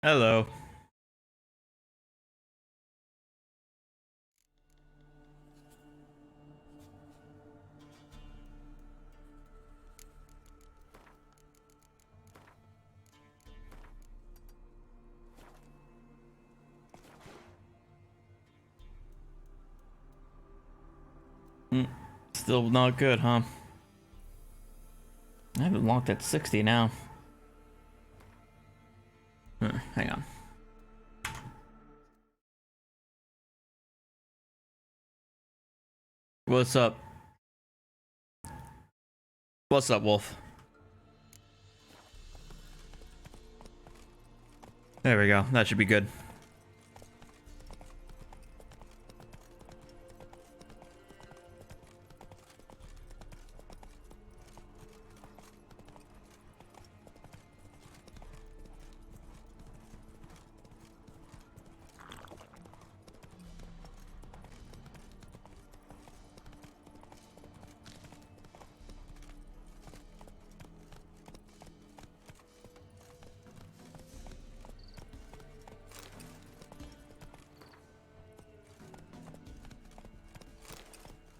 Hello. Still not good, huh? I have it locked at 60 now. Hang on. What's up? What's up, Wolf? There we go. That should be good.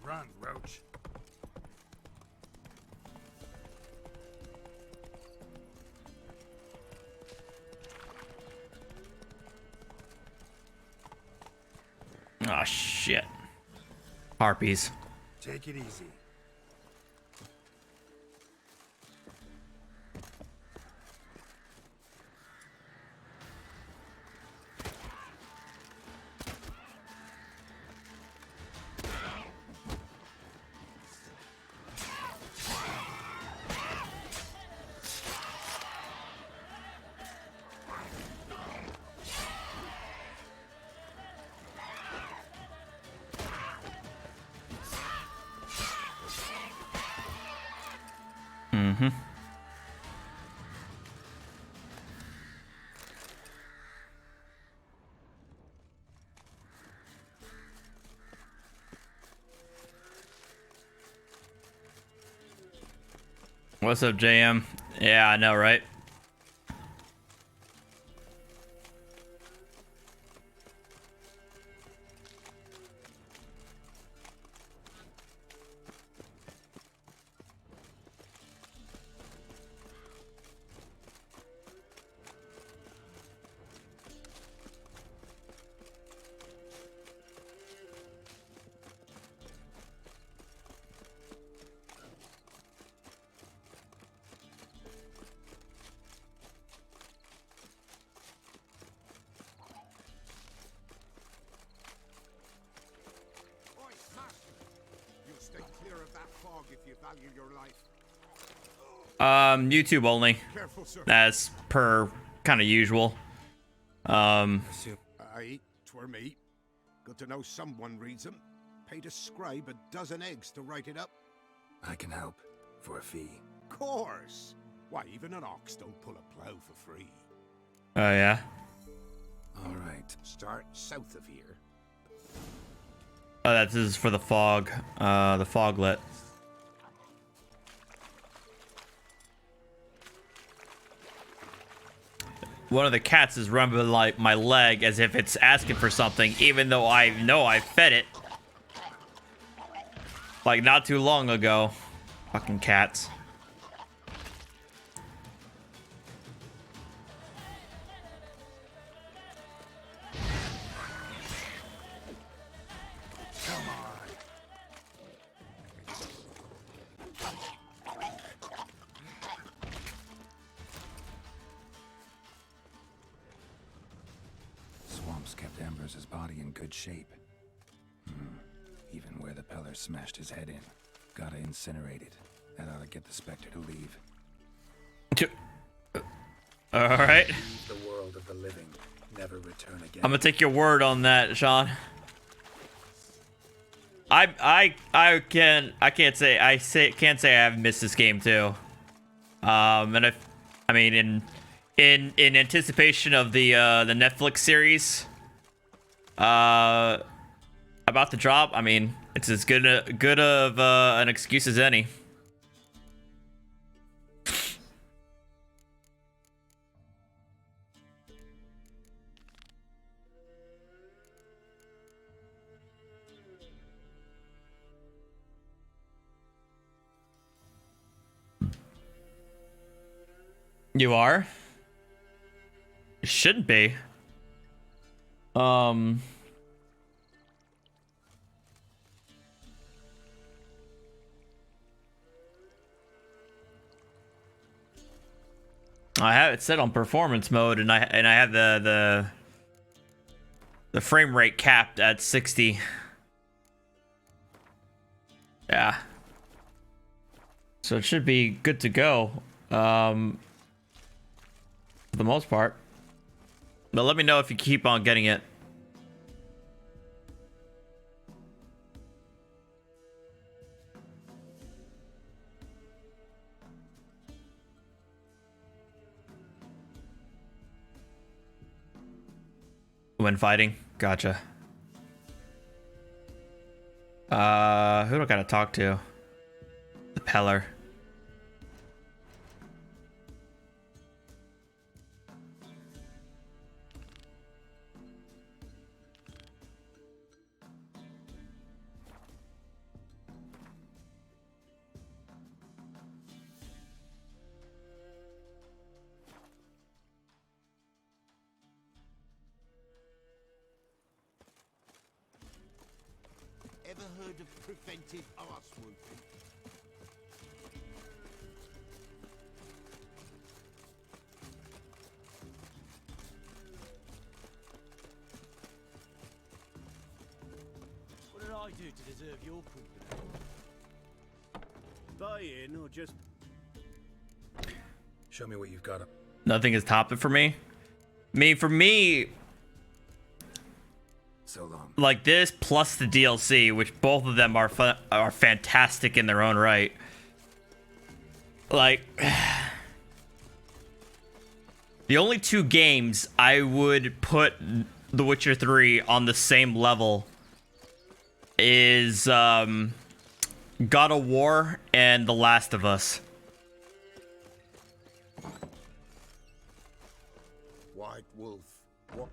Run, Roach. Oh shit. Harpies. Take it easy. What's up, JM? Yeah, I know, right? YouTube only, as per kind of usual. Aye, 'twere me. Good to know someone reads them. Paid a scribe a dozen eggs to write it up. I can help, for a fee. Course. Why, even an ox don't pull a plow for free. Oh yeah. All right. Start south of here. Oh, this is for the fog. The foglet. One of the cats is rubbing like my leg as if it's asking for something, even though I know I fed it like not too long ago. Fucking cats. Swamps kept Amber's body in good shape. Even where the Peller smashed his head in. Gotta incinerate it. That ought to get the Spectre to leave. Alright. Leave the world of the living. Never return again. I'm gonna take your word on that, Sean. I can't say I haven't missed this game too. And I mean in anticipation of the Netflix series about to drop, I mean it's as good of an excuse as any. You are? It shouldn't be. I have it set on performance mode, and I have the frame rate capped at 60. Yeah. So it should be good to go. For the most part. But let me know if you keep on getting it. When fighting? Gotcha. Who do I gotta talk to? The Peller. Ever heard of preventive arse whooping? What did I do to deserve your company? Buy in or just... Show me what you've got. Nothing is topping for me. For me, So long. like this plus the DLC, which both of them are fantastic in their own right. Like, the only two games I would put The Witcher 3 on the same level is God of War and The Last of Us. White Wolf. What?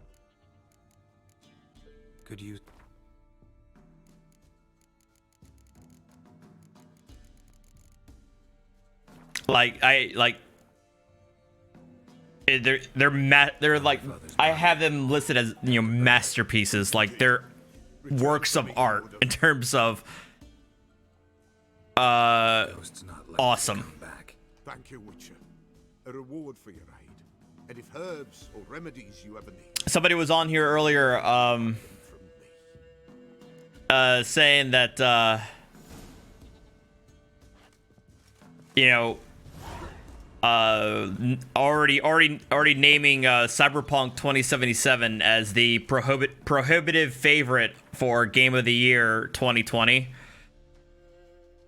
Could you... They're like, I have them listed as, you know, masterpieces. Like, they're works of art in terms of Ghost's not letting awesome. us come back. Thank you, Witcher. A reward for your aid. And if herbs or remedies you ever need, Somebody was on here earlier from me. saying that you know, already naming Cyberpunk 2077 as the prohibitive favorite for Game of the Year 2020.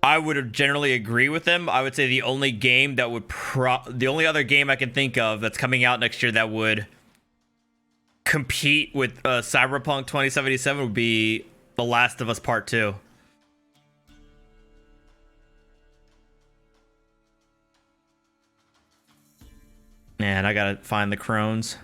I would generally agree with them. I would say the only game that would the only other game I can think of that's coming out next year that would compete with Cyberpunk 2077 would be The Last of Us Part 2. Man, I gotta find the crones.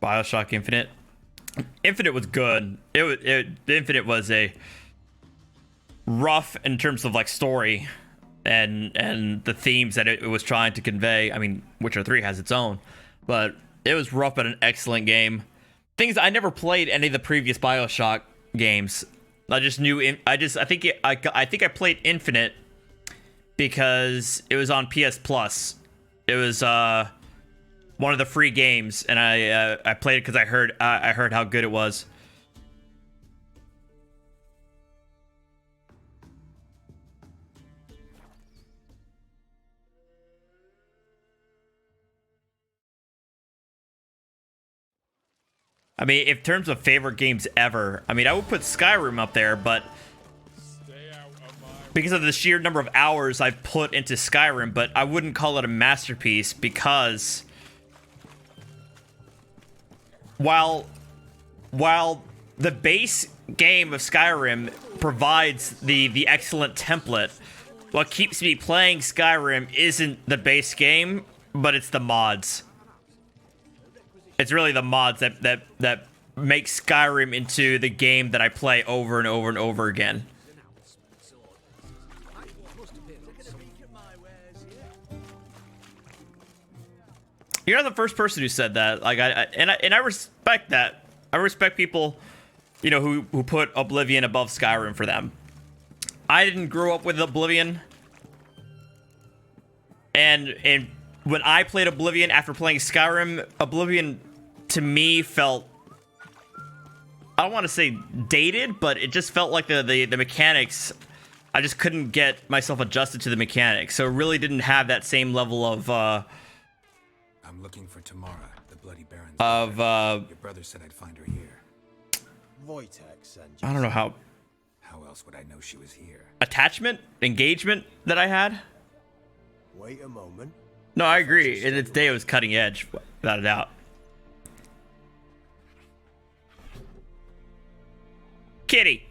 BioShock Infinite. Infinite was good. Infinite was a rough in terms of like story and the themes that it was trying to convey. I mean, Witcher 3 has its own, but it was rough but an excellent game. Things I never played any of the previous BioShock games. I just knew. I think I played Infinite because it was on PS Plus. It was one of the free games, and I played it because I heard how good it was. I mean, in terms of favorite games ever, I mean, I would put Skyrim up there, but because of the sheer number of hours I've put into Skyrim, but I wouldn't call it a masterpiece because while the base game of Skyrim provides the excellent template. What keeps me playing Skyrim isn't the base game, but it's the mods. It's really the mods that make Skyrim into the game that I play over and over and over again. You're not the first person who said that. Like I respect that. I respect people, you know, who put Oblivion above Skyrim for them. I didn't grow up with Oblivion, and when I played Oblivion after playing Skyrim, Oblivion to me felt, I don't want to say dated, but it just felt like the mechanics. I just couldn't get myself adjusted to the mechanics, so it really didn't have that same level of. I'm looking for Tamara, the Bloody Baron's Of daughter. Your brother said I'd find her here. Voitex and I don't know how else would I know she was here? Attachment, engagement that I had. Wait a moment. No, I agree. In its day, it was cutting edge, without a doubt. Kitty.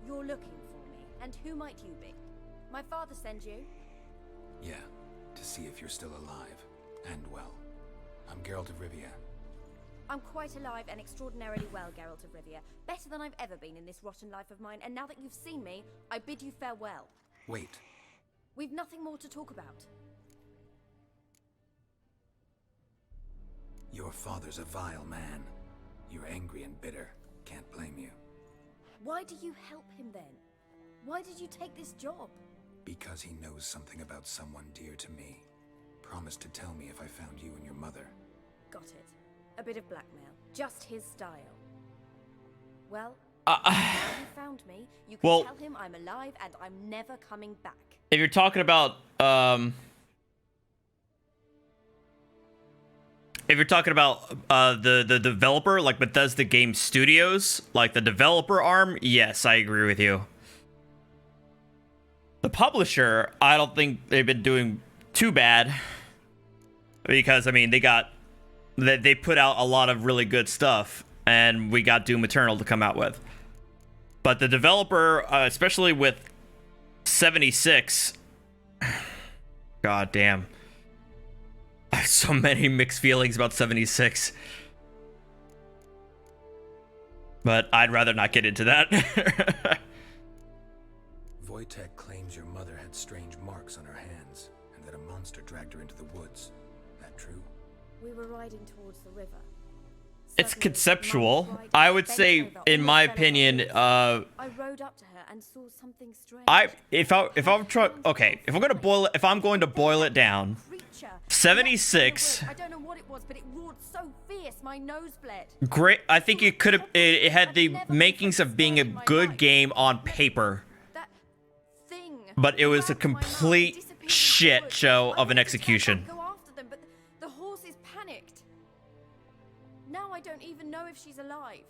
You're looking for me, and who might you be? My father sent you? Yeah, to see if you're still alive and well. I'm Geralt of Rivia. I'm quite alive and extraordinarily well, Geralt of Rivia. Better than I've ever been in this rotten life of mine, and now that you've seen me, I bid you farewell. Wait. We've nothing more to talk about. Your father's a vile man. You're angry and bitter. Can't blame you. Why do you help him then? Why did you take this job? Because he knows something about someone dear to me. Promised to tell me if I found you and your mother. Got it. A bit of blackmail. Just his style. Well, Uh, now you found me. You can well- tell him I'm alive and I'm never coming back. If you're talking about the developer, like Bethesda Game Studios, like the developer arm, yes, I agree with you. The publisher, I don't think they've been doing too bad, because I mean they put out a lot of really good stuff, and we got Doom Eternal to come out with. But the developer, especially with 76, god damn. I have so many mixed feelings about 76. But I'd rather not get into that. Wojtek claims your mother had strange marks on her hands, and that a monster dragged her into the woods. That true? We were riding towards the river. It's Suddenly, conceptual. Mum cried I and would bent say, over, in almost my fell off opinion, the horse. I rode up to her and saw something strange. if I'm going to boil it down, Creature. 76. I don't know what it was, but it roared so fierce my nose bled. Great. I think it had the makings of being a good game on paper, That thing. but it was a grabbed my arm and complete disappeared into the shit woods. show I of an wanted to execution. go after them, but the horses panicked. Now I don't even know if she's alive.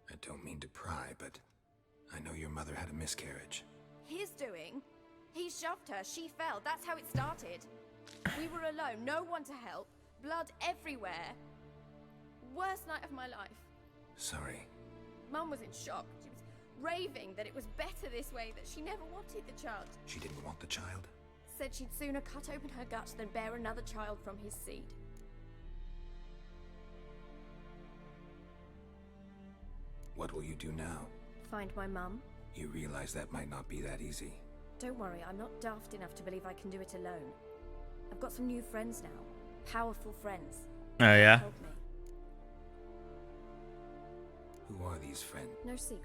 I don't mean to pry, but I know your mother had a miscarriage. His doing. He shoved her, she fell. That's how it started. We were alone, no one to help. Blood everywhere. Worst night of my life. Sorry. Mum was in shock. She was raving that it was better this way, that she never wanted the child. She didn't want the child? Said she'd sooner cut open her gut than bear another child from his seed. What will you do now? Find my mum? You realize that might not be that easy. Don't worry, I'm not daft enough to believe I can do it alone. I've got some new friends now. Powerful friends. Oh yeah. Help me. Who are these friends? No secret.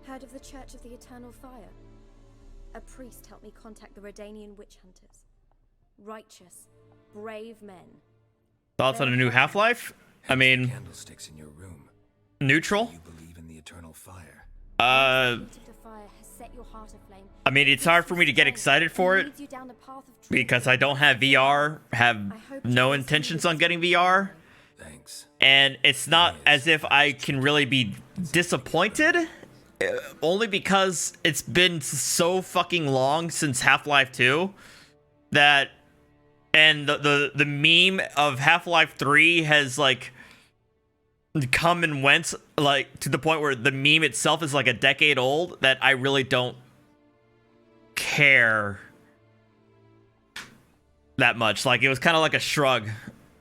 Heard of the Church of the Eternal Fire? A priest helped me contact the Redanian witch hunters. Righteous, brave men. Thoughts on a new Half-Life? I mean, Candlesticks in your room. neutral. You believe in the eternal fire. The heat of the fire has set your heart aflame. I mean, it's hard for me to get excited for it Leads you down the path of truth. because I don't have VR, have I hope no you will intentions see on getting VR. And it's not as if I can really be disappointed, only because it's been so fucking long since Half-Life 2 that, and the meme of Half-Life 3 has like come and went, like to the point where the meme itself is like a decade old, that I really don't care that much. Like, it was kind of like a shrug,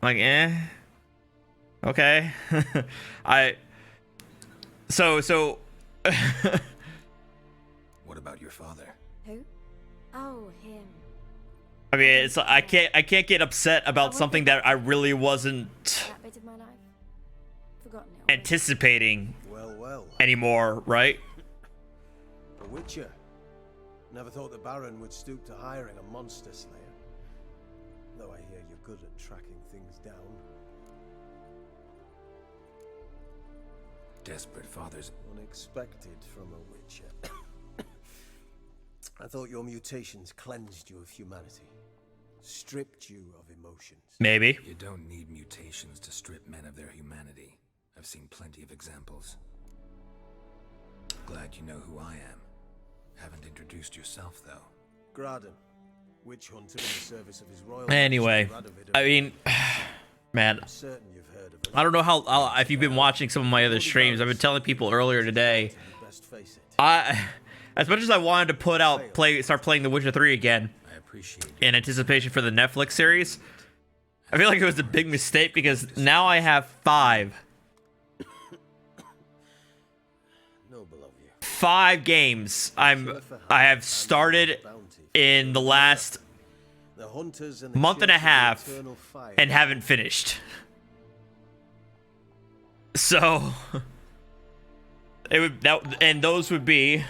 like, okay. So What about your father? Who? Oh, him. I mean, it's I can't get upset about something that I really wasn't That bit of my life. Forgotten it. already. anticipating Well. anymore, right? A Witcher. Never thought the Baron would stoop to hiring a monster slayer. Though I hear you're good at tracking things down. Desperate fathers. Unexpected from a Witcher. I thought your mutations cleansed you of humanity. Stripped you of emotions. Maybe. You don't need mutations to strip men of their humanity. I've seen plenty of examples. Glad you know who I am. Haven't introduced yourself, though. Graden, witch hunter in the service of his royal Anyway, Majesty Radovid of- I mean, man, I'm certain you've heard of it. I don't know how if you've been watching some of my other streams. I've been telling people earlier today. You best face it. As much as I wanted to start playing The Witcher 3 again I appreciate it. in anticipation for the Netflix series, I feel like it was a big mistake because now I have 5 Noble of you. 5 games I have started in the last The hunters and the month and a children of the half eternal fire. and haven't finished. So it would and those would be,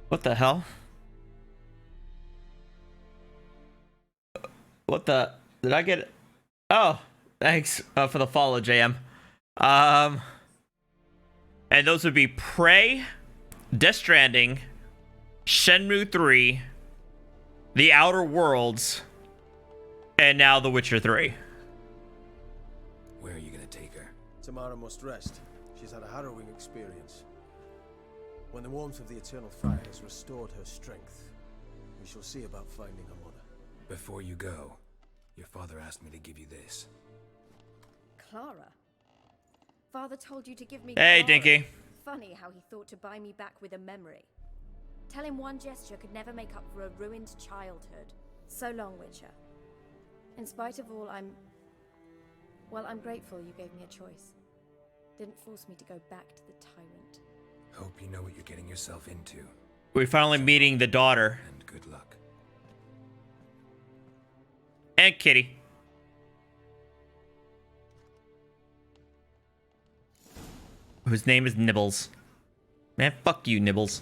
what the hell? What the, did I get it? Oh, thanks for the follow, JM. And those would be Prey, Death Stranding, Shenmue 3, The Outer Worlds, and now The Witcher 3. Where are you gonna take her? Tamara must rest. She's had a harrowing experience. When the warmth of the eternal fire has restored her strength, we shall see about finding her mother. Before you go, your father asked me to give you this. Clara? Father told you to give me Hey, Clara. Dinky. Funny how he thought to buy me back with a memory. Tell him one gesture could never make up for a ruined childhood. So long, Witcher. In spite of all, I'm grateful you gave me a choice. Didn't force me to go back to the tyrant. Hope you know what you're getting yourself into. We're finally meeting the daughter And good luck. and Kitty. Whose name is Nibbles. Man, fuck you, Nibbles.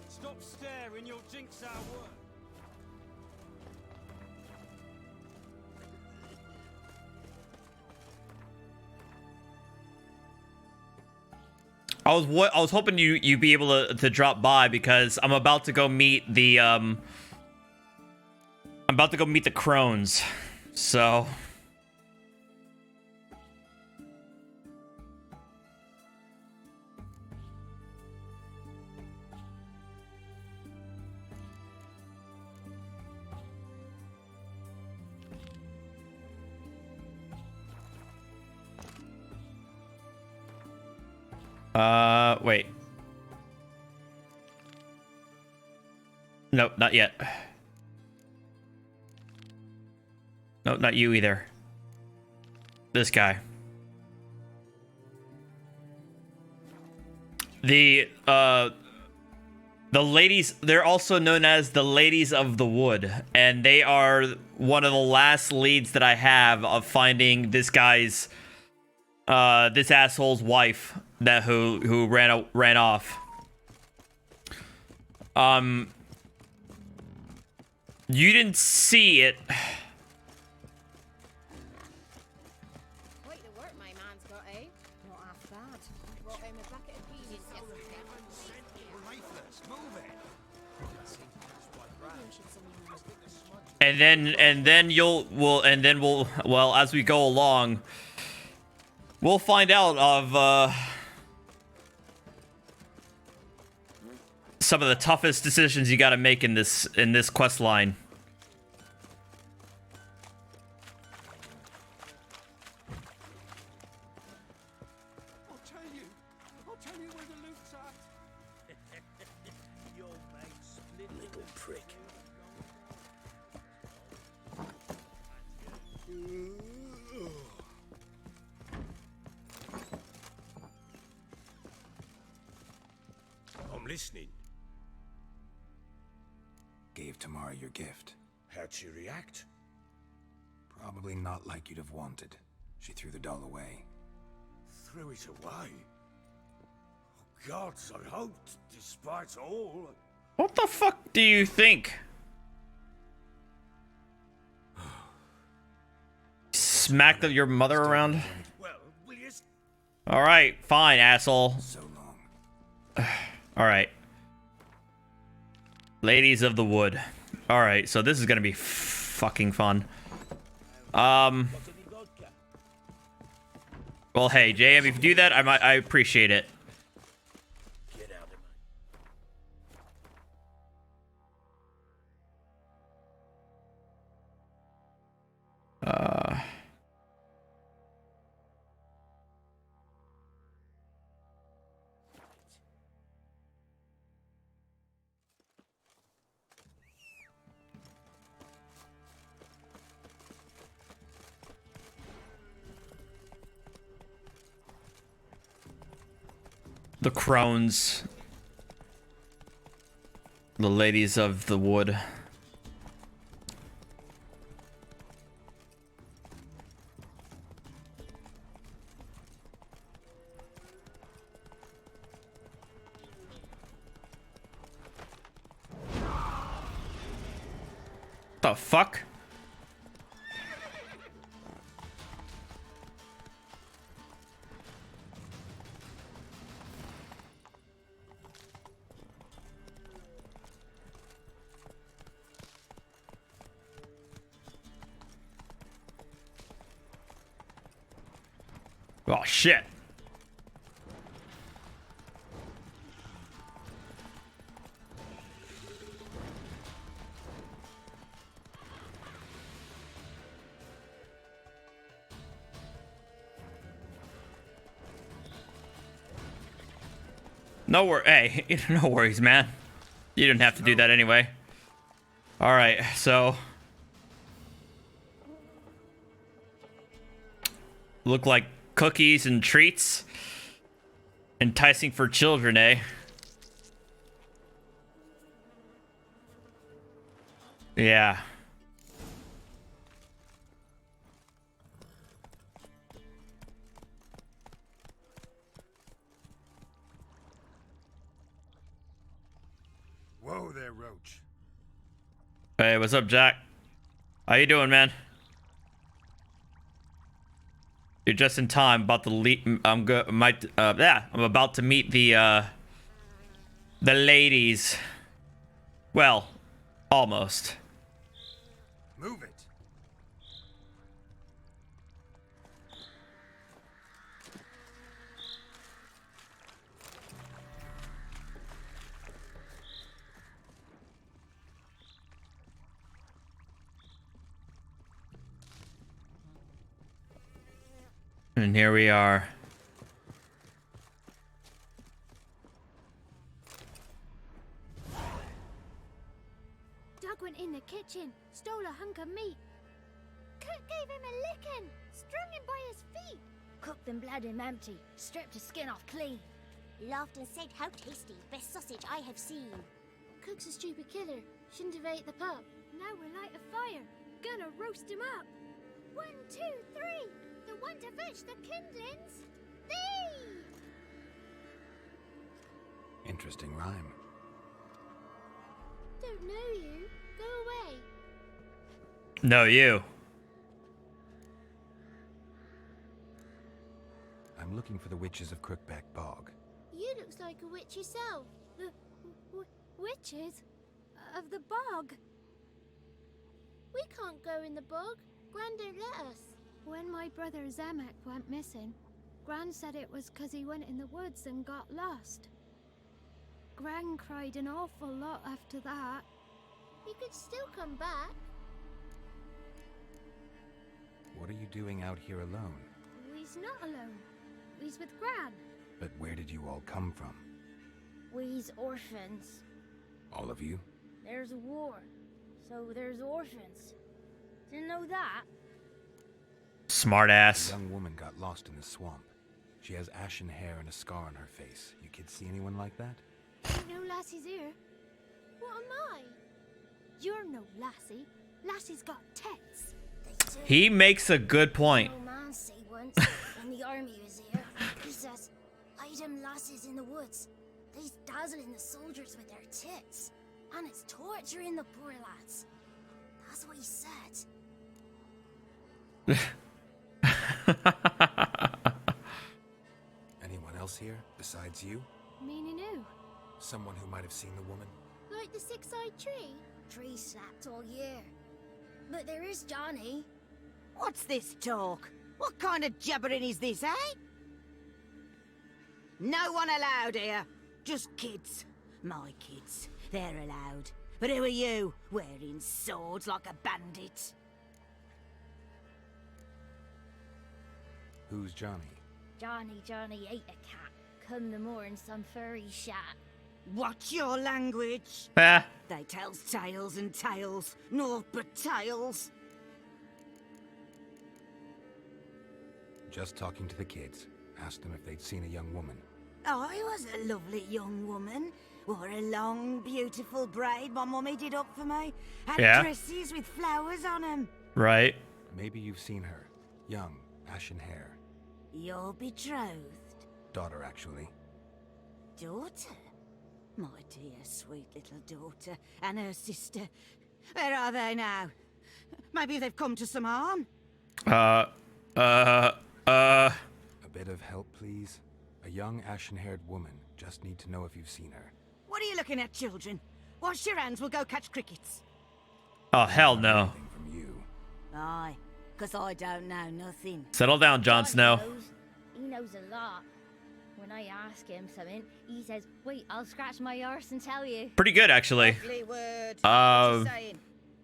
Stop staring, you'll jinx our work. I was hoping you'd be able to drop by because I'm about to go meet the crones. So wait. Nope, not yet. Nope, not you either. This guy. The ladies, they're also known as the Ladies of the Wood, and they are one of the last leads that I have of finding this guy's this asshole's wife that who ran off. You didn't see it. Quite the work my man's got, eh? Not half bad. Brought him a bucket of peas. And then well, as we go along, we'll find out of some of the toughest decisions you got to make in this quest line. I'll tell you where the loot's at. Your mate split Little prick. I'm listening. Gave Tamara your gift. How'd she react? Probably not like you'd have wanted. She threw the doll away. Threw it away. Oh, gods, I hoped, despite all. What the fuck do you think? Smack your mother around? Well, will you... Alright, fine, asshole. So long. Alright. Ladies of the Wood. Alright, so this is gonna be fucking fun. Well, hey, JM, if you do that, I appreciate it. Get out of my... The crones. The ladies of the wood. The fuck? Oh shit. Hey, no worries, man. You didn't have to do that anyway. All right, so look like cookies and treats. Enticing for children, eh? Yeah. Whoa there, Roach. Hey, what's up, Jack? How you doing, man? You're just in time. About to leave. I'm good. I'm about to meet the ladies. Well, almost. Move it. And here we are. Doug went in the kitchen, stole a hunk of meat. Cook gave him a licking, strung him by his feet. Cooked and bled him empty, stripped his skin off clean. Laughed and said, "How tasty, best sausage I have seen." Cook's a stupid killer, shouldn't have ate the pup. Now we'll light a fire, gonna roast him up. 1, 2, 3, the one to fetch the kindlings. Thee! Interesting rhyme. Don't know you. Go away. No, you. I'm looking for the witches of Crookback Bog. You looks like a witch yourself. The witches of the bog. go in the bog. Gran don't let us. When my brother Zemek went missing, Gran said it was 'cause he went in the woods and got lost. Gran cried an awful lot after that. He could still come back. What are you doing out here alone? We's not alone. We's with Gran. But where did you all come from? We's orphans. All of you? There's a war, so there's orphans. Didn't know that? Smart A ass. young woman got lost in the swamp. She has ashen hair and a scar on her face. You kids see anyone like that? Ain't no lassies here. What am I? You're no lassie. Lassie's got tits. They do. He makes a good point. Old man say once when the army was here, he says, "I them lasses in the woods. They's dazzling the soldiers with their tits, and it's torturing the poor lads." That's what he said. Anyone else here besides you? Meaning who? Someone who might have seen the woman? Like the six-eyed tree? Tree slapped all year. But there is Johnny. What's this talk? What kind of jabbering is this, eh? No one allowed here. Just kids. My kids. They're allowed. But who are you, wearing swords like a bandit? Who's Johnny? Johnny ate a cat. Come the more in some furry shat. Watch your language. Ah, They tells tales and tales, naught but tales. Just talking to the kids. Asked them if they'd seen a young woman. I was a lovely young woman. Wore a long, beautiful braid my mummy did up for me. Had Yeah. dresses with flowers on them. right. Maybe you've seen her. Young, ashen hair. Your betrothed Daughter, actually. daughter? My dear, sweet little daughter and her sister. Where are they now? Maybe they've come to some harm. A bit of help, please? A young, ashen-haired woman. Just need to know if you've seen her. What are you looking at, children? Wash your hands, we'll go catch crickets. Oh, hell no. Anything from you. Aye, 'cause I don't know nothing. Settle down, Jon Snow. He knows a lot. When I ask him something, he says, "Wait, I'll scratch my arse and tell you." Pretty good, actually. Lovely word. Um, What you saying?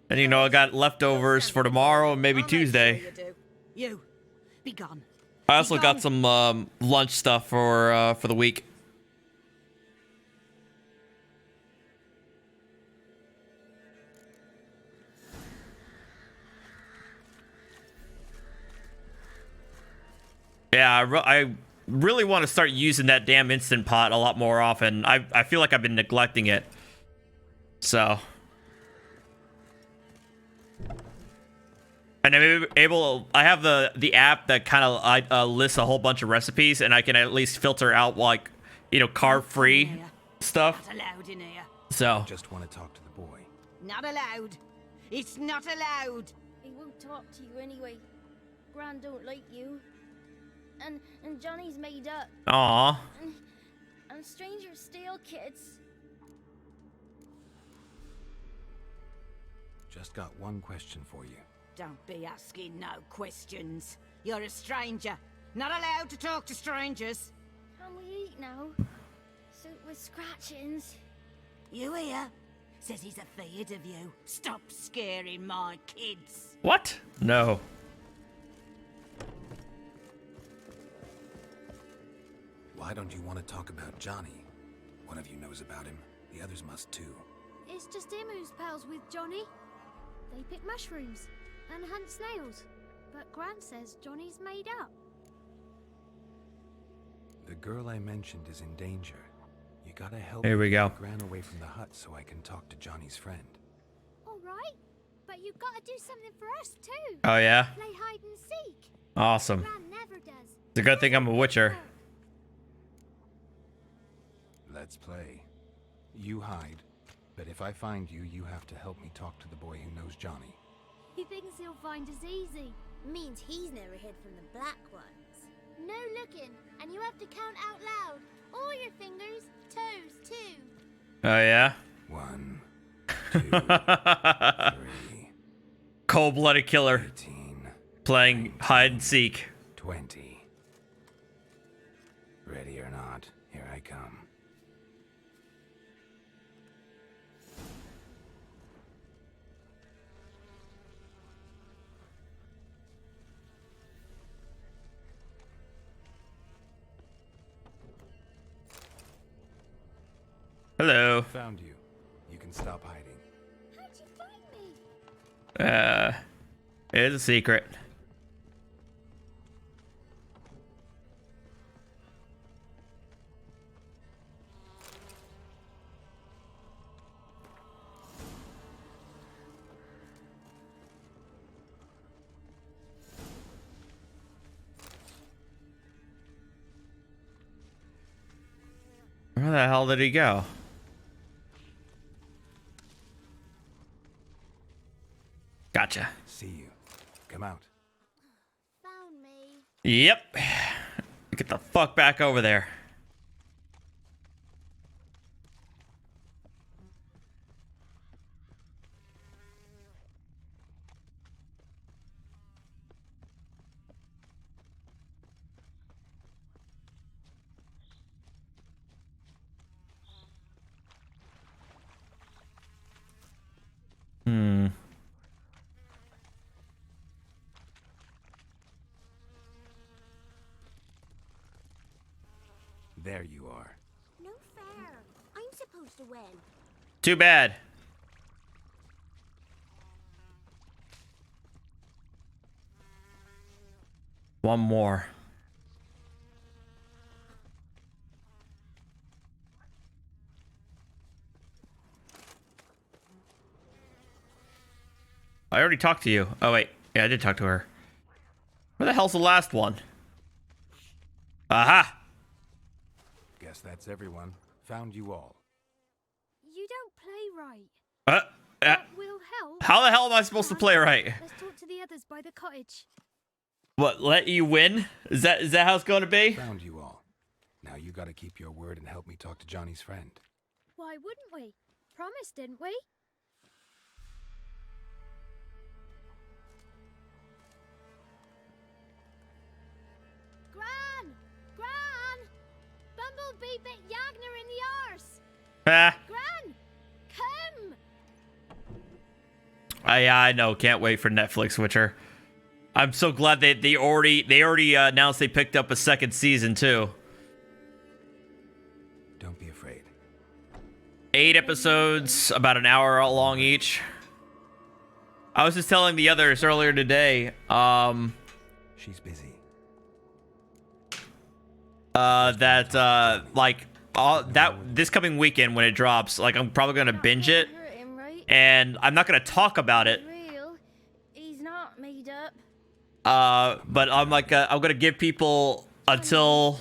And you know, I got leftovers for tomorrow and maybe I'll make sure Tuesday. you do. You, be gone. I also got some lunch stuff for the week. Yeah, I really want to start using that damn instant pot a lot more often. I feel like I've been neglecting it. So. And I'm able, I have the app that kind of lists a whole bunch of recipes, and I can at least filter out, like, you know, carb-free stuff. Not allowed in here. So. Just want to talk to the boy. Not allowed. It's not allowed. He won't talk to you anyway. Gran don't like you. And Johnny's made up. Aw. And strangers steal kids. Just got one question for you. Don't be asking no questions. You're a stranger. Not allowed to talk to strangers. Can we eat now? Soup with scratchings. You hear? Says he's afeard of you. Stop scaring my kids. What? No. Why don't you want to talk about Johnny? One of you knows about him. The others must too. It's just him who's pals with Johnny. They pick mushrooms and hunt snails. But Grant says Johnny's made up. The girl I mentioned is in danger. You gotta help Here we me go. get Gran away from the hut so I can talk to Johnny's friend. All right, but you gotta do something for us too. Oh, yeah? Play hide and seek. Awesome. Gran never does. It's a good thing I'm a witcher. Let's play. You hide, but if I find you, you have to help me talk to the boy who knows Johnny. He thinks he'll find us easy. Means he's never hid from the black ones. No looking, and you have to count out loud. All your fingers, toes too. Oh, yeah? 1, 2, 3. cold-blooded killer 18, playing hide and seek. 20. Ready or not, here I come. Hello. Found you. You can stop hiding. How'd you find me? It's a secret. Where the hell did he go? Gotcha. See you. Come out. Found me. Yep. Get the fuck back over there. There you are. No fair. I'm supposed to win. Too bad. One more. I already talked to you. Oh, wait. Yeah, I did talk to her. Where the hell's the last one? Aha! Guess that's everyone. Found you all. You don't play right. That Will help. how the hell am I supposed to play right? Let's talk to the others by the cottage. What, let you win? Is that how it's going to be? Found you all. Now you gotta keep your word and help me talk to Johnny's friend. Why wouldn't we? Promised, didn't we? Gran! Gran! Bumblebee bit Yagner in the arse! Ah, Gran! Come! yeah, I know. Can't wait for Netflix Witcher. I'm so glad they already announced they picked up a second season too. Don't be afraid. 8 episodes, about an hour long each. I was just telling the others earlier today, She's busy. that this coming weekend when it drops, like I'm probably gonna binge it, Hurt him, right? and I'm not gonna talk about it. Real. He's not made up. But I'm like, I'm gonna give people until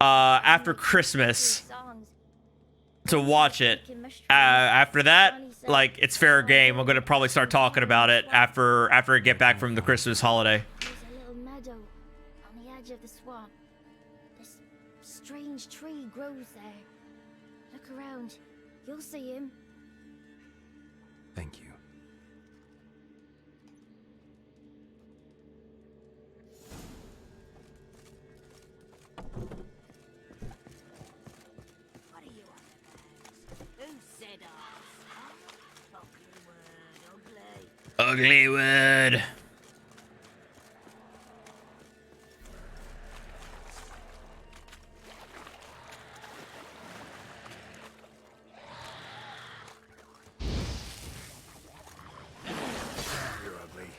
after Christmas to watch it. After that, like, it's fair game. I'm gonna probably start talking about it after I get back from the Christmas holiday. There's a little meadow on the edge of the swamp. This strange tree grows there. Look around. You'll see him. Thank you. What are you on about? Who said us? Ugly word, ugly. Ugly word. You're ugly.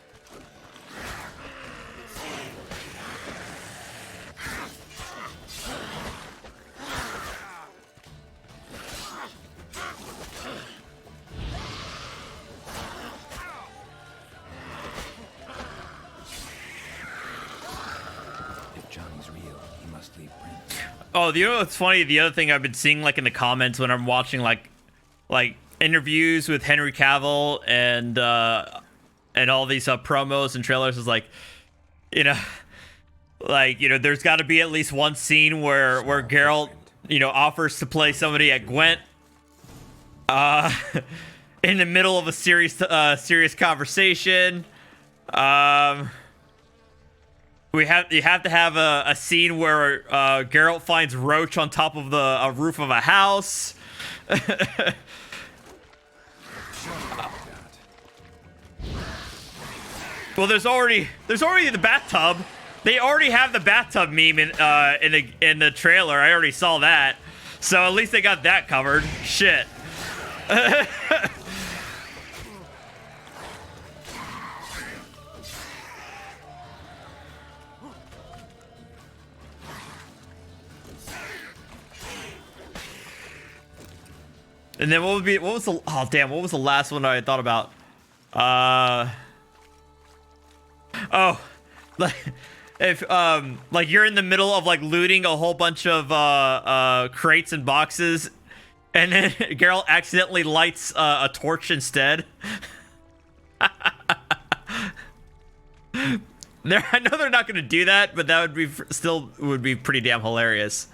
If Johnny's real, he must leave prints. Oh, you know what's funny? The other thing I've been seeing, like, in the comments when I'm watching like interviews with Henry Cavill and all these promos and trailers is like, you know, like, you know, there's got to be at least one scene where Geralt, you know, offers to play somebody at Gwent, in the middle of a serious conversation. You have to have a scene where Geralt finds Roach on top of a roof of a house. Well, there's already the bathtub. They already have the bathtub meme in the trailer. I already saw that. So at least they got that covered. Shit. And then what was the last one I thought about? Oh, if like you're in the middle of like looting a whole bunch of crates and boxes, and then Geralt accidentally lights a torch instead. I know they're not gonna do that, but that would be would be pretty damn hilarious.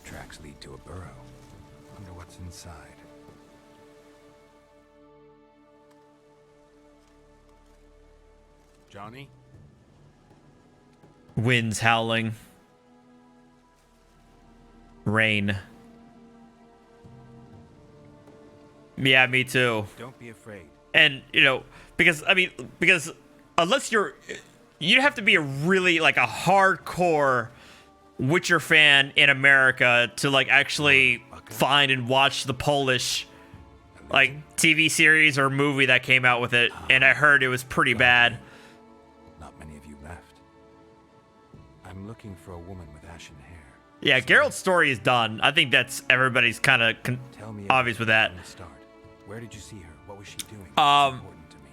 Tracks lead to a burrow. Wonder what's inside. Johnny? Winds howling. Rain. Yeah, me too. Don't be afraid. And, you know, because unless you'd have to be a really, like, a hardcore Witcher fan in America to, like, actually find and watch the Polish, like, TV series or movie that came out with it. And I heard it was pretty bad. Not many of you left. I'm looking for a woman with ashen hair. Yeah, Geralt's story is done. I think that's everybody's kind of obvious with that. Where did you see her? What was she doing?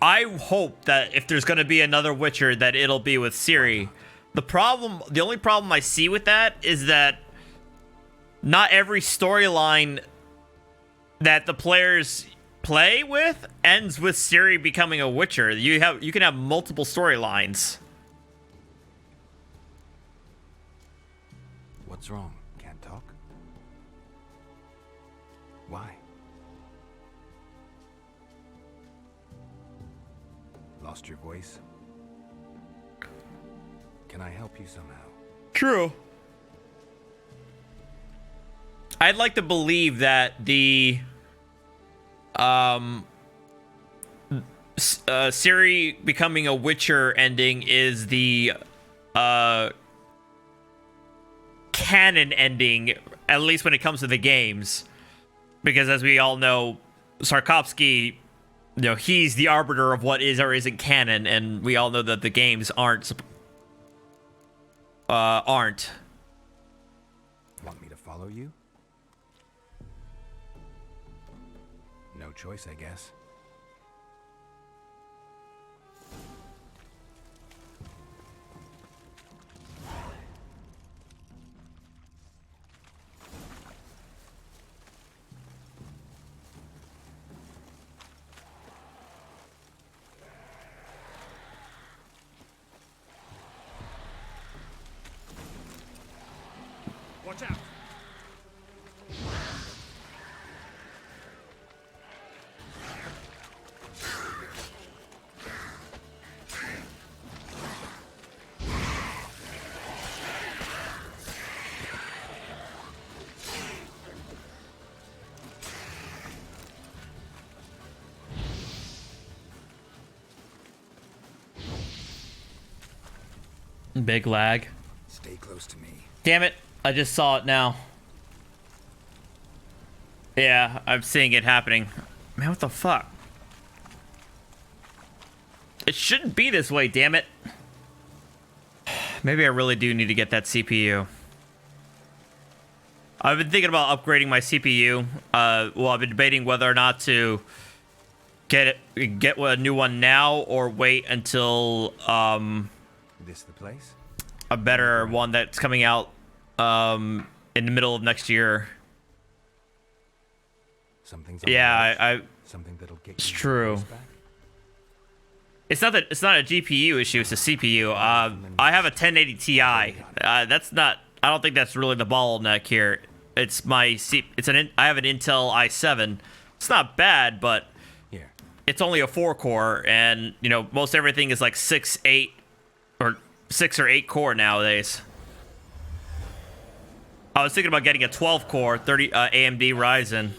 I hope that if there's going to be another Witcher, that it'll be with Ciri. The only problem I see with that is that not every storyline that the players play with ends with Ciri becoming a Witcher. You can have multiple storylines. What's wrong? Can't talk? Why? Lost your voice? Can I help you somehow? True. I'd like to believe that the Ciri becoming a Witcher ending is the canon ending, at least when it comes to the games, because as we all know, Tarkovsky, you know, he's the arbiter of what is or isn't canon, and we all know that the games aren't. Want me to follow you? No choice, I guess. Watch out! Big lag. Stay close to me. Damn it. I just saw it now. Yeah, I'm seeing it happening. Man, what the fuck? It shouldn't be this way, damn it. Maybe I really do need to get that CPU. I've been thinking about upgrading my CPU. Well, I've been debating whether or not to get a new one now or wait until This the place? a better one that's coming out in the middle of next year. Something's Yeah, Something that'll get It's you true. your back? It's not a GPU issue. It's a CPU. I have a 1080 Ti. That's not. I don't think that's really the bottleneck here. It's my I have an Intel i7. It's not bad, but Here. it's only a 4-core, and you know most everything is like 6 or 8 core nowadays. I was thinking about getting a 12-core 30 AMD Ryzen.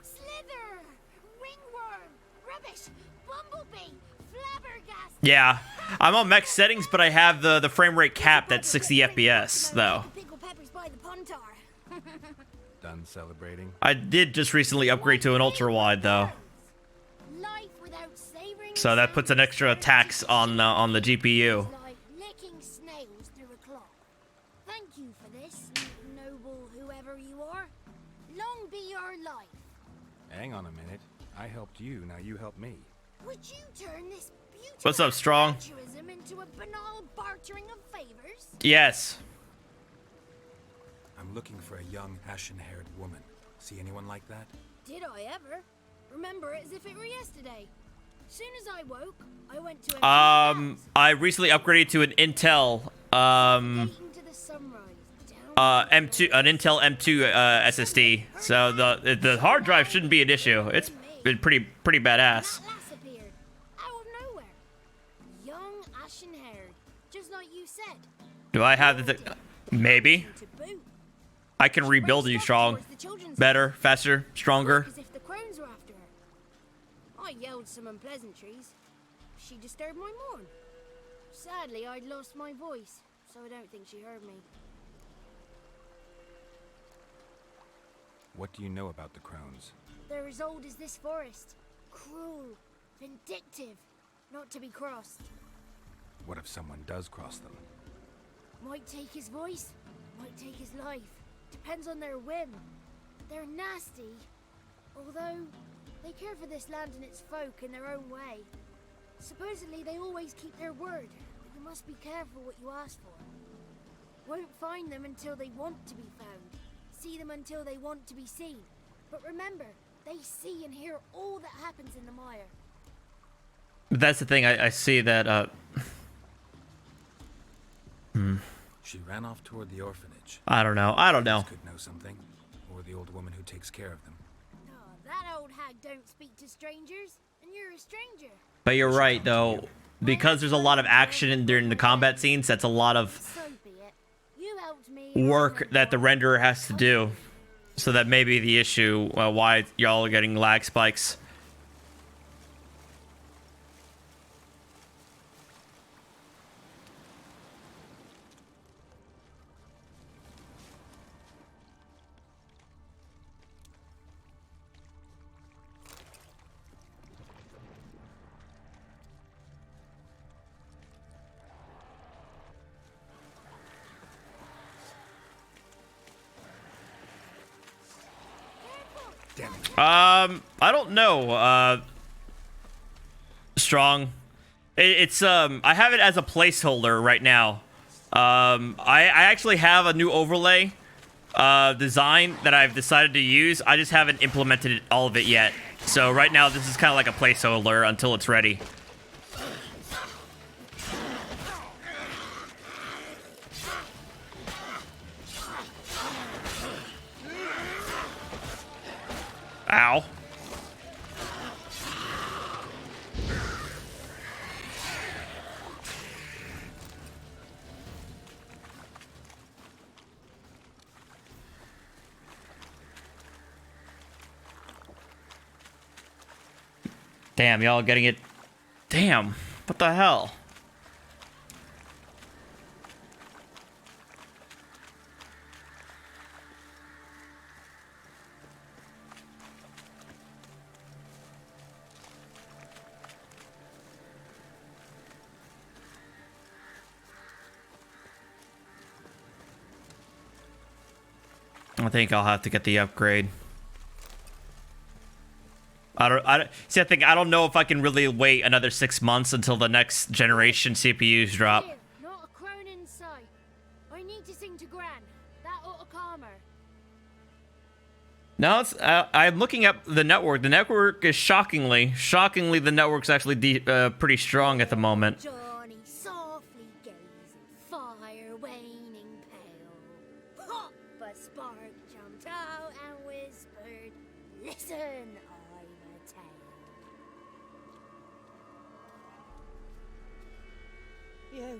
Slither! Ringworm! Rubbish! Bumblebee! Flabbergasted! Yeah, I'm on max settings, but I have the frame rate capped at 60 FPS though. Pickle peppers by the puntar. Done celebrating? I did just recently upgrade to an ultra wide though, Life without savoring so that puts an extra tax on the GPU. like licking snails through a cloth. Thank you for this, noble whoever you are. Long be your life. Hang on a minute. I helped you, now you help me. Would you turn this beautiful What's up, Strong? altruism into a banal bartering of favors? Yes. I'm looking for a young, ashen-haired woman. See anyone like that? Did I ever? Remember it as if it were yesterday. Soon as I woke, I went to I recently upgraded to an Intel to the sunrise, down M2 an Intel M2 SSD. So the hard drive shouldn't be an issue. It's been pretty badass. that lass appeared out of nowhere. Young, ashen-haired, just like you said. Do I have the maybe? To boot. I can rebuild you strong, Towards the children's better, faster, stronger. as if the crones were after her. I yelled some unpleasantries. She disturbed my morn. Sadly, I'd lost my voice, so I don't think she heard me. What do you know about the crones? They're as old as this forest. Cruel, vindictive, not to be crossed. What if someone does cross them? Might take his voice, might take his life. Depends on their whim. They're nasty, although they care for this land and its folk in their own way. Supposedly they always keep their word, but you must be careful what you ask for. Won't find them until they want to be found. See them until they want to be seen. But remember, they see and hear all that happens in the mire. But that's the thing. I see that. She ran off toward the orphanage. I don't know. Could know something. Or the old woman who takes care of them. Oh, that old hag don't speak to strangers, and you're a stranger. But you're right though, because there's a lot of action during the combat scenes. That's a lot of So be it. You helped me. work that the renderer has to do. So that may be the issue why y'all are getting lag spikes. I don't know. Strong. It's I have it as a placeholder right now. I actually have a new overlay design that I've decided to use. I just haven't implemented all of it yet. So right now this is kind of like a placeholder until it's ready. Ow. Damn, y'all getting it. Damn, what the hell? I think I'll have to get the upgrade. I don't know if I can really wait another 6 months until the next generation CPUs drop. Here, not a crone in sight. I need to sing to Gran. That ought to calm her. No, it's, I'm looking up the network. The network is shockingly, the network's actually pretty strong at the moment. Johnny softly gazing, fire waning pale. Hop! But Spark jumped out and whispered, "Listen, I'm a tale." You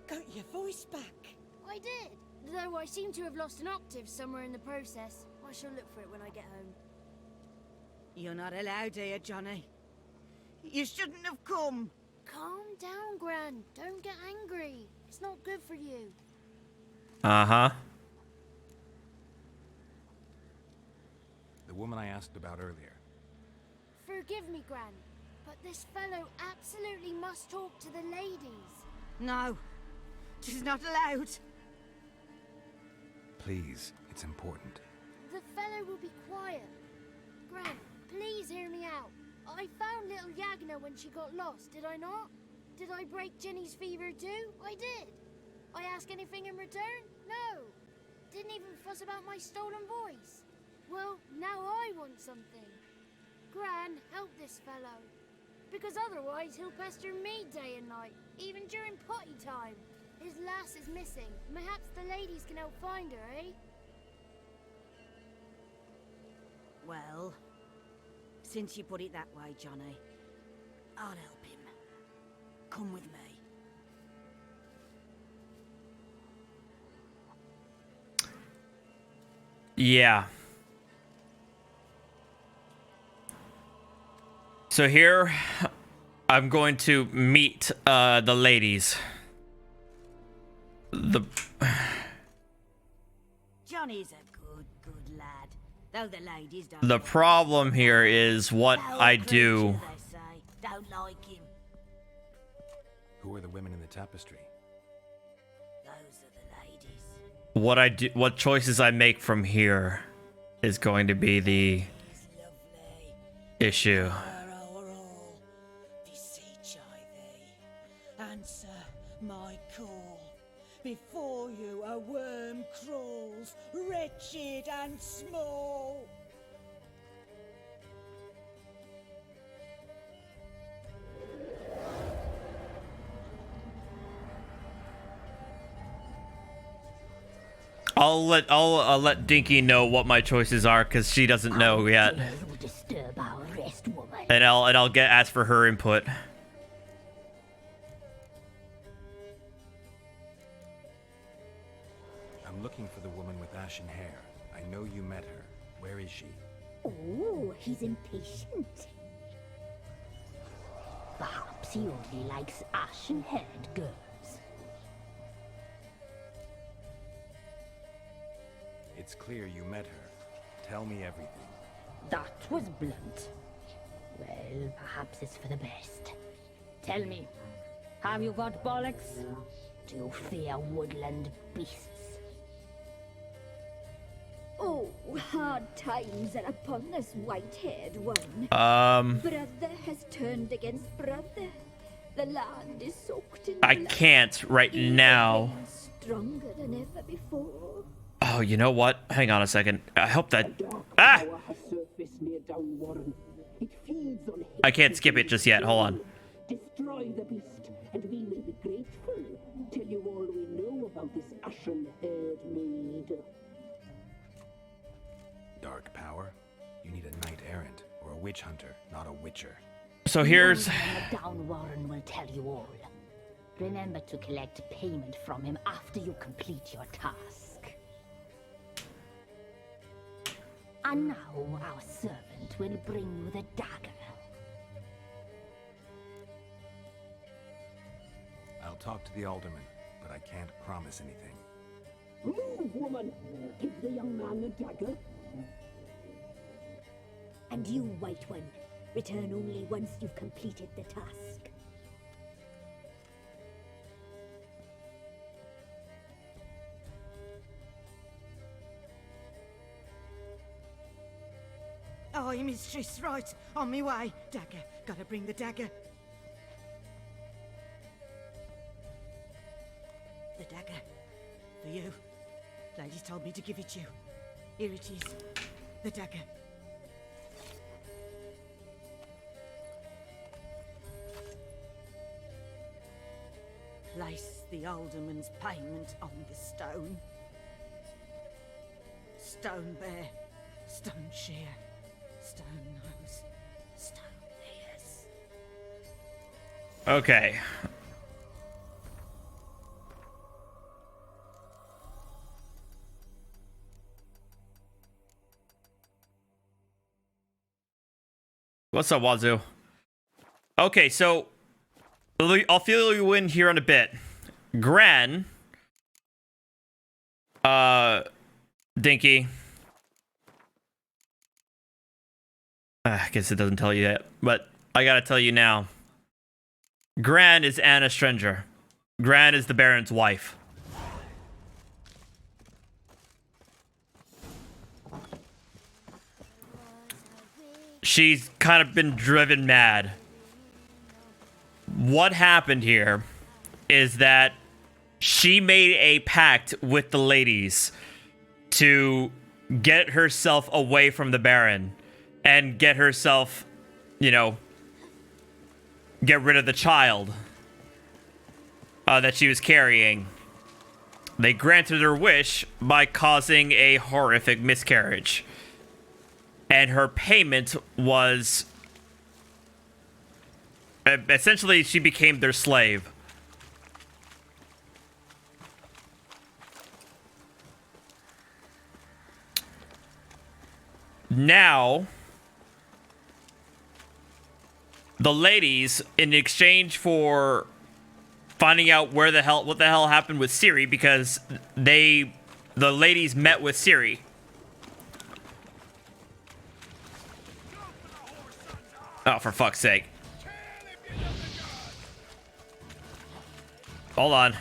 got your voice back. I did, though I seem to have lost an octave somewhere in the process. I shall look for it when I get home. You're not allowed here, Johnny. You shouldn't have come. Calm down, Gran. Don't get angry. It's not good for you. Uh-huh. The woman I asked about earlier. Forgive me, Gran, but this fellow absolutely must talk to the ladies. No, she's not allowed. Please, it's important. The fellow will be quiet. Gran, please hear me out. I found little Yagna when she got lost, did I not? Did I break Jenny's fever too? I did. I ask anything in return? No. Didn't even fuss about my stolen voice. Well, now I want something. Gran, help this fellow. Because otherwise he'll pester me day and night, even during potty time. His lass is missing. Perhaps the ladies can help find her, eh? Well, since you put it that way, Johnny, I'll help him. Come with me. Yeah. So here, I'm going to meet the ladies. Johnny's a good lad. Though the ladies don't. The problem here is what Foul I creature, do. they say. Don't like him. Who are the women in the tapestry? Those are the ladies. What I do, what choices I make from here is going to be the issue. Beseech I thee, answer my call. Before you a worm crawls, wretched and small. I'll let Dinky know what my choices are because she doesn't know yet, Disturb our rest, woman. and I'll ask for her input. I'm looking for the woman with ashen hair. I know you met her. Where is she? Oh, he's impatient. Perhaps he only likes ashen-haired girls. It's clear you met her. Tell me everything. That was blunt. Well, perhaps it's for the best. Tell me, have you got bollocks? Do you fear woodland beasts? Oh, hard times are upon this white-haired one. Brother has turned against brother. The land is soaked in I blood. can't right now. Stronger than ever before. Oh, you know what? Hang on a second. I hope that... Ah! I can't skip it just yet. Hold on. Destroy the beast, and we will be grateful. Tell you all we know about this ashen-haired maid. Dark power? You need a knight errant or a witch hunter, not a witcher. So here's... The Down Warren will tell you all. Remember to collect payment from him after you complete your task. And now our servant will bring you the dagger. I'll talk to the alderman, but I can't promise anything. Move, woman! Give the young man the dagger. And you, White One, return only once you've completed the task. Oh, mistress, right. On me way. Dagger. Gotta bring the dagger. The dagger. For you. Ladies told me to give it you. Here it is. the dagger. Place the alderman's payment on the stone. Stone bear, stone shear, stone nose, stone ears. Okay. What's up, Wazoo? Okay, so I'll fill you in here in a bit. Gran, Dinky. I guess it doesn't tell you that, but I gotta tell you now. Gran is Anna Strenger. Gran is the Baron's wife. She's kind of been driven mad. What happened here is that she made a pact with the ladies to get herself away from the Baron and get herself, you know, get rid of the child that she was carrying. They granted her wish by causing a horrific miscarriage. And her payment was... essentially, she became their slave. Now, the ladies, in exchange for finding out what the hell happened with Ciri, because the ladies met with Ciri. Oh, for fuck's sake. Hold on.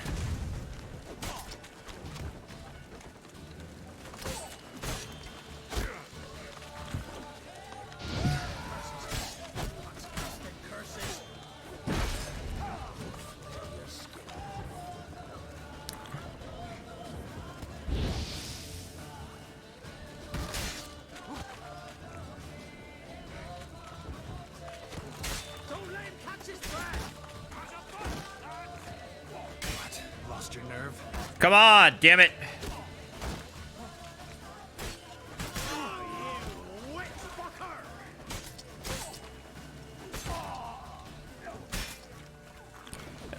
Come on, damn it.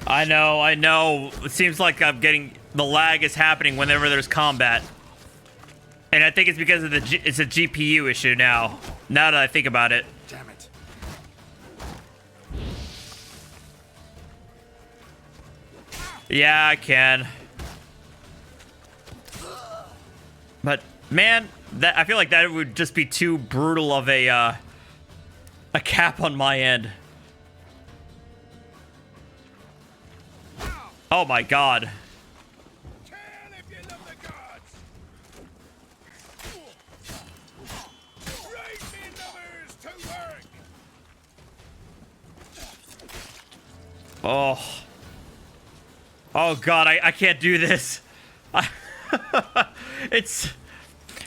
I know. It seems like I'm getting... the lag is happening whenever there's combat. And I think it's because of it's a GPU issue now. Now that I think about it. Damn it. Yeah, I can. But man, that I feel like that would just be too brutal of a cap on my end. Oh my god. Oh god, I can't do this.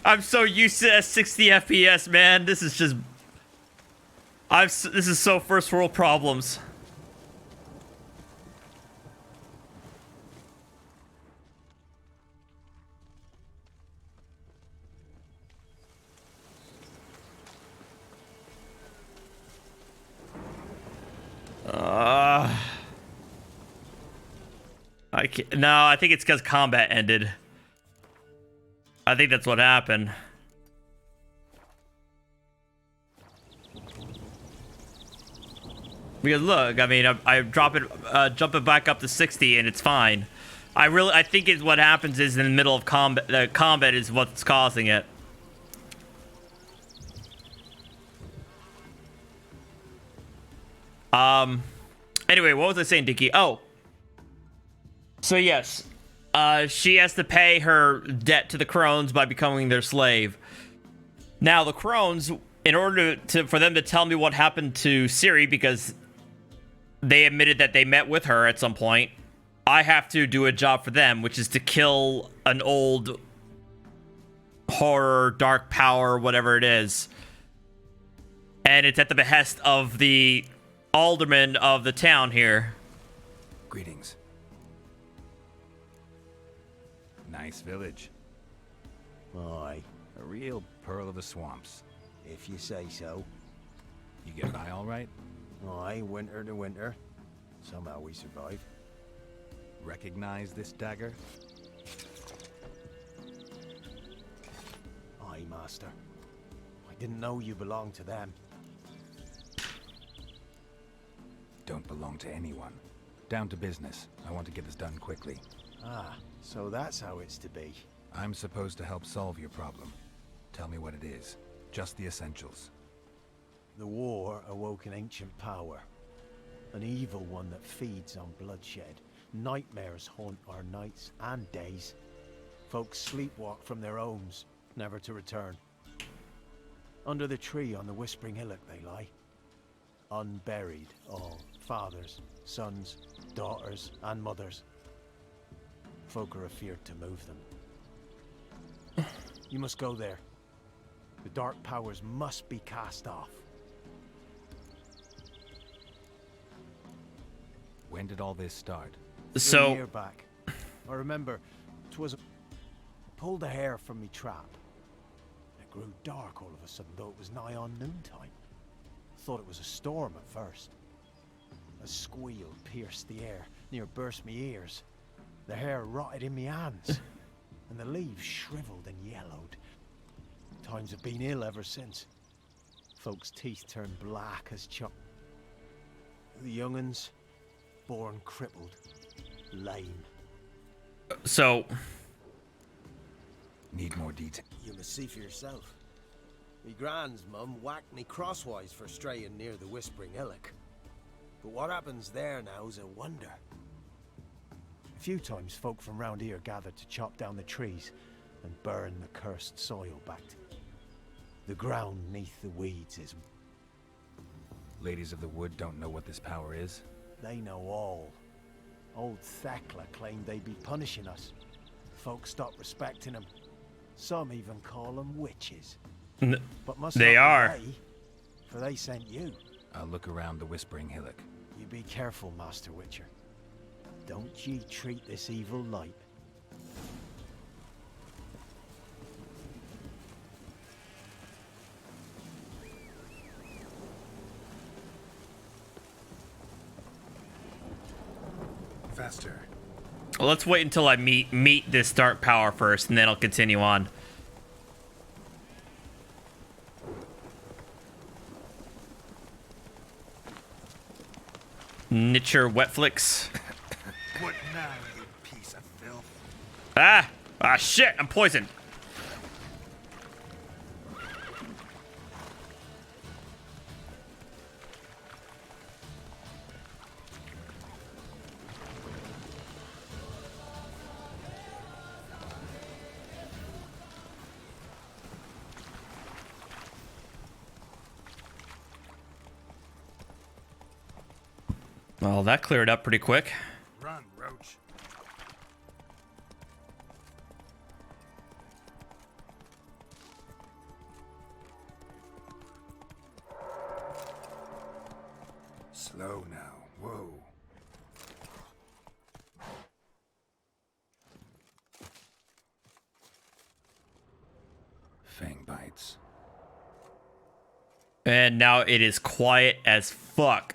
I'm so used to 60 FPS, man. This is just... this is so first world problems. I can't, no, I think it's because combat ended. I think that's what happened. Because look, I mean, I drop it, jump it back up to 60, and it's fine. I think it's what happens is in the middle of combat. The combat is what's causing it. Anyway, what was I saying, Dicky? Oh. So yes, she has to pay her debt to the crones by becoming their slave. Now the crones, in order for them to tell me what happened to Ciri, because they admitted that they met with her at some point, I have to do a job for them, which is to kill an old horror, dark power, whatever it is. And it's at the behest of the alderman of the town here. Greetings. Nice village. Aye. A real pearl of the swamps. If you say so. You get by all right? Aye, winter to winter. Somehow we survive. Recognize this dagger? Aye, master. I didn't know you belonged to them. Don't belong to anyone. Down to business. I want to get this done quickly. Ah, so that's how it's to be. I'm supposed to help solve your problem. Tell me what it is. Just the essentials. The war awoke an ancient power. An evil one that feeds on bloodshed. Nightmares haunt our nights and days. Folks sleepwalk from their homes, never to return. Under the tree on the Whispering Hillock they lie. Unburied, all. Fathers, sons, daughters, and mothers. Folk are afeared to move them. You must go there. The dark powers must be cast off. When did all this start? So, A year back. I remember 'twas pulled a hair from me trap. It grew dark all of a sudden, though it was nigh on noontime. Thought it was a storm at first. A squeal pierced the air, near burst me ears. The hair rotted in me hands, and the leaves shriveled and yellowed. Times have been ill ever since. Folks' teeth turned black as chalk. The young'uns, born crippled, lame. So... Need more detail. You must see for yourself. Me grand's mum whacked me crosswise for straying near the Whispering Hillock. But what happens there now's a wonder. A few times folk from round here gathered to chop down the trees and burn the cursed soil back. The ground neath the weeds is... Ladies of the Wood don't know what this power is? They know all. Old Thekla claimed they'd be punishing us. Folk stopped respecting them. Some even call them witches. But must they not are. be they, for they sent you. I'll look around the Whispering Hillock. You be careful, Master Witcher. Don't ye treat this evil light. Faster. Well, let's wait until I meet this dark power first, and then I'll continue on. Nitcher Wetflix. What now, you piece of filth? Ah! Ah, shit! I'm poisoned. Well, that cleared up pretty quick. Run, Roach. Slow now. Whoa. Fang bites. And now it is quiet as fuck.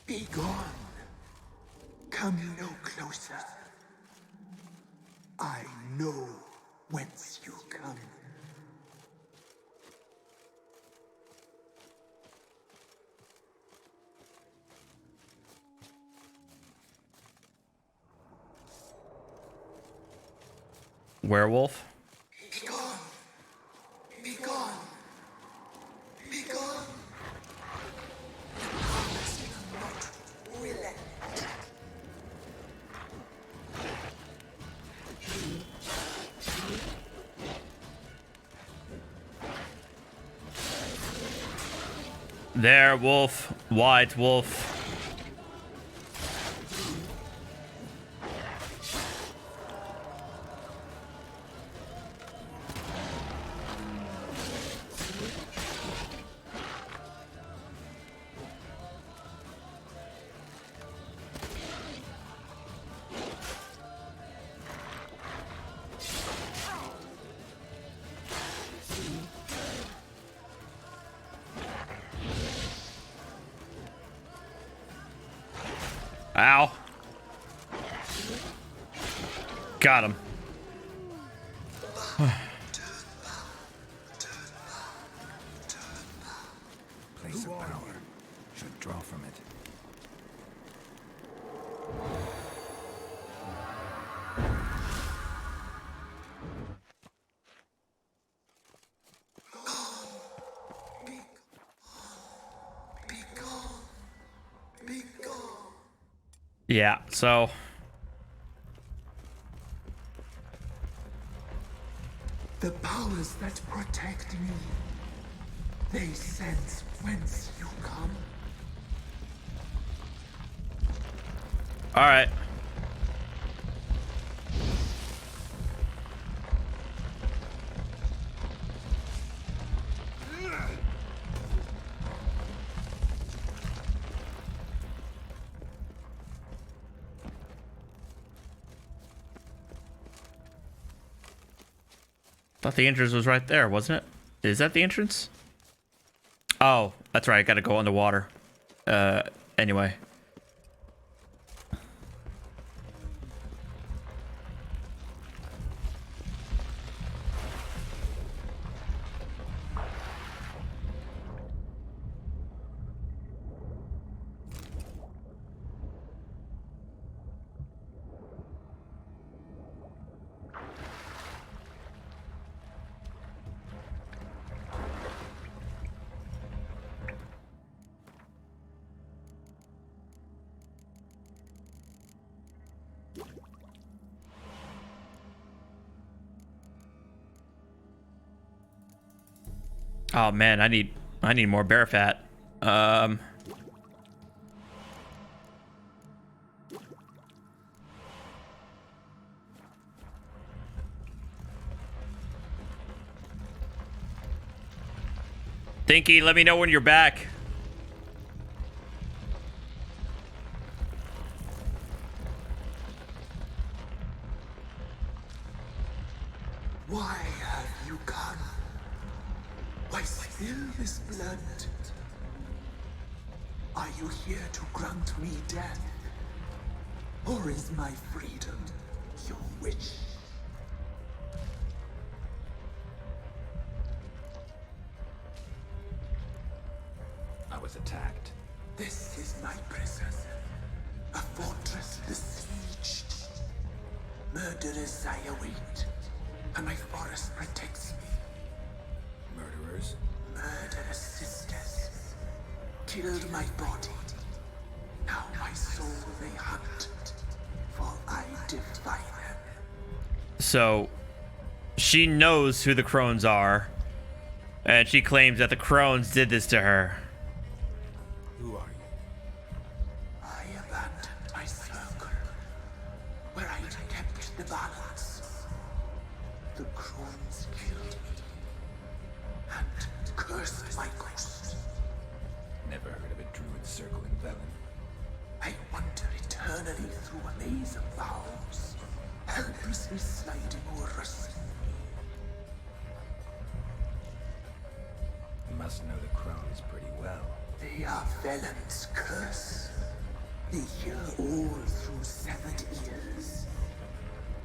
Be gone. Come no closer. I know whence you come. Werewolf? Be gone. Be gone. Be gone. Promise not relent. There, wolf. White wolf. Ow. Got him. Place of power. Should draw from it. Yeah, so The powers that protect me, they sense whence you come. all right. Thought the entrance was right there, wasn't it? Is that the entrance? Oh, that's right. I gotta go underwater. Anyway. Oh man, I need more bear fat. Dinky, let me know when you're back. Why have you come? Why spill this blood? Are you here to grant me death? Or is my freedom your wish? I was attacked. This is my prison. A fortress besieged. Murderers I await, and my forest protects me. Murderers? Murderous sisters killed my body. Now my soul they hunt, for I defy them. So, she knows who the crones are, and she claims that the crones did this to her. Who are you? I abandoned my circle, where I kept the balance. The crones killed me, and cursed my ghost. Never heard of a druid circle in Velen. I wander eternally through a maze of vows, helplessly sliding over us. You must know the crones pretty well. They are Velen's curse. They hear all through severed ears.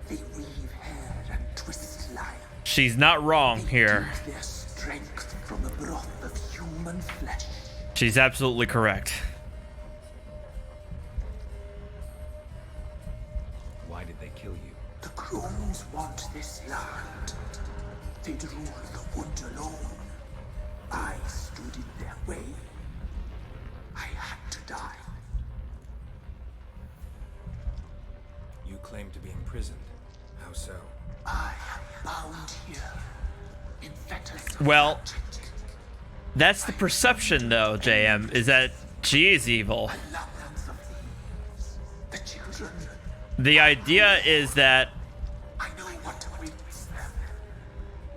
They weave hair and twist life. She's not wrong here. Take their strength from the broth of human flesh. She's absolutely correct. Why did they kill you? The crones want this land. They'd rule the wood alone. I stood in their way. I had to die. You claim to be imprisoned. How so? I am bound here in fetters of Well, magic. That's the perception, though, JM, is that she is evil. The children. The idea is that I know what awaits them.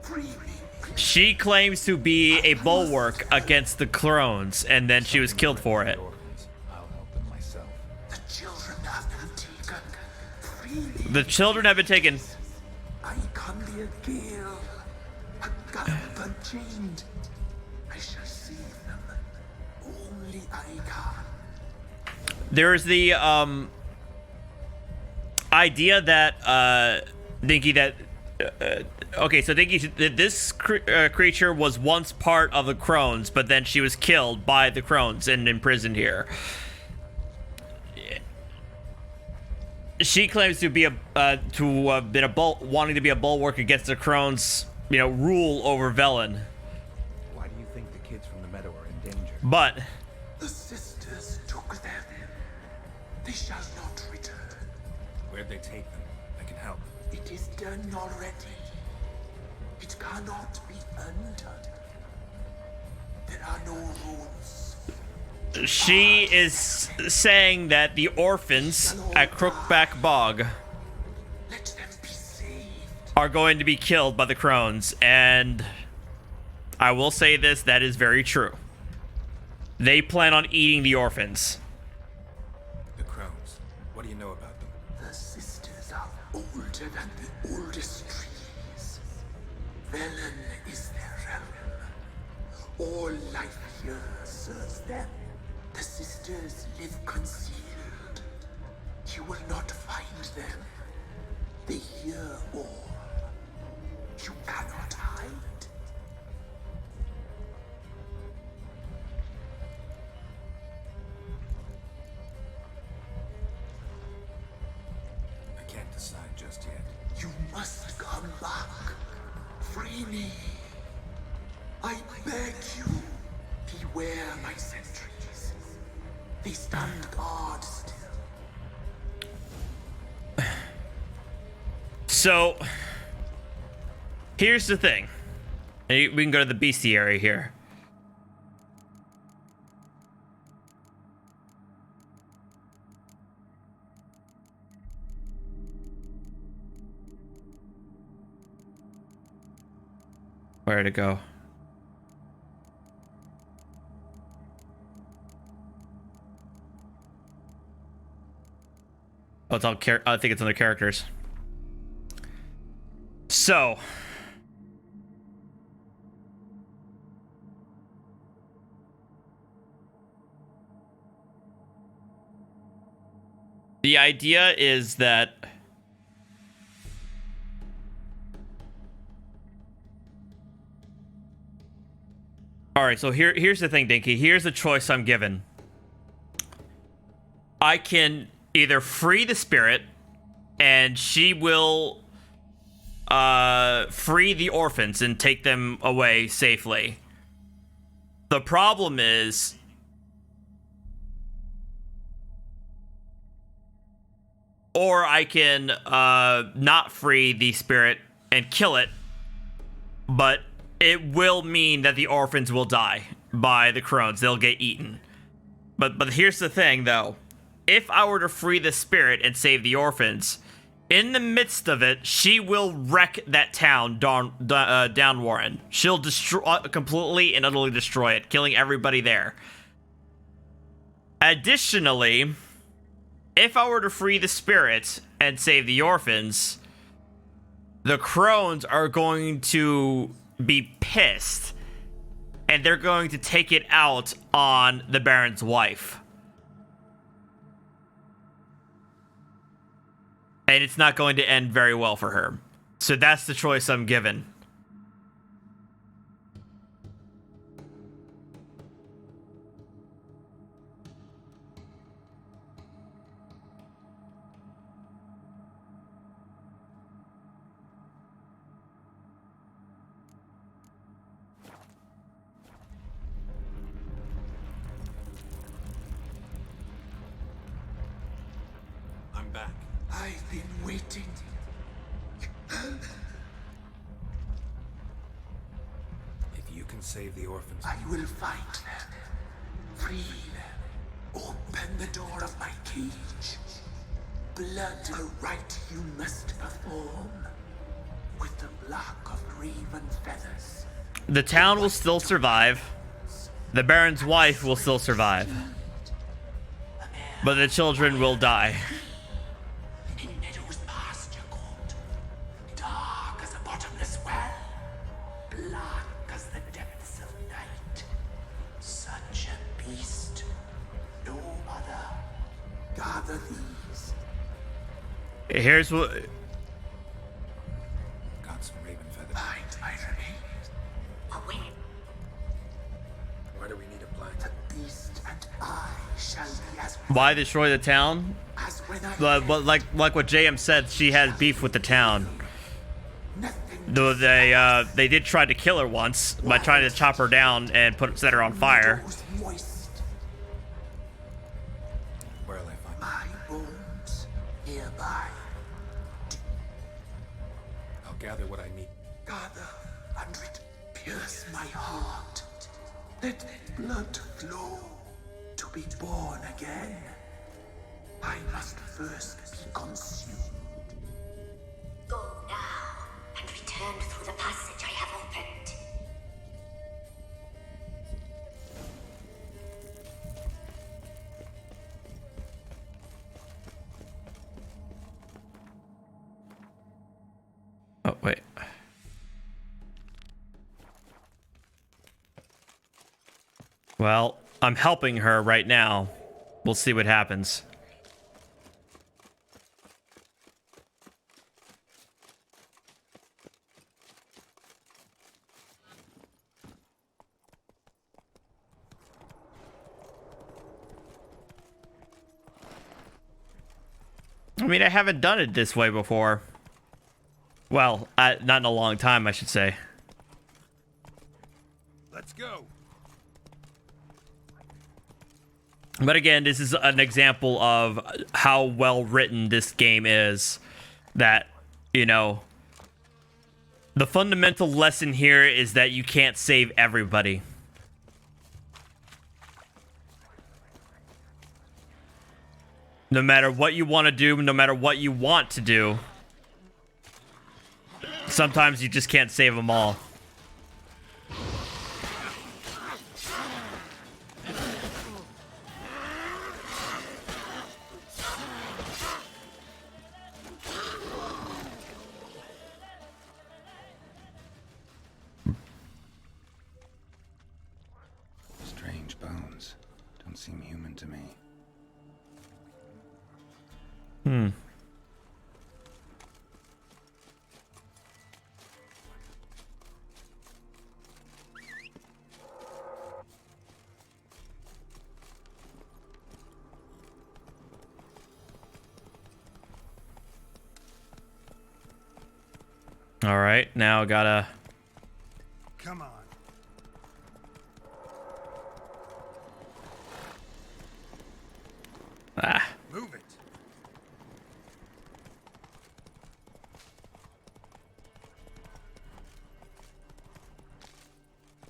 Free me. she claims to be a bulwark against the clones, and then she was killed for it. I'll help them myself. The children have been taken. Free me. The children have been taken. I can be a gale. A gallop unchained. I shall save them. Only I can. There's the idea that Dinky, that okay, so Dinky, this creature was once part of the Crones, but then she was killed by the Crones and imprisoned here. She claims to be wanting to be a bulwark against the Crones, rule over Velen. Why do you think the kids from the meadow are in danger? But The sisters took them. They shall not return. Where'd they take them? I can help. It is done already. It cannot be undone. There are no rules. she is saying that the orphans at Crookback Bog Let them be saved. are going to be killed by the Crones, and I will say this, that is very true. They plan on eating the orphans. The Crones. What do you know about them? The sisters are older than the oldest trees. Velen is their realm. All life here serves them. The sisters live concealed. You will not find them. They hear all. You cannot hide. I can't decide just yet. You must come back. Free me. I beg you. Beware my sentries. They stand guard still. So, here's the thing. We can go to the bestiary here. Where to go? Oh, it's all I think it's under characters. So, the idea is that all right, so here's the thing, Dinky. Here's the choice I'm given. I can either free the spirit, and she will free the orphans and take them away safely. The problem is, or I can not free the spirit and kill it, but it will mean that the orphans will die by the crones. They'll get eaten. But here's the thing, though. If I were to free the spirit and save the orphans, in the midst of it, she will wreck that town, Downwarren. She'll destroy completely and utterly destroy it, killing everybody there. Additionally, if I were to free the spirit and save the orphans, the crones are going to be pissed, and they're going to take it out on the Baron's wife. And it's not going to end very well for her. So that's the choice I'm given. I'm back. I've been waiting. If you can can save the orphans. I will find them, free them, open the door of my cage. Blood, a rite you must perform, with the block of raven feathers. The town will still survive. The Baron's wife will still survive. But the children will die. In meadows pasture cold, dark as a bottomless well, black as the depths of night. Such a beast, no other. Gather these. Here's what. Got some raven feathers. Find my remains. Away. Why do we need a blind? The beast and I shall be as Why destroy the town? when I But like what JM said, she has beef with the town. Though they did try to kill her once by trying to chop her down and set her on fire. moist. Where'll I find My bones hereby. I'll gather what I need. Gather and it pierce my heart. Let blood flow to be born again. I must first be consumed. Go now and return through the passage I have opened. Oh wait. Well, I'm helping her right now. We'll see what happens. I mean, I haven't done it this way before. Well, not in a long time, I should say. Let's go. But again, this is an example of how well written this game is. That, you know, the fundamental lesson here is that you can't save everybody. No matter what you want to do, no matter what you want to do, sometimes you just can't save them all. Strange bones. Don't seem human to me. Hmm. All right, now gotta. Come on. Ah. Move it.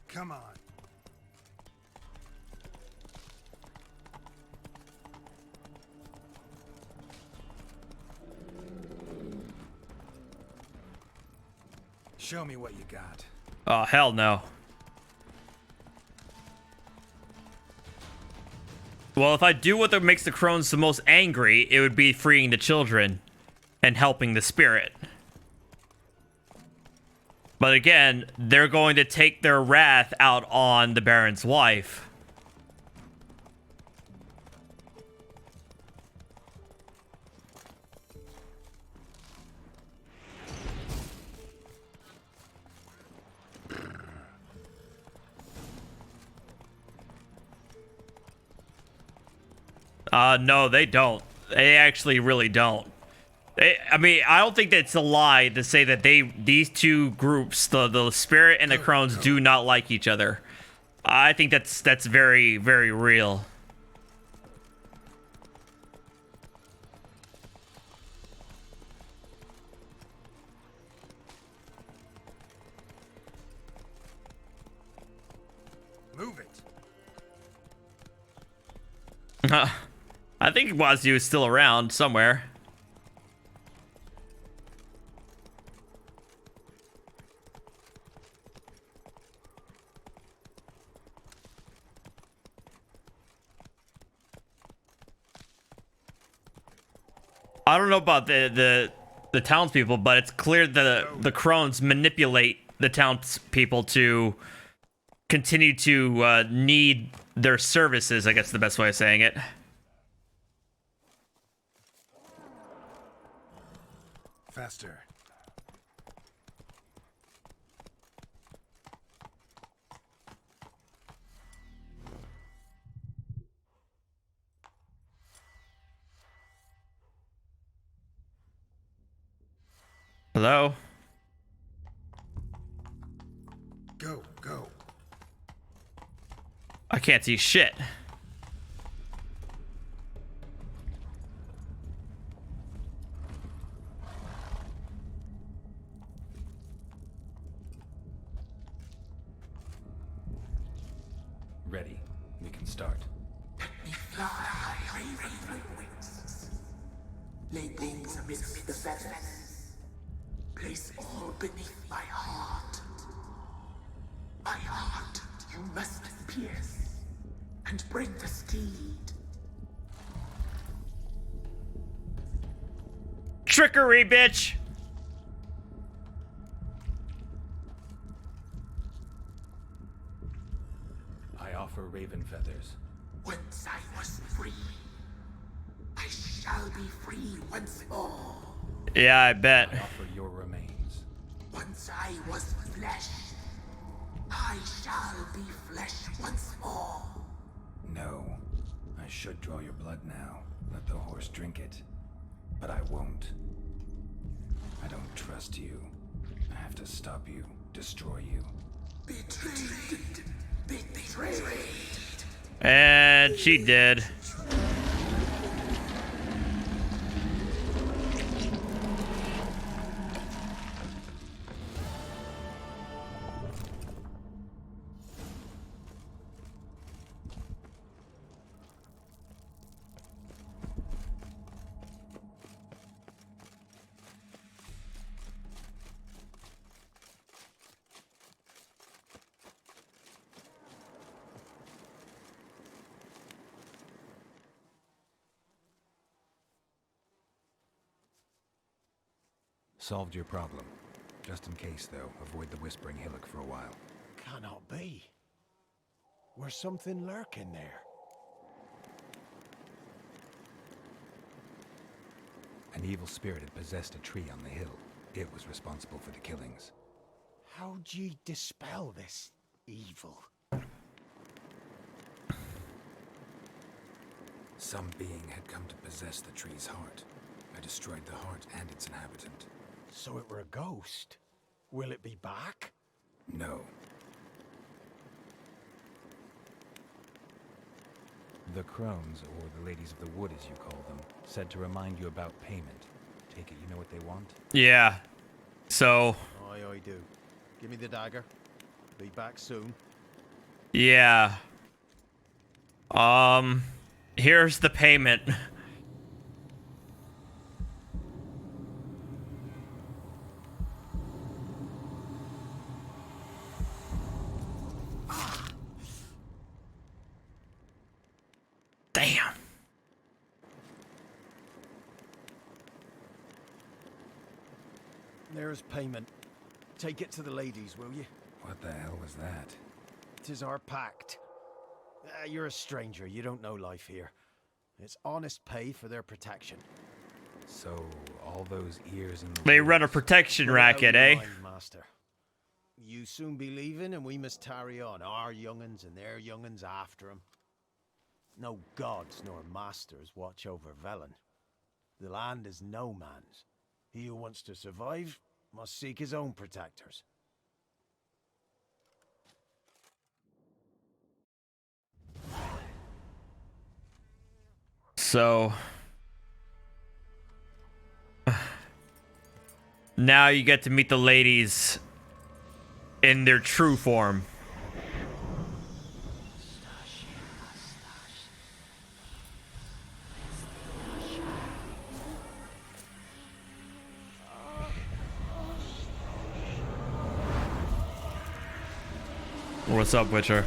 Come on. Show me what you got. Oh, hell no. Well, if I do what makes the crones the most angry, it would be freeing the children and helping the spirit. But again, they're going to take their wrath out on the Baron's wife. No, they don't. They actually really don't. I mean, I don't think that's a lie to say that these two groups, the spirit and the crones, do not like each other. I think that's very, very real. Move it. I think Wazoo is still around somewhere. I don't know about the townspeople, but it's clear that the crones manipulate the townspeople to continue to need their services, I guess the best way of saying it. Faster. Hello? Go, go. I can't see shit. Ready. We can start. Let me fly, raven wings. Lay things amidst the feathers. Place all beneath my heart. My heart you must pierce and break the steed. Trickery, bitch! I offer raven feathers. Once I was free, I shall be free once more. Yeah, I bet. I offer your remains. Once I was flesh, I shall be flesh once more. No. I should draw your blood now. Let the horse drink it. But I won't. I don't trust you. I have to stop you, destroy you. Betrayed. Betrayed. And she did. Solved your problem. Just in case, though, avoid the Whispering Hillock for a while. Cannot be. Where's something lurking there? An evil spirit had possessed a tree on the hill. It was responsible for the killings. How'd ye dispel this evil? Some being had come to possess the tree's heart. I destroyed the heart and its inhabitant. So it were a ghost. Will it be back? No. The crones, or the ladies of the wood as you call them, said to remind you about payment. Take it you know what they want? Yeah. So. Aye, I do. Give me the dagger. Be back soon. Yeah. Here's the payment. Damn. There's payment. Take it to the ladies, will you? What the hell was that? 'Tis our pact. You're a stranger. You don't know life here. It's honest pay for their protection. So, all those ears in the They run a protection racket, eh? Mind, master. You soon be leaving, and we must tarry on. Our young'uns and their young'uns after 'em. No gods nor masters watch over Velen. The land is no man's. He who wants to survive must seek his own protectors. So now you get to meet the ladies in their true form. What's up, Witcher?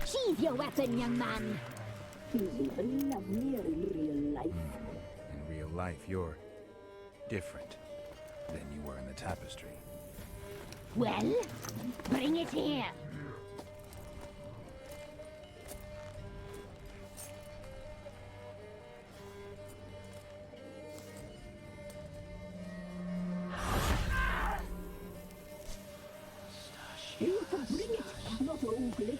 Sheathe your weapon, young man. He's even lovelier in real life. In real life, you're different than you were in the tapestry. Well, bring it here. You can bring it, not ugly.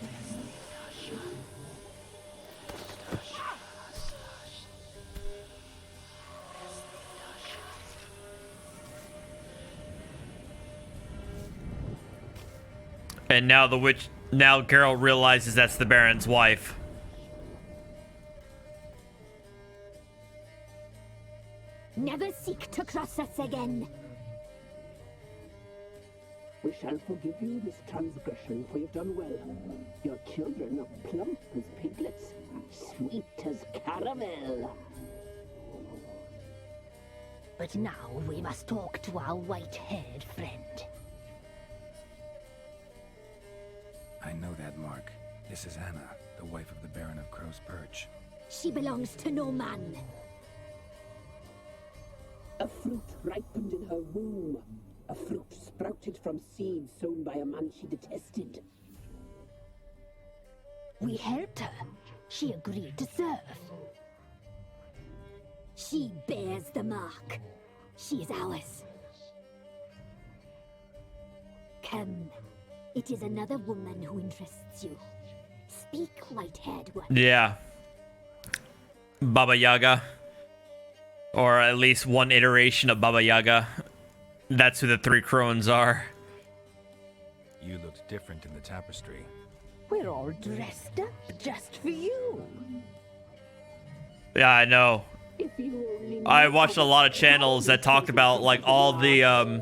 And now now Geralt realizes that's the Baron's wife. Never seek to cross us again. We shall forgive you this transgression, for you've done well. Your children are plump as piglets, sweet as caramel. But now we must talk to our white-haired friend. I know that mark. This is Anna, the wife of the Baron of Crow's Perch. She belongs to no man. A fruit ripened in her womb. A fruit sprouted from seeds sown by a man she detested. We helped her. She agreed to serve. She bears the mark. She is ours. Come. It is another woman who interests you. Speak, white-haired one. Yeah. Baba Yaga. Or at least one iteration of Baba Yaga. That's who the three crones are. You looked different in the tapestry. We're all dressed up just for you. Yeah, I know. If you only I watched a lot of channels that talked about like all the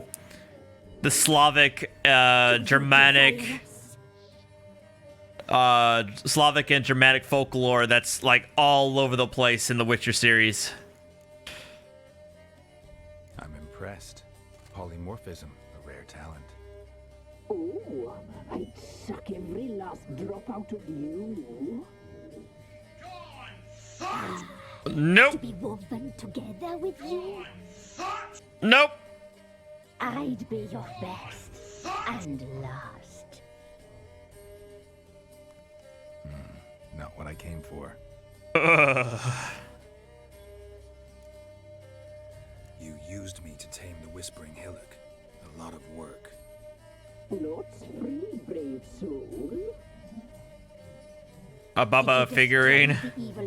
Slavic, Germanic, Slavic and Germanic folklore that's like all over the place in the Witcher series. I'm impressed. Polymorphism, a rare talent. Oh, I'd suck every last drop out of you. Nope. To be woven together with you. Nope. I'd be your best and last. Not what I came for. You used me to tame the Whispering Hillock. A lot of work. Not free, brave soul. A Baba figurine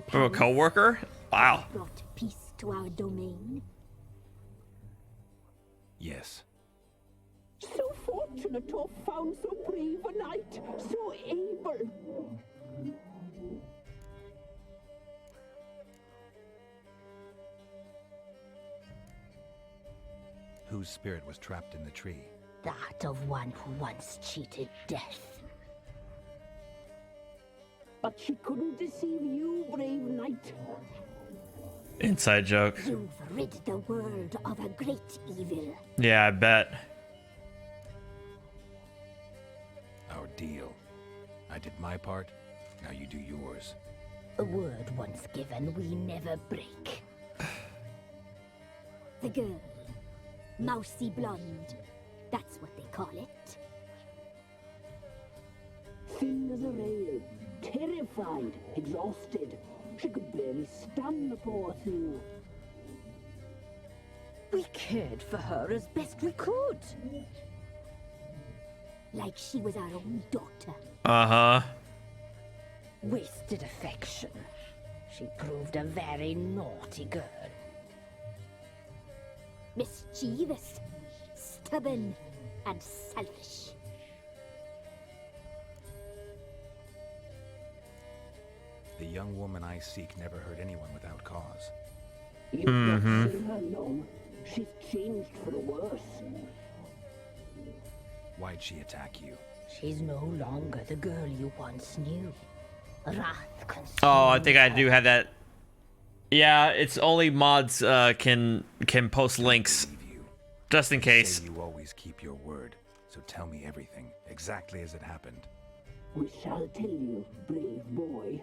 from a co-worker? Wow. Brought peace to our domain. Yes. So fortunate to have found so brave a knight, so able. Whose spirit was trapped in the tree? That of one who once cheated death. But she couldn't deceive you, brave knight. Inside joke. You've rid the world of a great evil. Yeah, I bet. Our deal. I did my part, now you do yours. A word once given, we never break. The girl. Mousy blonde. That's what they call it. Thin as a rail, terrified, exhausted. She could barely stand, the poor thing. We cared for her as best we could. Like she was our own daughter. Uh-huh. Wasted affection. She proved a very naughty girl. Mischievous, stubborn, and selfish. The young woman I seek never hurt anyone without cause. You've not seen her long. She's changed for the worse. Why'd she attack you? She's no longer the girl you once knew. Wrath consumed Oh, I think I do have that Yeah, it's only mods can post links, just in case. Say you always keep your word, so tell me everything, exactly as it happened. We shall tell you, brave boy.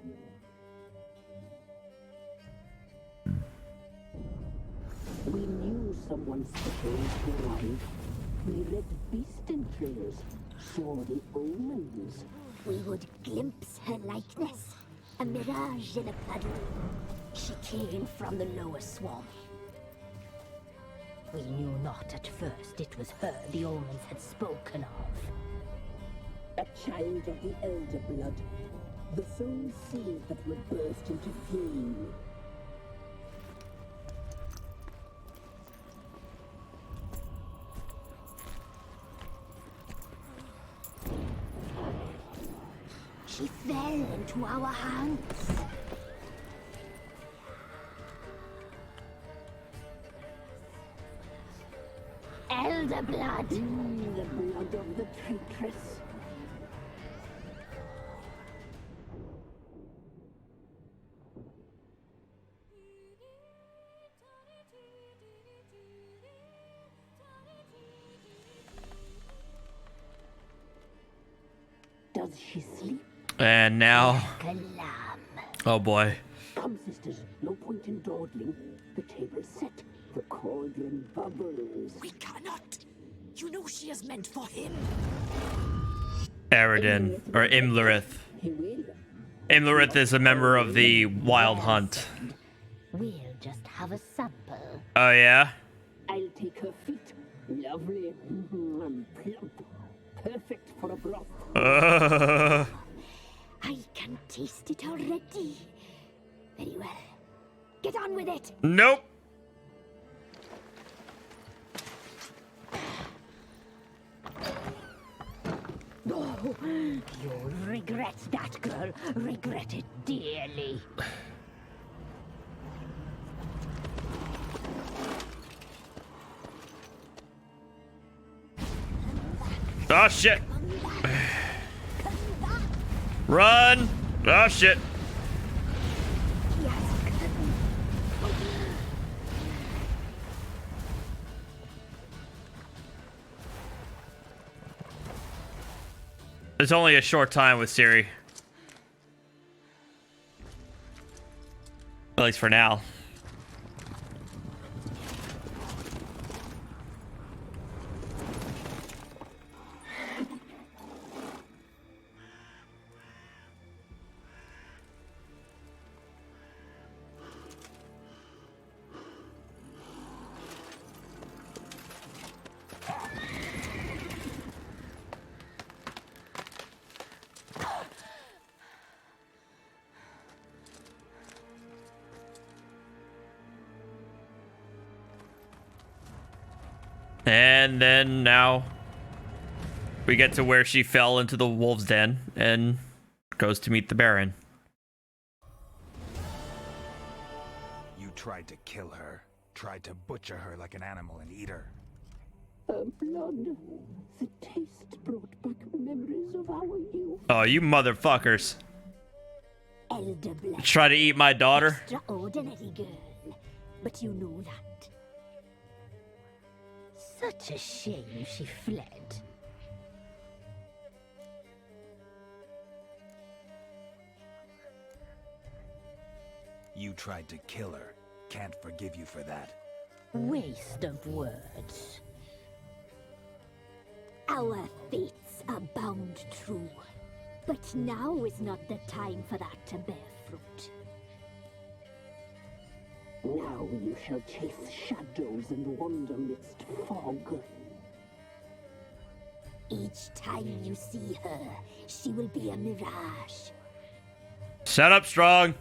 We knew someone special would arrive. We read beast entrails, saw the omens. We would glimpse her likeness, a mirage in a puddle. She came from the lower swamp. We knew not at first it was her the omens had spoken of. A child of the elder blood, the soul seed that would burst into flame. She fell into our hands. Elder blood. The blood of the traitress. Does she sleep? And now, oh boy. Come, sisters, no point in dawdling. The table's set. The cauldron bubbles. We cannot. You know she is meant for him. Eridan, or Imlerith. He will. Imlerith is a member of the Wild Hunt. We'll just have a sample. Oh yeah? I'll take her feet. Lovely. And plump. Perfect for a broth. I can taste it already. Very well. Get on with it. Nope. Oh, you'll regret that, girl. Regret it dearly. Oh shit. Run. Oh shit. It's only a short time with Siri. At least for now. And then now we get to where she fell into the wolf's den and goes to meet the Baron. You tried to kill her, tried to butcher her like an animal and eat her. Her blood. The taste brought back memories of our youth. Oh, you motherfuckers. Elder blood. Try to eat my daughter? Extraordinary girl. But you know that. Such a shame she fled. You tried to kill her. Can't forgive you for that. Waste of words. Our fates are bound true. But now is not the time for that to bear fruit. Now you shall chase shadows and wander midst fog. Each time you see her, she will be a mirage. Shut up, Strong.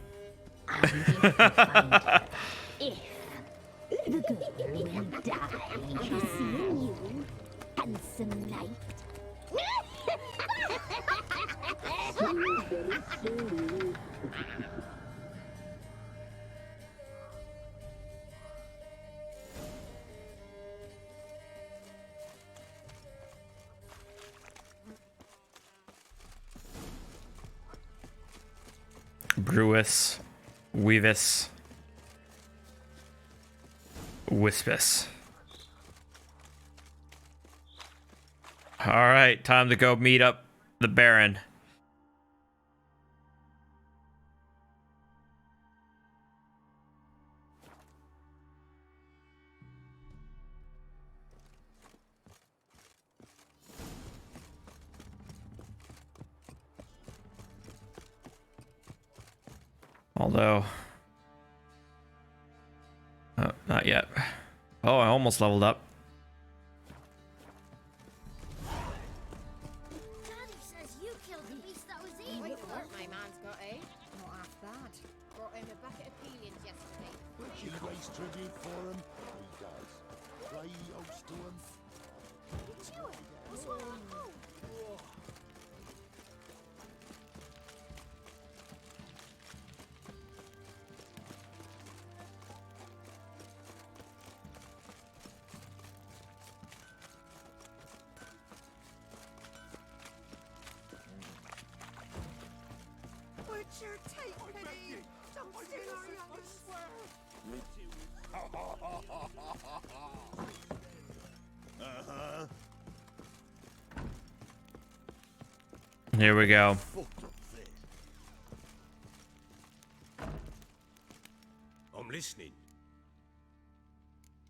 If the girl will die. Seeing you, handsome knight. Very slowly. Brewis. Weavis. Wispus. All right, time to go meet up the Baron. Although, not yet. Oh, I almost leveled up. Daddy says you killed the beast that was eating. Wait, what my man's got, eh? Not half bad. Brought him a bucket of peelings yesterday. She raised tribute for him. He does. Play host to him. It's you. What's wrong with that? Butcher, take pity! Don't steal our youngest! Uh-huh. Here we go. I'm listening.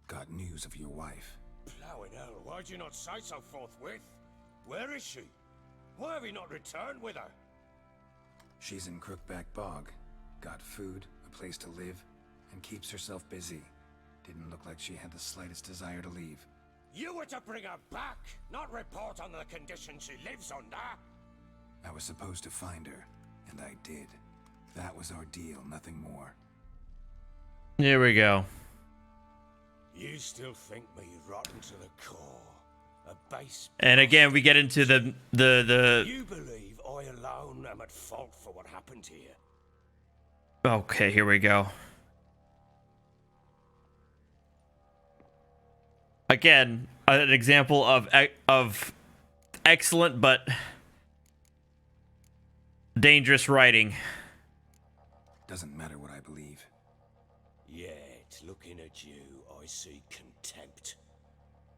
Got news of your wife. Plowing hell, why'd you not say so forthwith? Where is she? Why have you not returned with her? She's in Crookback Bog. Got food, a place to live, and keeps herself busy. Didn't look like she had the slightest desire to leave. You were to bring her back, not report on the conditions she lives under. I was supposed to find her, and I did. That was our deal, nothing more. Here we go. You still think me rotten to the core? A base... And again, we get into the You believe I alone am at fault for what happened here? Okay, here we go. Again, an example of excellent but dangerous writing. Doesn't matter what I believe. Yet, looking at you, I see contempt.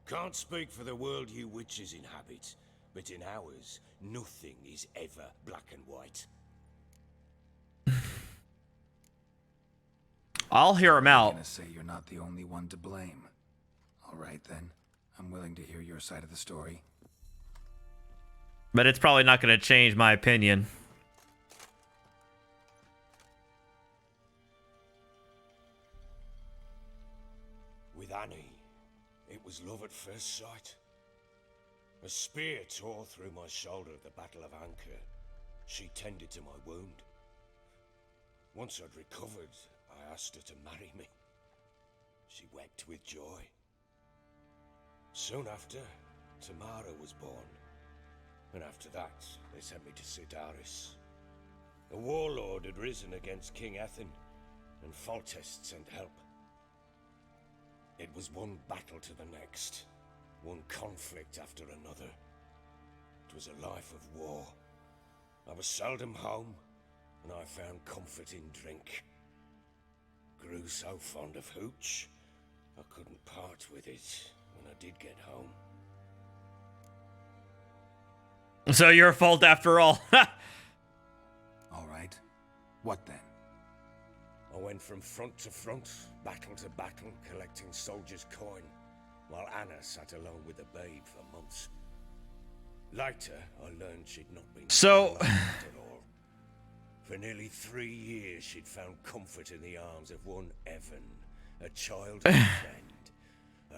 Can't speak for the world you witches inhabit, but in ours, nothing is ever black and white. I'll hear him out. I'm gonna say you're not the only one to blame. All right then, I'm willing to hear your side of the story. But it's probably not going to change my opinion. With Annie, it was love at first sight. A spear tore through my shoulder at the Battle of Anchor. She tended to my wound. Once I'd recovered, I asked her to marry me. She wept with joy. Soon after, Tamara was born. And after that, they sent me to Sidaris. A warlord had risen against King Ethan, and Foltest sent help. It was one battle to the next, one conflict after another. It was a life of war. I was seldom home, and I found comfort in drink. Grew so fond of hooch, I couldn't part with it when I did get home. So your fault after all. All right. What then? I went from front to front, battle to battle, collecting soldiers' coin, while Anna sat alone with the babe for months. Later, I learned she'd not been at all. For nearly 3 years, she'd found comfort in the arms of one Evan, a childhood friend,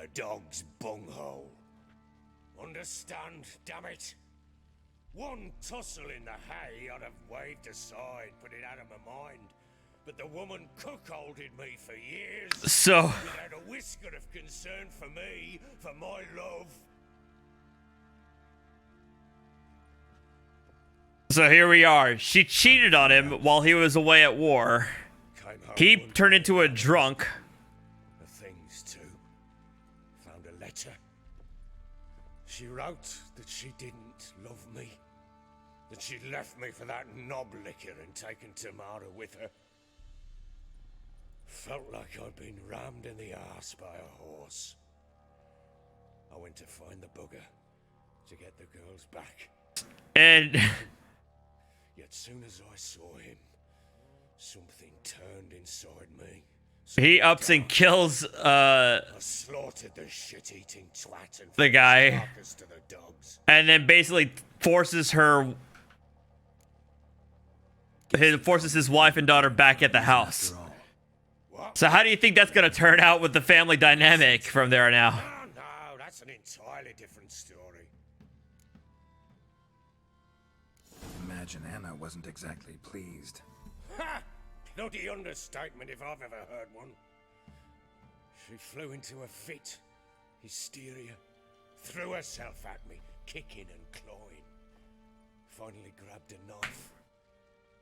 a dog's bunghole. Understand, damn it? One tussle in the hay I'd have waved aside, put it out of my mind. But the woman cuckolded me for years. So... without a whisker of concern for me, for my love. So here we are. She cheated on him while he was away at war. He turned into a drunk. The things too. Found a letter. She wrote that she didn't love me. That she'd left me for that knob licker and taken Tamara with her. felt like I'd been rammed in the arse by a horse. I went to find the bugger to get the girls back. And yet soon as I saw him, something turned inside me. he ups and kills I slaughtered the shit-eating twat and the guy, carcass to the dogs. and then basically forces his wife and daughter back at the house. So how do you think that's gonna turn out with the family dynamic from there on out? No, that's an entirely different story. Imagine Anna wasn't exactly pleased. Ha! Bloody understatement if I've ever heard one. She flew into a fit, hysteria, threw herself at me, kicking and clawing. Finally grabbed a knife.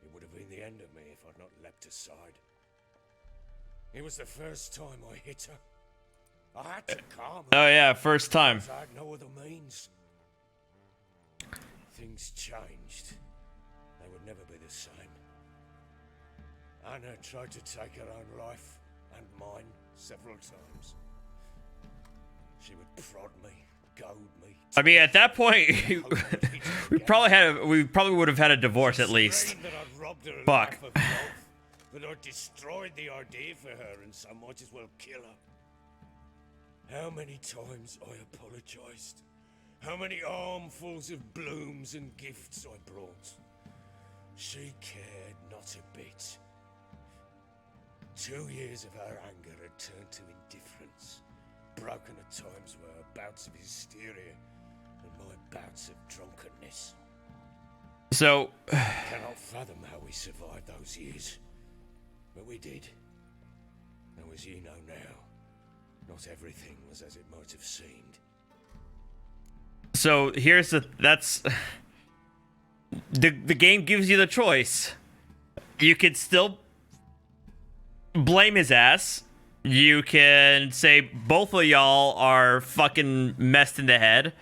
It would have been the end of me if I'd not leapt aside. It was the first time I hit her. I had to calm her. Oh yeah, first time. I had no other means. Things changed. They would never be the same. Anna tried to take her own life, and mine, several times. She would prod me, goad me. I mean, at that point, we probably would have had a divorce at least. Fuck. But I destroyed the idea for her, and so might as well kill her. How many times I apologized. How many armfuls of blooms and gifts I brought. She cared not a bit. 2 years of her anger had turned to indifference, broken at times were her bouts of hysteria and my bouts of drunkenness. So, cannot fathom how we survived those years, but we did. Though as you know now, not everything was as it might have seemed. So here's the game gives you the choice. You can still blame his ass. You can say both of y'all are fucking messed in the head.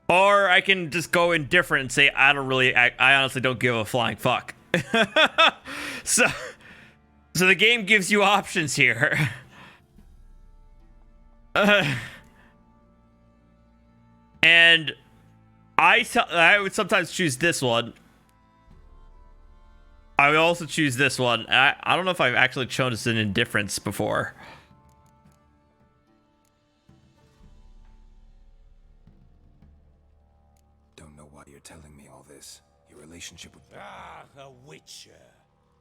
Or I can just go indifferent and say I honestly don't give a flying fuck. So the game gives you options here. And I would sometimes choose this one. I would also choose this one. I don't know if I've actually chosen indifference before. Don't know why you're telling me all this. Your relationship with... A witcher.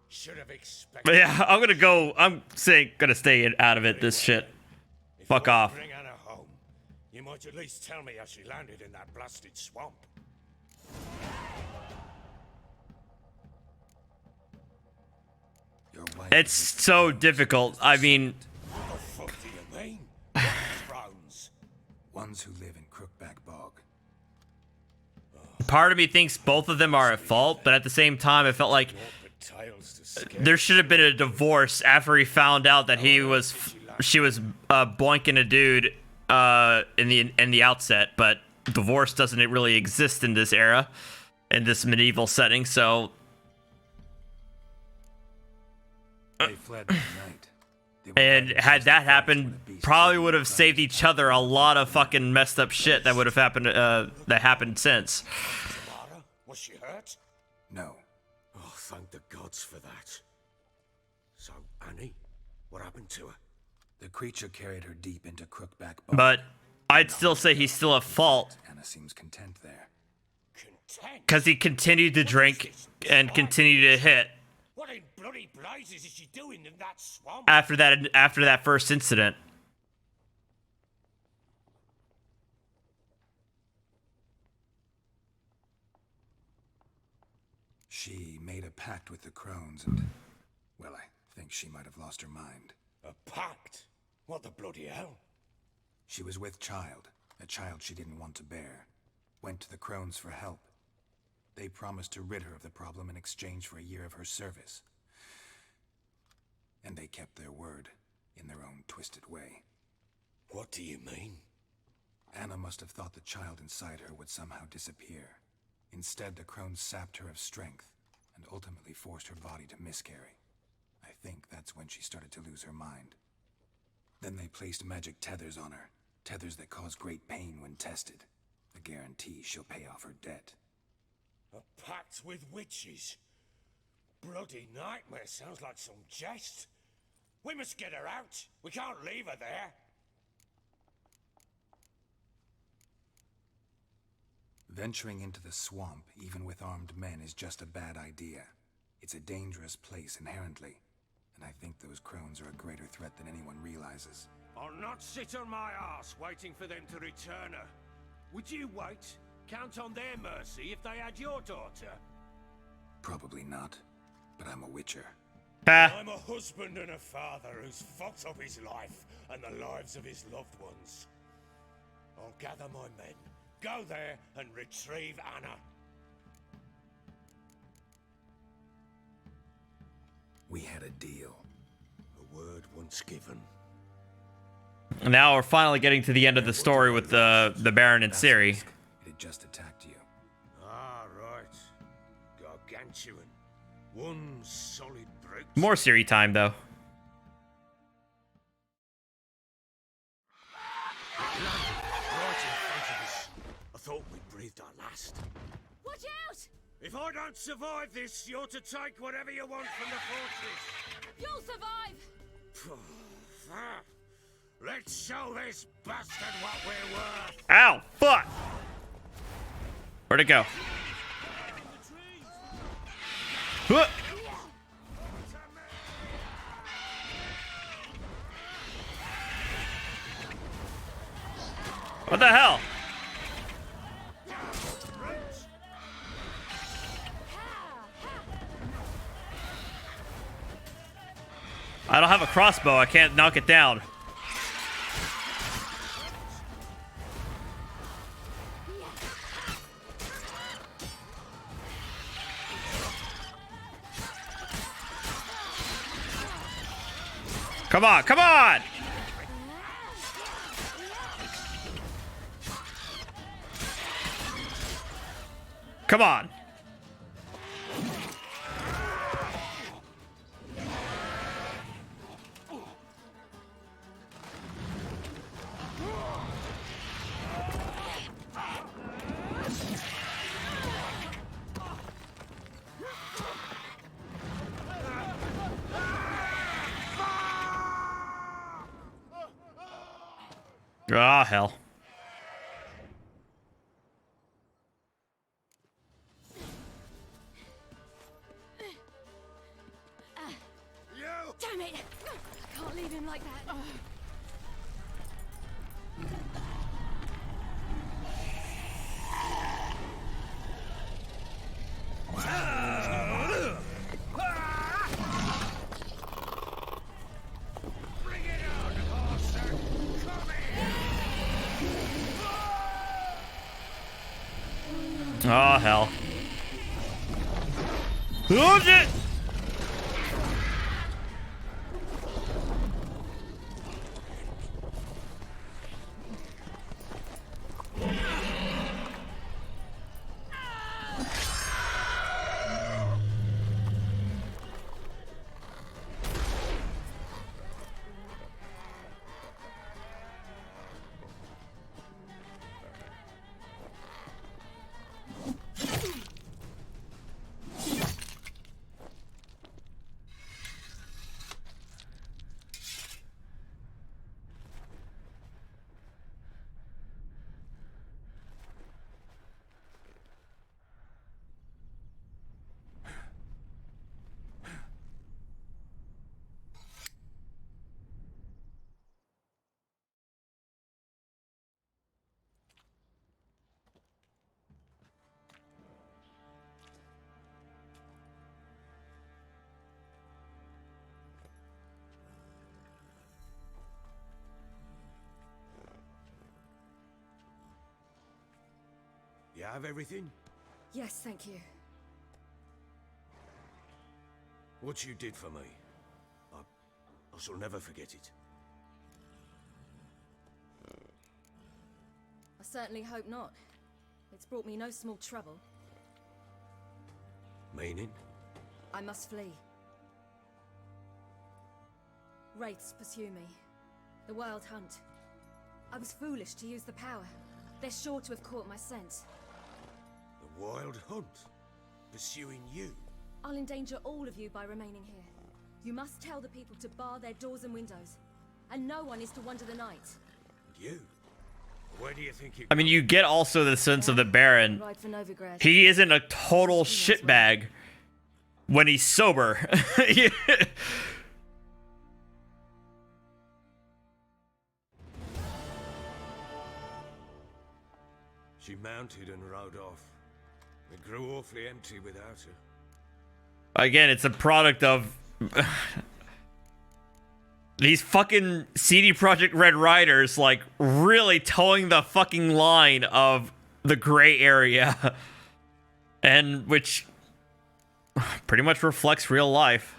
Should have expected... But yeah, I'm gonna stay out of it, this shit. Fuck off. Bring Anna home. You might at least tell me how she landed in that blasted swamp. It's so difficult. I mean... What the fuck do you mean? Thrones. Ones who live in Crookback Bog. Part of me thinks both of them are at fault, but at the same time, I felt like there should have been a divorce after he found out that she was boinking a dude in the outset. But divorce doesn't really exist in this era, in this medieval setting. So, They fled that night. and had that happened, probably would have saved each other a lot of fucking messed up shit that would have happened that happened since. Mara, was she hurt? No. Oh, thank the gods for that. So, Annie, what happened to her? The creature carried her deep into Crookback Bog. But I'd still say he's still at fault. Anna seems content there. Content? Because he continued to drink and continued to hit What in bloody blazes is she doing in that swamp? after that first incident. She made a pact with the crones and, well, I think she might have lost her mind. A pact? What the bloody hell? She was with child, a child she didn't want to bear. Went to the crones for help. They promised to rid her of the problem in exchange for a year of her service. And they kept their word, in their own twisted way. What do you mean? Anna must have thought the child inside her would somehow disappear. Instead, the crones sapped her of strength, and ultimately forced her body to miscarry. I think that's when she started to lose her mind. Then they placed magic tethers on her. Tethers that cause great pain when tested. A guarantee she'll pay off her debt. A pact with witches? Bloody nightmare, sounds like some jest. We must get her out. We can't leave her there. Venturing into the swamp, even with armed men, is just a bad idea. It's a dangerous place inherently, and I think those crones are a greater threat than anyone realizes. I'll not sit on my arse waiting for them to return her. Would you wait? Count on their mercy if they had your daughter? Probably not, but I'm a witcher. I'm a husband and a father who's fucked up his life and the lives of his loved ones. I'll gather my men, go there and retrieve Anna. We had a deal. A word once given. Now we're finally getting to the end of the story with the Baron and Ciri. It had just attacked you. Ah, right. Gargantuan. One solid brute. More Ciri time, though. Right in front of us. I thought we breathed our last. Watch out! If I don't survive this, you're to take whatever you want from the fortress. You'll survive! Let's show this bastard what we're worth. Ow! Fuck! Where'd it go? Huh. What the hell? I don't have a crossbow. I can't knock it down. Come on, come on! Come on. Ah, hell. Damn it! I can't leave him like that. Oh, hell. Oh, shit! You have everything? Yes, thank you. What you did for me, I shall never forget it. I certainly hope not. It's brought me no small trouble. Meaning? I must flee. Wraiths pursue me. The Wild Hunt. I was foolish to use the power. They're sure to have caught my scent. The Wild Hunt? Pursuing you? I'll endanger all of you by remaining here. You must tell the people to bar their doors and windows. And no one is to wander the night. You? Where do you think you... I mean, you get also the sense of the Baron. Ride for Novigrad. He isn't a total shitbag when he's sober. She mounted and rode off. It grew awfully empty without her. Again, it's a product of these fucking CD Projekt Red writers, like, really towing the fucking line of the gray area. And which pretty much reflects real life.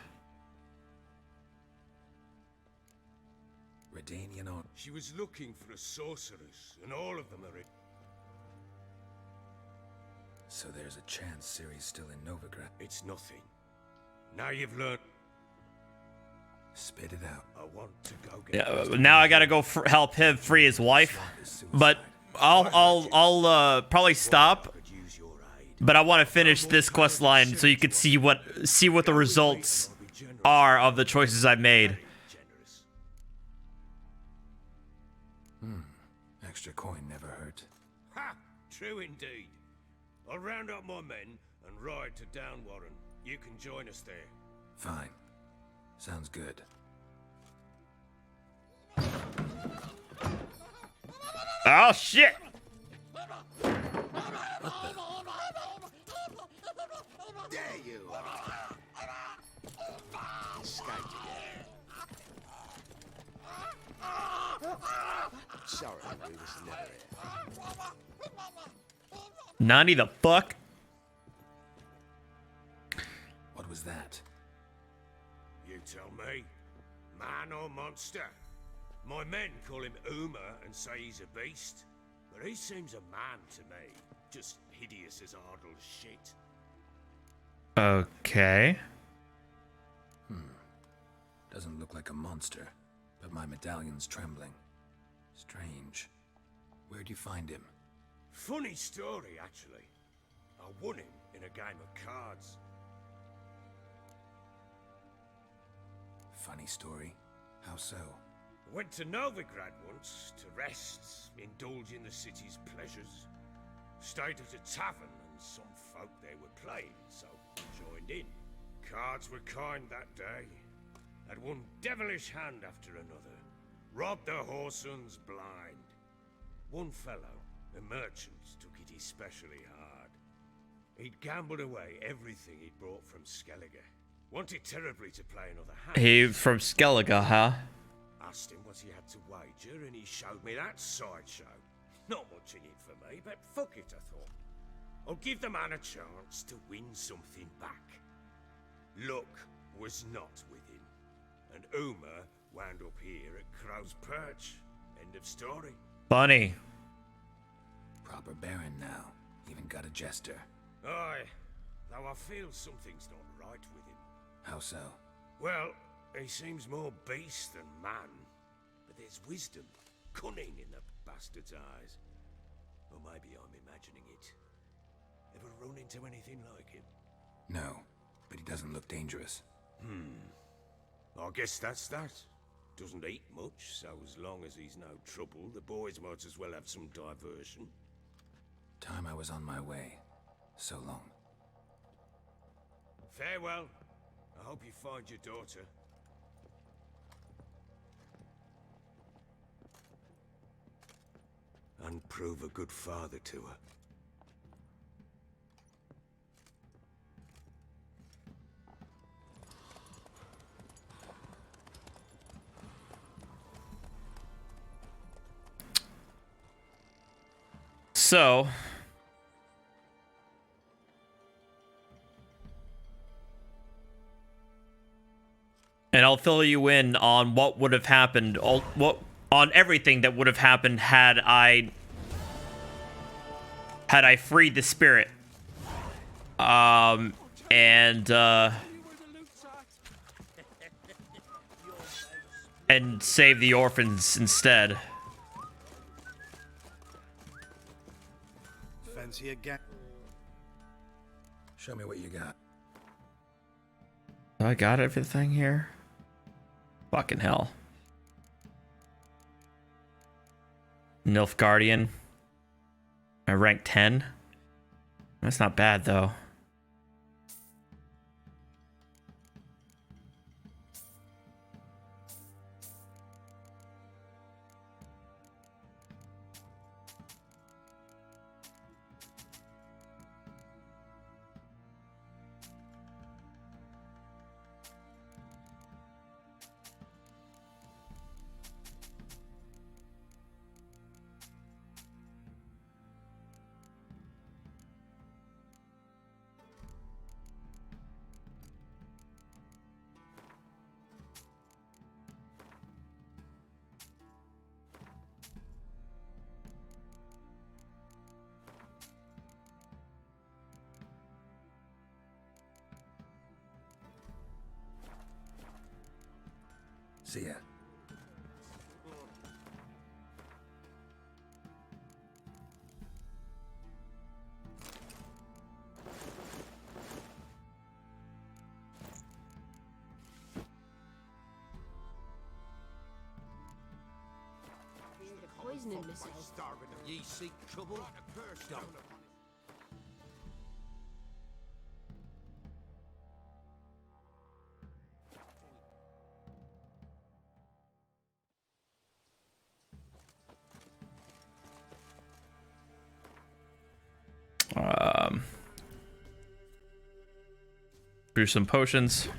Redanian on. She was looking for a sorceress, and all of them are in. So there's a chance Ciri's still in Novigrad. It's nothing. Now you've learned. Spit it out. I want to go get. Yeah, now I gotta go help him free his wife. But I'll probably stop. But I want to finish this quest line so you can see what the results are of the choices I've made. Extra coin never hurt. Ha! True indeed. I'll round up my men and ride to Downwarren. You can join us there. Fine. Sounds good. Oh shit! There you are. Escaped again. Sorry, we was never here. Nani the fuck? What was that? You tell me. Man or monster? My men call him Uma and say he's a beast. But he seems a man to me. Just hideous as Ardle's shit. Okay. Doesn't look like a monster, but my medallion's trembling. Strange. Where'd you find him? Funny story, actually. I won him in a game of cards. Funny story? How so? I went to Novigrad once to rest, indulge in the city's pleasures. Stayed at a tavern and some folk there were playing, so joined in. Cards were kind that day. Had one devilish hand after another. Robbed the whoresons blind. One fellow, a merchant, took it especially hard. He'd gambled away everything he'd brought from Skellige. Wanted terribly to play another hand. He's from Skellige, huh? Asked him what he had to wager, and he showed me that sideshow. Not much in it for me, but fuck it, I thought. I'll give the man a chance to win something back. Luck was not with him, and Uma wound up here at Crow's Perch. End of story. Funny. Proper Baron now. Even got a jester. Aye, though I feel something's not right with him. How so? Well, he seems more beast than man, but there's wisdom, cunning in the bastard's eyes. Or maybe I'm imagining it. Ever run into anything like him? No, but he doesn't look dangerous. I guess that's that. Doesn't eat much, so as long as he's no trouble, the boys might as well have some diversion. Time I was on my way. So long. Farewell. I hope you find your daughter. And prove a good father to her. So, and I'll fill you in on what would have happened, on everything that would have happened had I freed the spirit. and save the orphans instead. Fancy again. Show me what you got. I got everything here. Fucking hell. Nilfgaardian. I rank 10. That's not bad though. See ya. Poisoning myself. Ye seek trouble? Don't. Do some potions.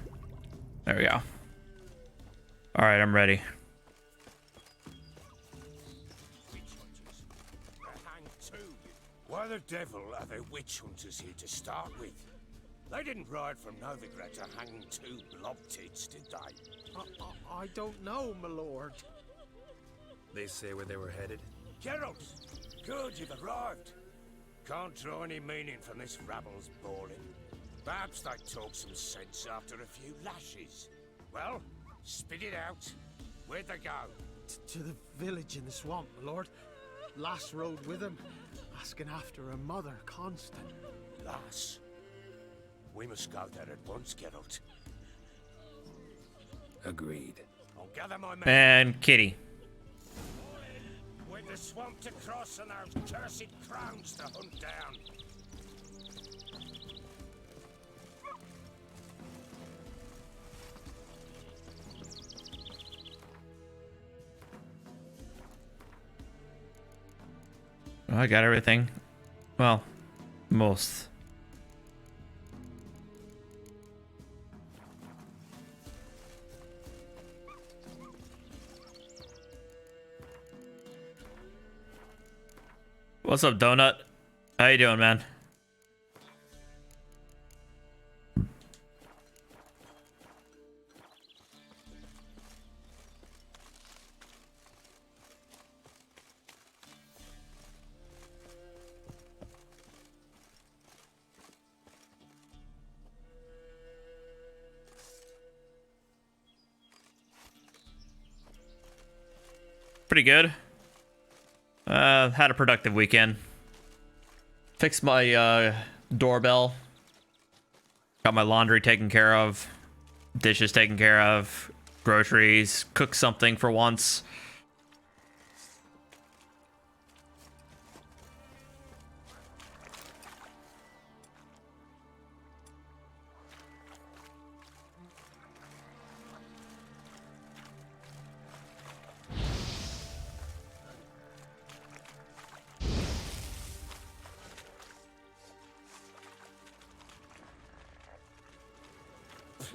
There we go. All right, I'm ready. Why the devil are there witch hunters here to start with? They didn't ride from Novigrad to hang two blob tits, did they? I don't know, my lord. They say where they were headed? Geralt! Good, you've arrived. Can't draw any meaning from this rabble's bawling. Perhaps they talk some sense after a few lashes. Well, spit it out. Where'd they go? To the village in the swamp, my lord. Lass rode with him, asking after her mother, Constant. Lass? We must go there at once, Geralt. Agreed. I'll gather my men. And Kitty. With the swamp to cross and those cursed crowns to hunt down. I got everything. Well, most. What's up, Donut? How you doing, man? Pretty good. Had a productive weekend. Fixed my doorbell. Got my laundry taken care of. Dishes taken care of. Groceries. Cooked something for once.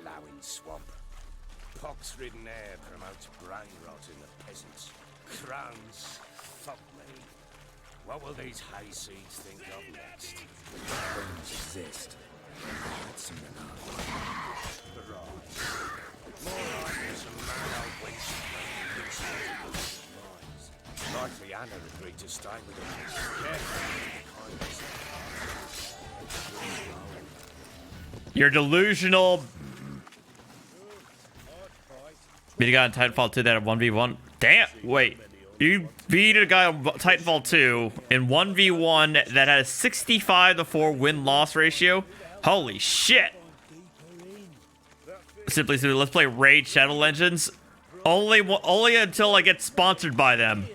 Ploughing swamp. Pox-ridden air promotes brain rot in the peasants. Crowns, fuck me. What will these hayseeds think of next? Brains exist. That's soon enough. Right. More like some mad old wench playing loose minds. Likely Anna agreed to stay with him. Careful. You're delusional. Beat a guy on Titanfall 2 that had 1v1. Damn, wait. You beat a guy on Titanfall 2 in 1v1 that had a 65-4 win-loss ratio? Holy shit. Simply said, let's play Raid Shadow Legends. Only until I get sponsored by them.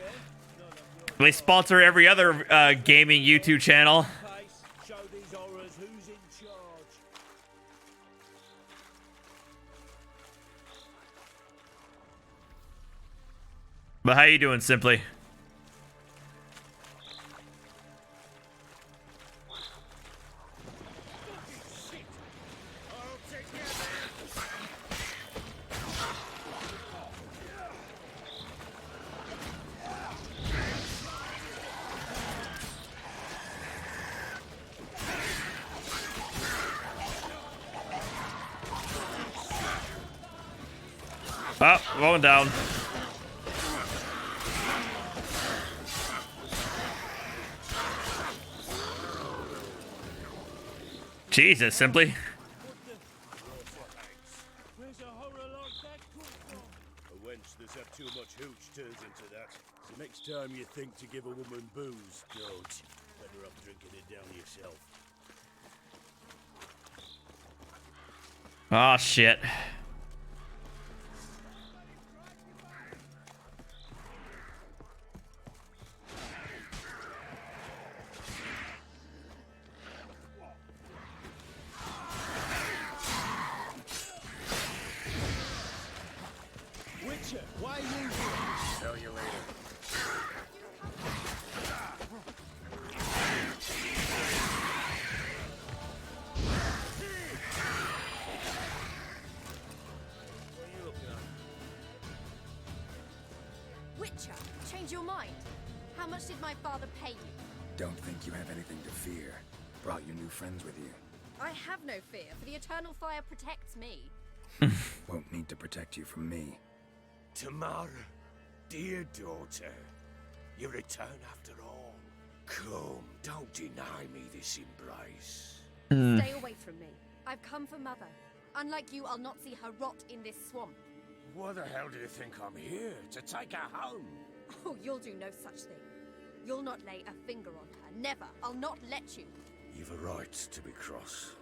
They sponsor every other gaming YouTube channel. But how you doing, Simply? Oh, going down. Jesus, Simply. A wench that's had too much hooch turns into that. So next time you think to give a woman booze, don't. Better off drinking it down yourself. Oh, shit. Why are you here? Tell you later. Witcher, change your mind. How much did my father pay you? Don't think you have anything to fear. Brought your new friends with you. I have no fear, for the eternal fire protects me. Won't need to protect you from me. Tamara, dear daughter, you return after all. Come, don't deny me this embrace. Stay away from me. I've come for Mother. Unlike you, I'll not see her rot in this swamp. Why the hell do you think I'm here? To take her home? Oh, you'll do no such thing. You'll not lay a finger on her. Never. I'll not let you. You've a right to be cross.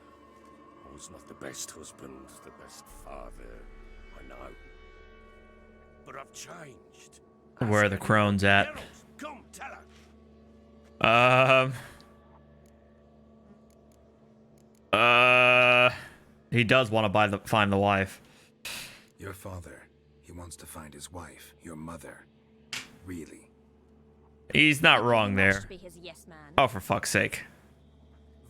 I was not the best husband, the best father, I know. But I've changed. Where are the crones at? Geralt, come, tell her. He does want to find the wife. Your father, he wants to find his wife, your mother. Really? He's not wrong there. Must be his yes man. Oh, for fuck's sake.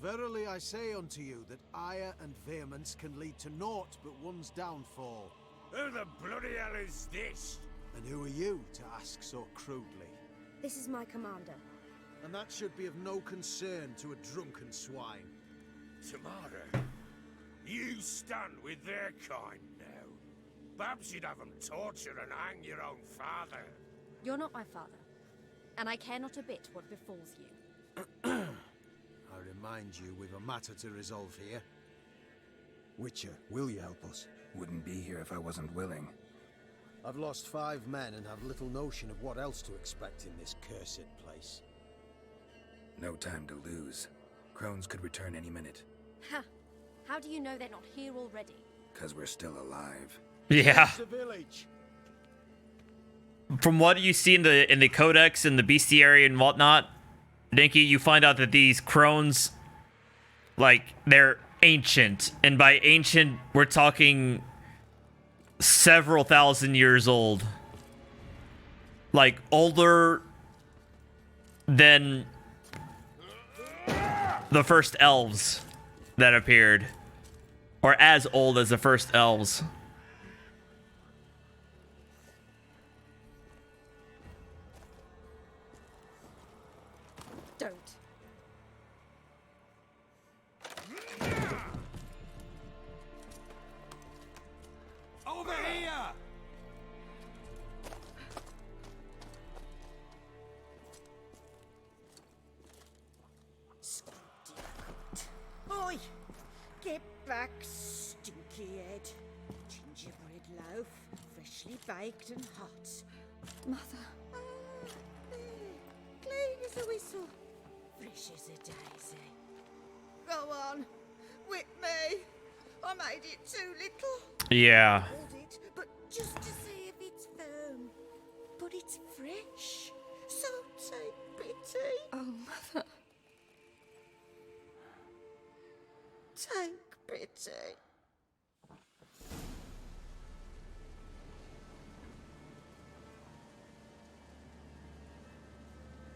Verily I say unto you that ire and vehemence can lead to naught but one's downfall. Who the bloody hell is this? And who are you to ask so crudely? This is my commander. And that should be of no concern to a drunken swine. Tamara, you stand with their kind now. Perhaps you'd have them torture and hang your own father. You're not my father, and I care not a bit what befalls you. I remind you we've a matter to resolve here. Witcher, will you help us? Wouldn't be here if I wasn't willing. I've lost 5 men and have little notion of what else to expect in this cursed place. No time to lose. Crones could return any minute. Ha! How do you know they're not here already? 'Cause we're still alive. Yeah. The village. From what you see in the codex and the bestiary and whatnot, Dinky, you find out that these crones, like, they're ancient. And by ancient, we're talking several thousand years old. Like, older than the first elves that appeared. Or as old as the first elves. Don't. Over here! Oi! Get back, stinky head. Gingerbread loaf, fresh freshly baked and hot. Mother. Clean as a whistle. Fresh as a daisy. Go on. Whip me. I made it too little. Yeah. Hold it, but just to see if it's firm. But it's fresh. So take pity. Oh, Mother. Take pity.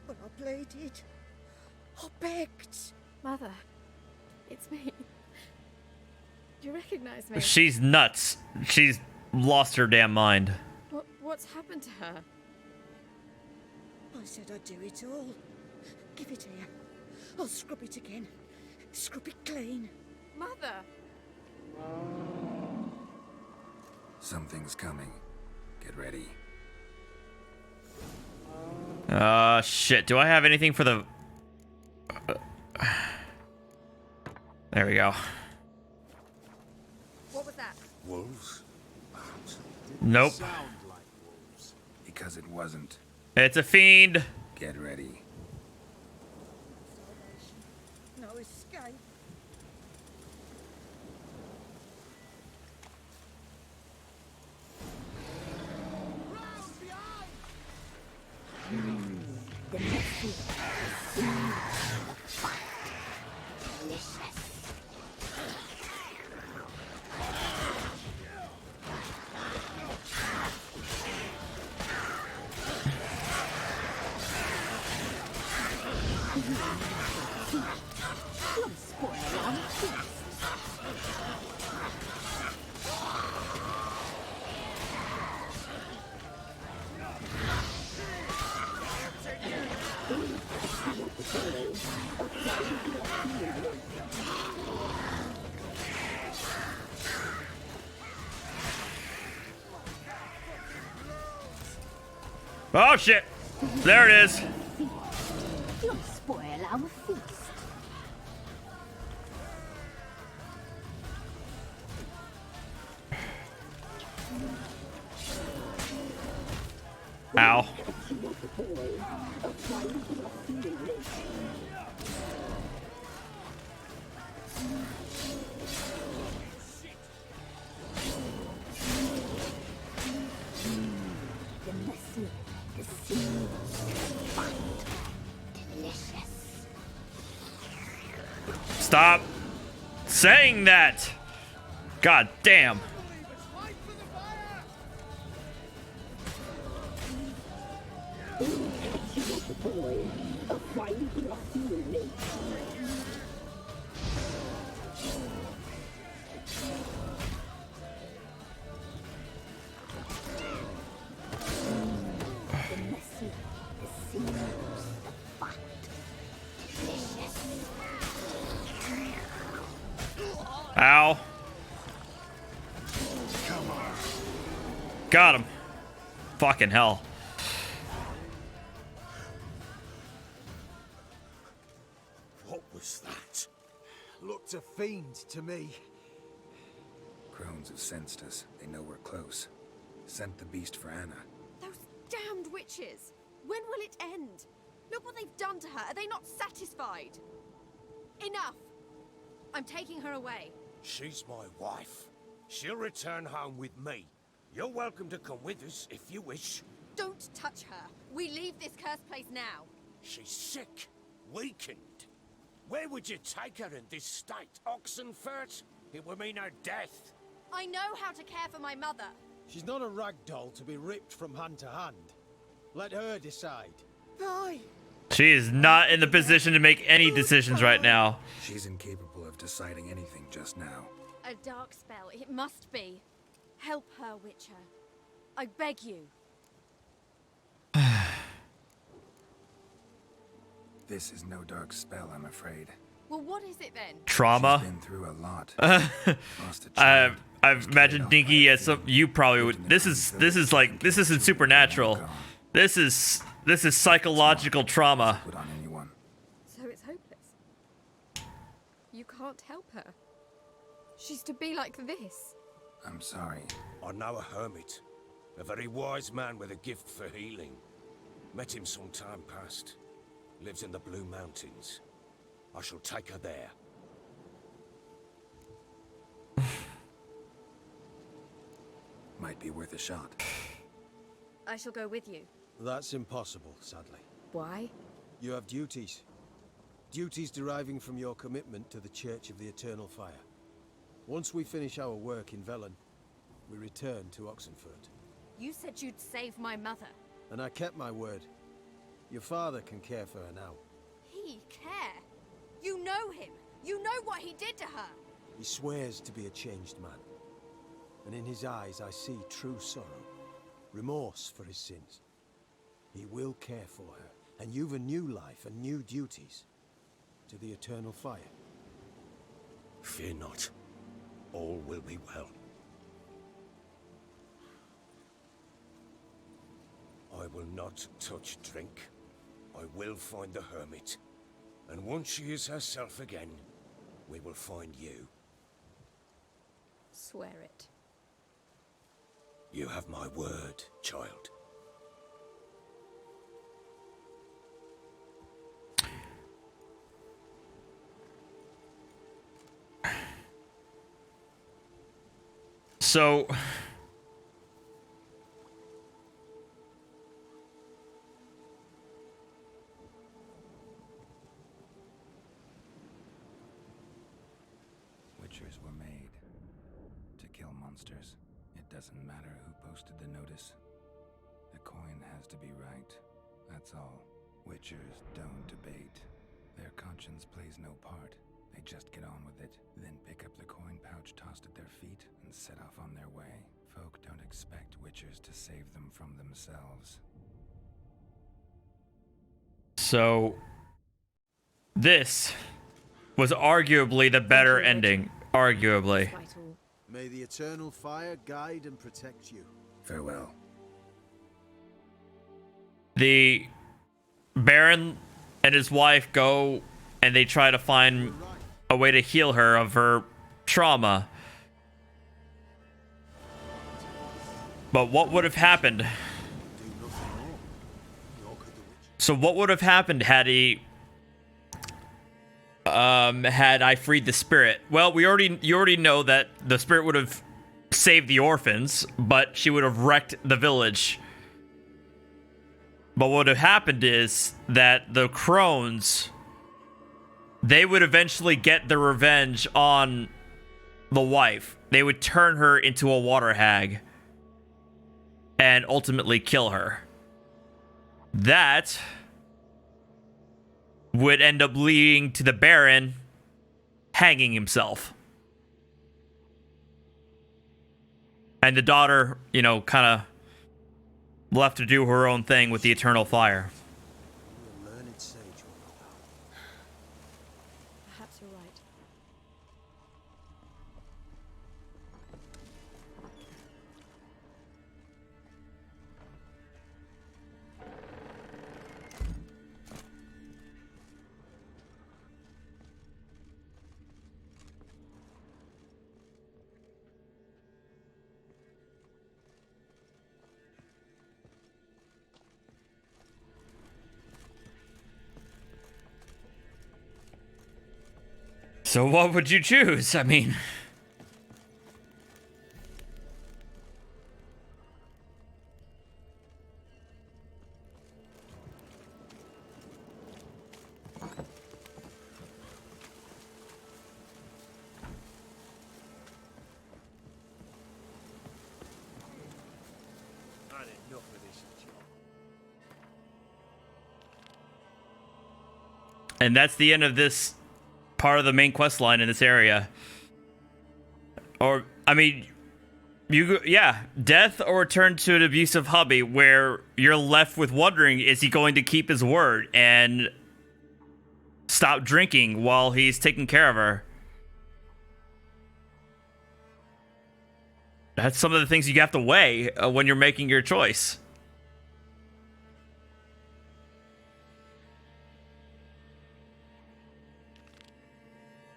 But I pleaded. I begged. Mother. It's me. Do you recognize me? She's nuts. She's lost her damn mind. What's happened to her? I said I'd do it all. Give it here. I'll scrub it again. Scrub it clean. Mother! Something's coming. Get ready. Shit. Do I have anything for the... There we go. What was that? Wolves? Nope. Sound like wolves. Because it wasn't. It's a fiend. Get ready. No escape. The messy, the delicious. You'll spoil our feast. Oh shit. There it is. You'll spoil our feast. Ow. The messy, the seed, fat, delicious. Stop saying that. God damn. Ow. Got him. Fucking hell. What was that? Looked a fiend to me. Crones have sensed us. They know we're close. Sent the beast for Anna. Those damned witches! When will it end? Look what they've done to her. Are they not satisfied? Enough! I'm taking her away. She's my wife. She'll return home with me. You're welcome to come with us if you wish. Don't touch her. We leave this cursed place now. She's sick, weakened. Where would you take her in this state? Oxenfurt? It would mean her death. I know how to care for my mother. She's not a rag doll to be ripped from hand to hand. Let her decide. Bye. She is not in the position to make any decisions right now. She's incapable of deciding anything just now. A dark spell. It must be. Help her, Witcher. I beg you. This is no dark spell, I'm afraid. Well, what is it then? Trauma. She's been through a lot. Lost a child. I've imagined Dinky as some. You probably would. This isn't supernatural. This is psychological trauma. Put on anyone. So it's hopeless. You can't help her. She's to be like this. I'm sorry. I know a hermit. A very wise man with a gift for healing. Met him some time past. Lives in the Blue Mountains. I shall take her there. Might be worth a shot. I shall go with you. That's impossible, sadly. Why? You have duties. Duties deriving from your commitment to the Church of the Eternal Fire. Once we finish our work in Velen, we return to Oxenfurt. You said you'd save my mother. And I kept my word. Your father can care for her now. He care? You know him. You know what he did to her. He swears to be a changed man. And in his eyes I see true sorrow. Remorse for his sins. He will care for her. And you've a new life and new duties. To the Eternal Fire. Fear not. All will be well. I will not touch drink. I will find the hermit. And once she is herself again, we will find you. Swear it. You have my word, child. So... Witchers were made to kill monsters. It doesn't matter who posted the notice. The coin has to be right. That's all. Witchers don't debate. Their conscience plays no part. They just get on with it, then pick up the coin pouch tossed at their feet and set off on their way. Folk don't expect witchers to save them from themselves. So... this was arguably the better ending. Arguably. May the Eternal Fire guide and protect you. Farewell. The Baron and his wife go and they try to find a way to heal her of her trauma. But what would have happened? So what would have happened had he had I freed the spirit? Well, you already know that the spirit would have saved the orphans, but she would have wrecked the village. But what would have happened is that the crones, they would eventually get their revenge on the wife. They would turn her into a water hag and ultimately kill her. That would end up leading to the Baron hanging himself. And the daughter, you know, kind of left to do her own thing with the Eternal Fire. Perhaps you're right. So what would you choose? I mean... And that's the end of this part of the main quest line in this area. Or, I mean, death or return to an abusive hubby where you're left with wondering, is he going to keep his word and stop drinking while he's taking care of her? That's some of the things you have to weigh when you're making your choice.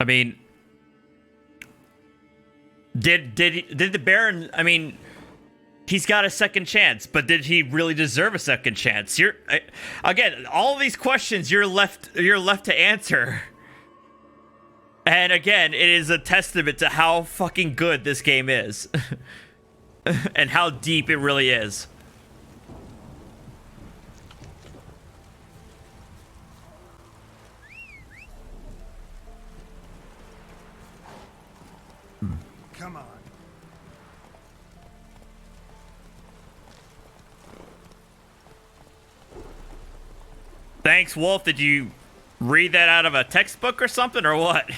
I mean, did the Baron, I mean, he's got a second chance, but did he really deserve a second chance? Again, all of these questions you're left to answer. And again, it is a testament to how fucking good this game is. And how deep it really is. Come on. Thanks, Wolf. Did you read that out of a textbook or something, or what?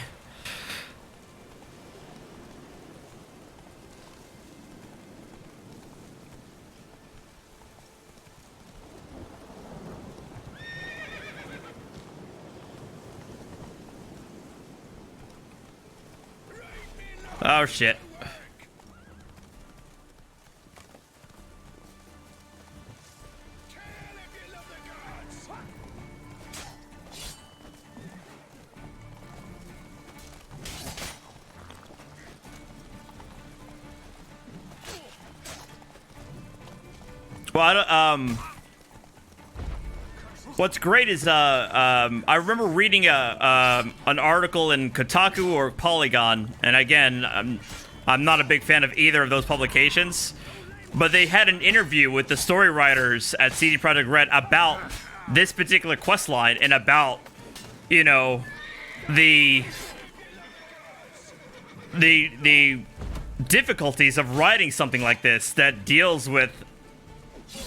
Oh, shit. Well, I don't, what's great is, I remember reading an article in Kotaku or Polygon, and again, I'm not a big fan of either of those publications, but they had an interview with the story writers at CD Projekt Red about this particular questline and about, you know, the difficulties of writing something like this that deals with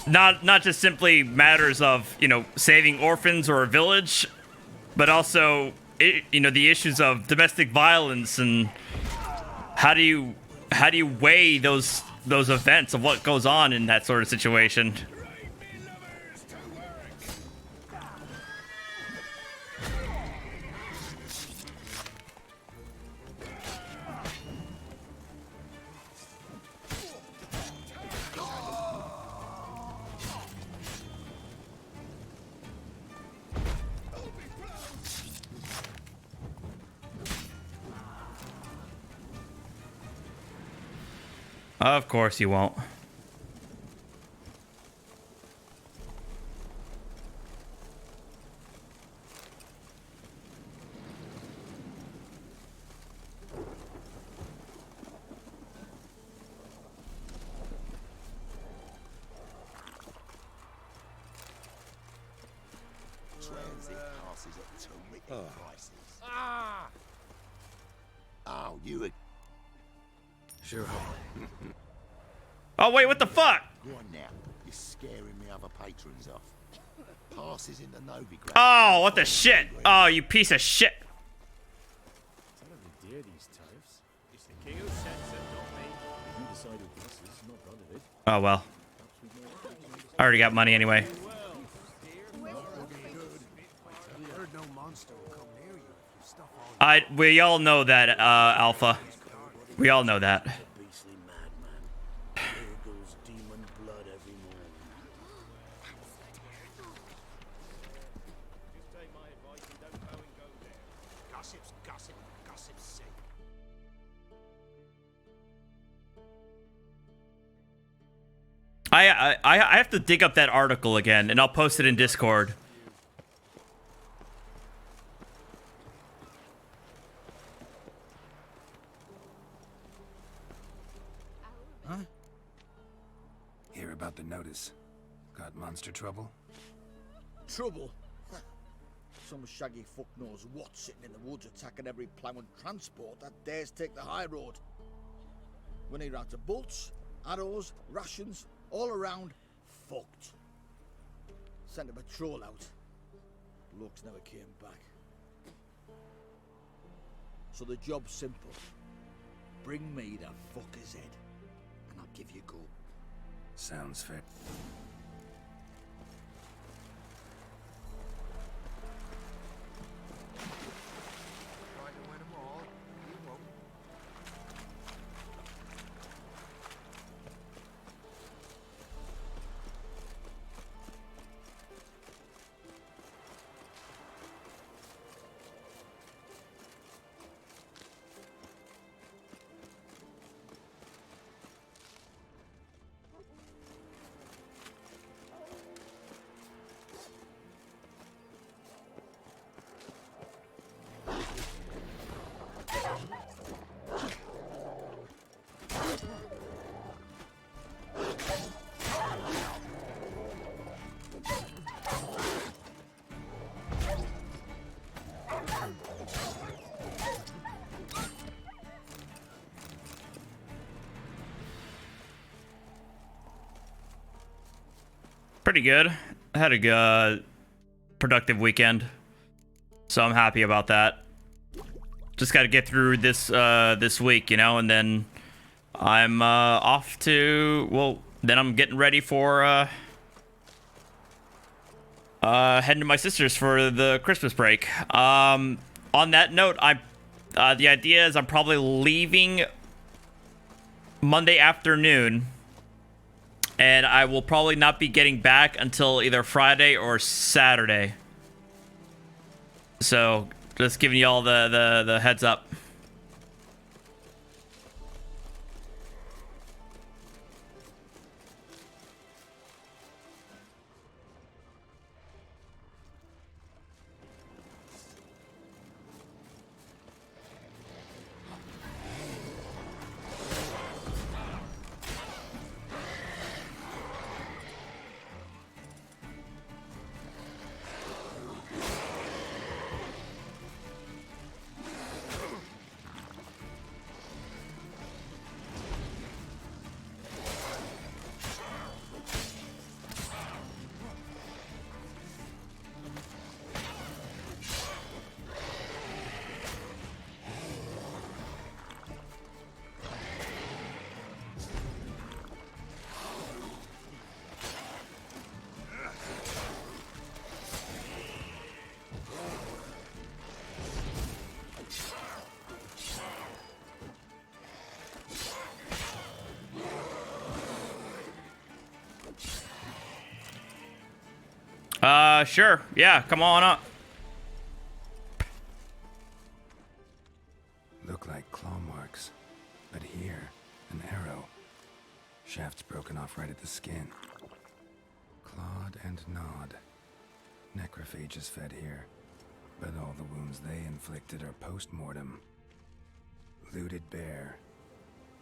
not just simply matters of, you know, saving orphans or a village, but also, you know, the issues of domestic violence and how do you weigh those events of what goes on in that sort of situation. Of course you won't. Transit passes at terrific prices. Oh, you... Sure. Oh, wait, what the fuck? Go on now. You're scaring me other patrons off. Passes in the Novigrad. Oh, what the shit? Oh, you piece of shit. Dear these tariffs. It's the king who sets it, not me. You decide who passes, not none of it. Oh, well. I already got money anyway. We all know that, Alpha. We all know that. I have to dig up that article again, and I'll post it in Discord. Huh? Hear about the notice. Got monster trouble? Trouble? Some shaggy fuck knows what sitting in the woods attacking every plough and transport that dares take the high road. We need out of bolts, arrows, rations, all around fucked. Sent a patrol out. Blokes never came back. So the job's simple. Bring me the fucker's head, and I'll give you go. Sounds fair. pretty good. I had a good, productive weekend, so I'm happy about that. Just got to get through this this week, you know, and then I'm off to, well, then I'm getting ready for heading to my sister's for the Christmas break. On that note, the idea is I'm probably leaving Monday afternoon, and I will probably not be getting back until either Friday or Saturday. So just giving you all the heads up. Sure. Yeah, come on up. Look like claw marks, but here, an arrow. Shaft's broken off right at the skin. Clawed and gnawed. Necrophages fed here, but all the wounds they inflicted are post-mortem. Looted bare.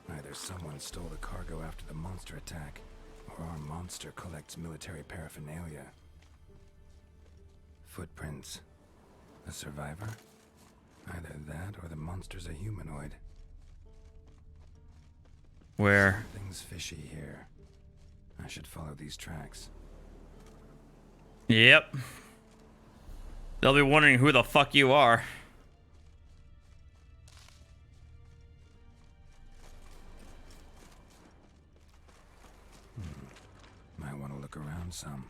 Either someone stole the cargo after the monster attack, or our monster collects military paraphernalia. Footprints. A survivor? Either that or the monster's a humanoid. Where? Something's fishy here. I should follow these tracks. Yep. They'll be wondering who the fuck you are. Might want to look around some.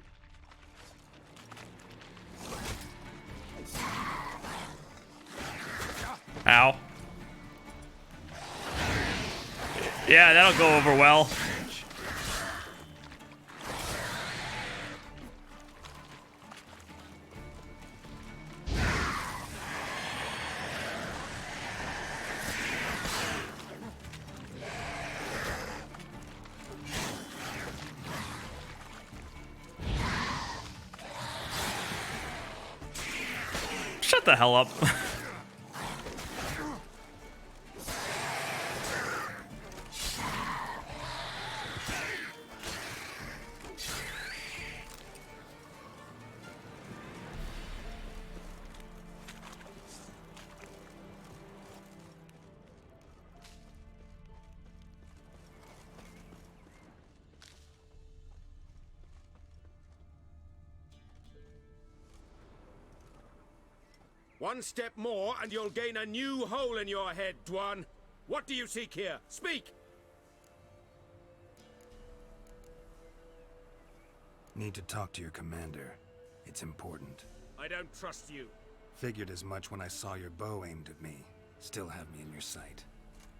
Ow. Yeah, that'll go over well. Shut the hell up. One step more and you'll gain a new hole in your head, Dwan. What do you seek here? Speak! Need to talk to your commander. It's important. I don't trust you. Figured as much when I saw your bow aimed at me. Still have me in your sight.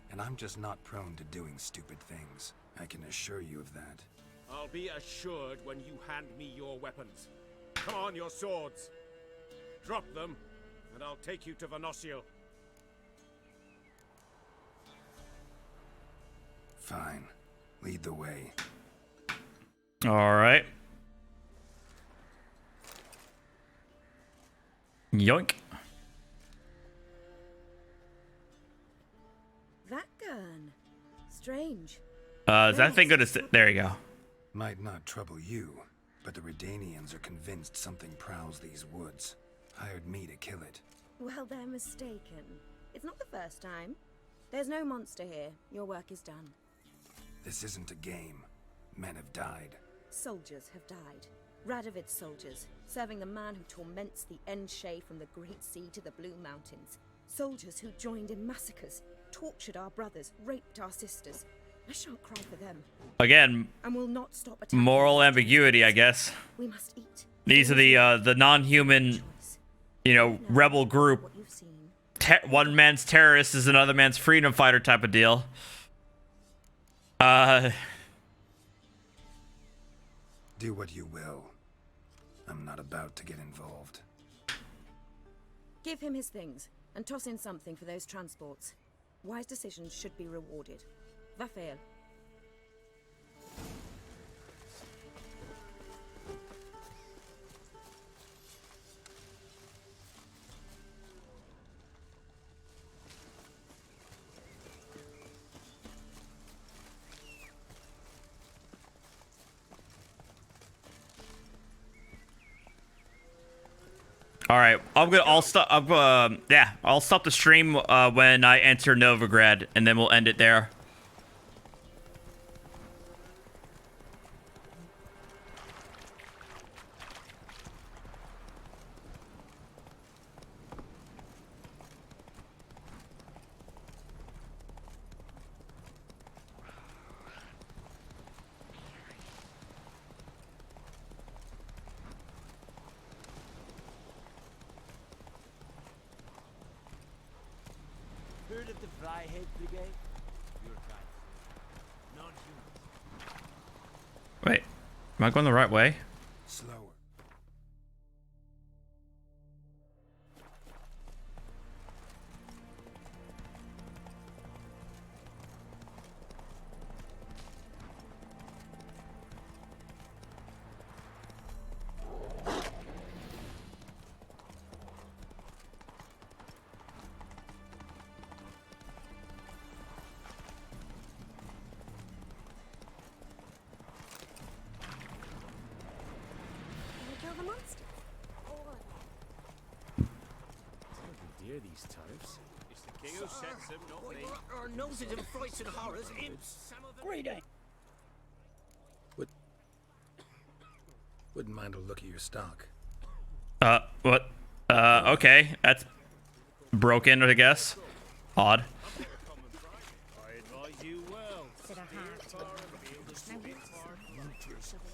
And I'm just not prone to doing stupid things. I can assure you of that. I'll be assured when you hand me your weapons. Come on, your swords. Drop them, and I'll take you to Venosio. Fine. Lead the way. All right. Yoink. That gun. Strange. Is that thing gonna sit? There you go. Might not trouble you, but the Redanians are convinced something prowls these woods. Hired me to kill it. Well, they're mistaken. It's not the first time. There's no monster here. Your work is done. This isn't a game. Men have died. Soldiers have died. Radovid's soldiers, serving the man who torments the Enshe from the Great Sea to the Blue Mountains. Soldiers who joined in massacres, tortured our brothers, raped our sisters. I shan't cry for them. Again, and will not stop attacking. Moral ambiguity, I guess. We must eat. These are the non-human, you know, rebel group. One man's terrorist is another man's freedom fighter type of deal. Do what you will. I'm not about to get involved. Give him his things, and toss in something for those transports. Wise decisions should be rewarded. Vafael. All right, I'll stop the stream when I enter Novigrad, and then we'll end it there. Heard of the Fryhead Brigade? Your kind. Non-human. Wait, am I going the right way? Slower. These tariffs. It's the king who sets them, not me. Our noses in frights and horrors, imps. Great day. Wouldn't mind a look at your stock. What? Okay, that's broken, I guess. Odd. I advise you well.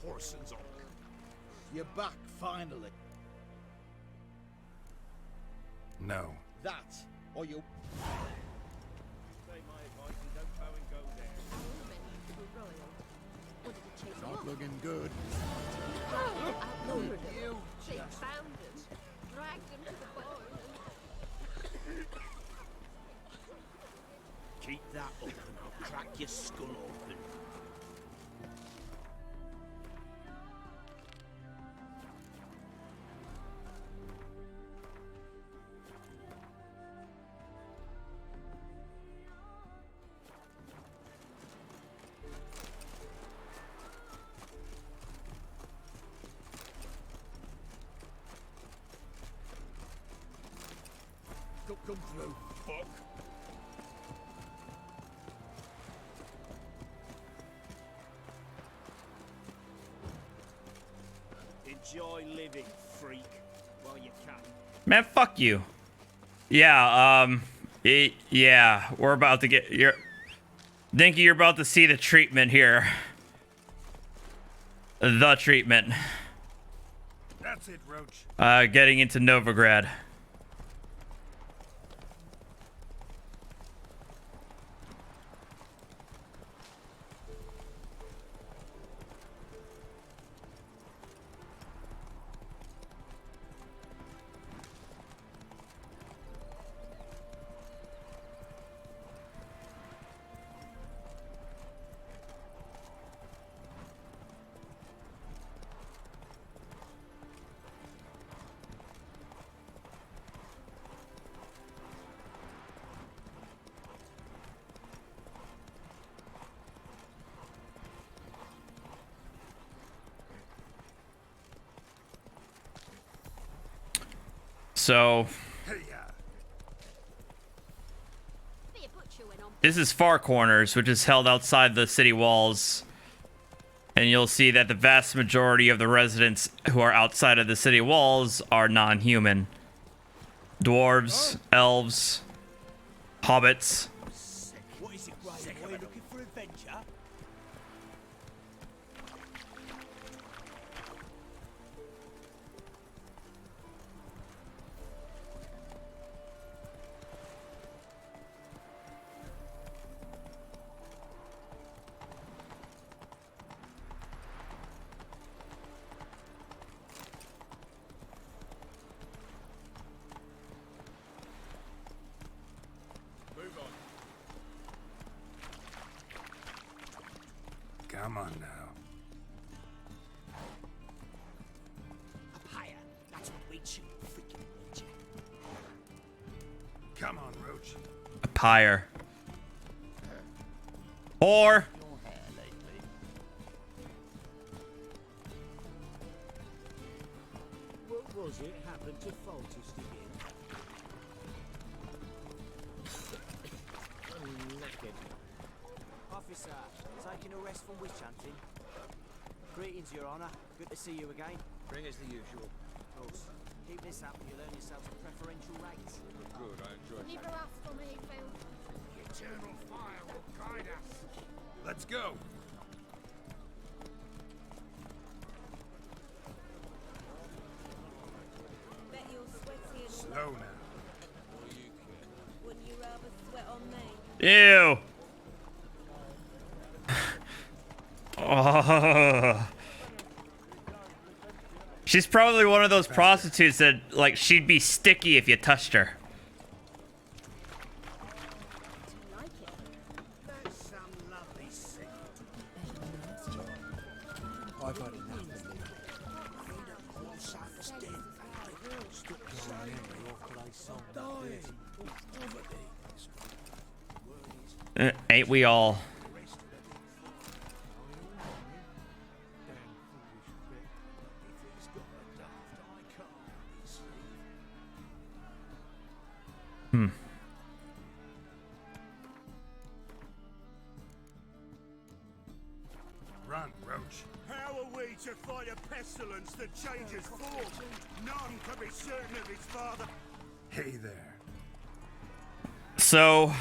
Horses on. You're back, finally. No. That, or you... Say my advice and don't bow and go there. Not looking good. You. They found him, dragged him to the barn, Keep that up and I'll crack your skull open. Come through. Fuck. Enjoy living, freak, while you can. Man, fuck you. Yeah, yeah, we're about to get Dinky, you're about to see the treatment here. The treatment. That's it, Roach. Getting into Novigrad. So this is Far Corners, which is held outside the city walls. And you'll see that the vast majority of the residents who are outside of the city walls are non-human. Dwarves, elves, hobbits. What is it, Grey boy? Looking for adventure? Come on now. Up higher. That's what we shoot, freaking ninja. Come on, Roach. A pyre. Or What was it happened to Faultist again? I'm knackered. Officer, taking a rest from witch hunting. Greetings, Your Honour. Good to see you again. Bring us the usual. Of course. Keep this up and you'll earn yourself some preferential rates. Good, I enjoy Leave her off for me, Phil. The eternal fire will guide us. Let's go. Bet you're sweaty and Slow now. wouldn't you rather sweat on me? ew. Oh. She's probably one of those prostitutes that, like, she'd be sticky if you touched her. That's some lovely scene. I've had enough of it. All son's dead. Stop crying, your place song. Ain't we all? Run, Roach. How are we to fight a pestilence that changes form? None can be certain of his father. Hey there. So,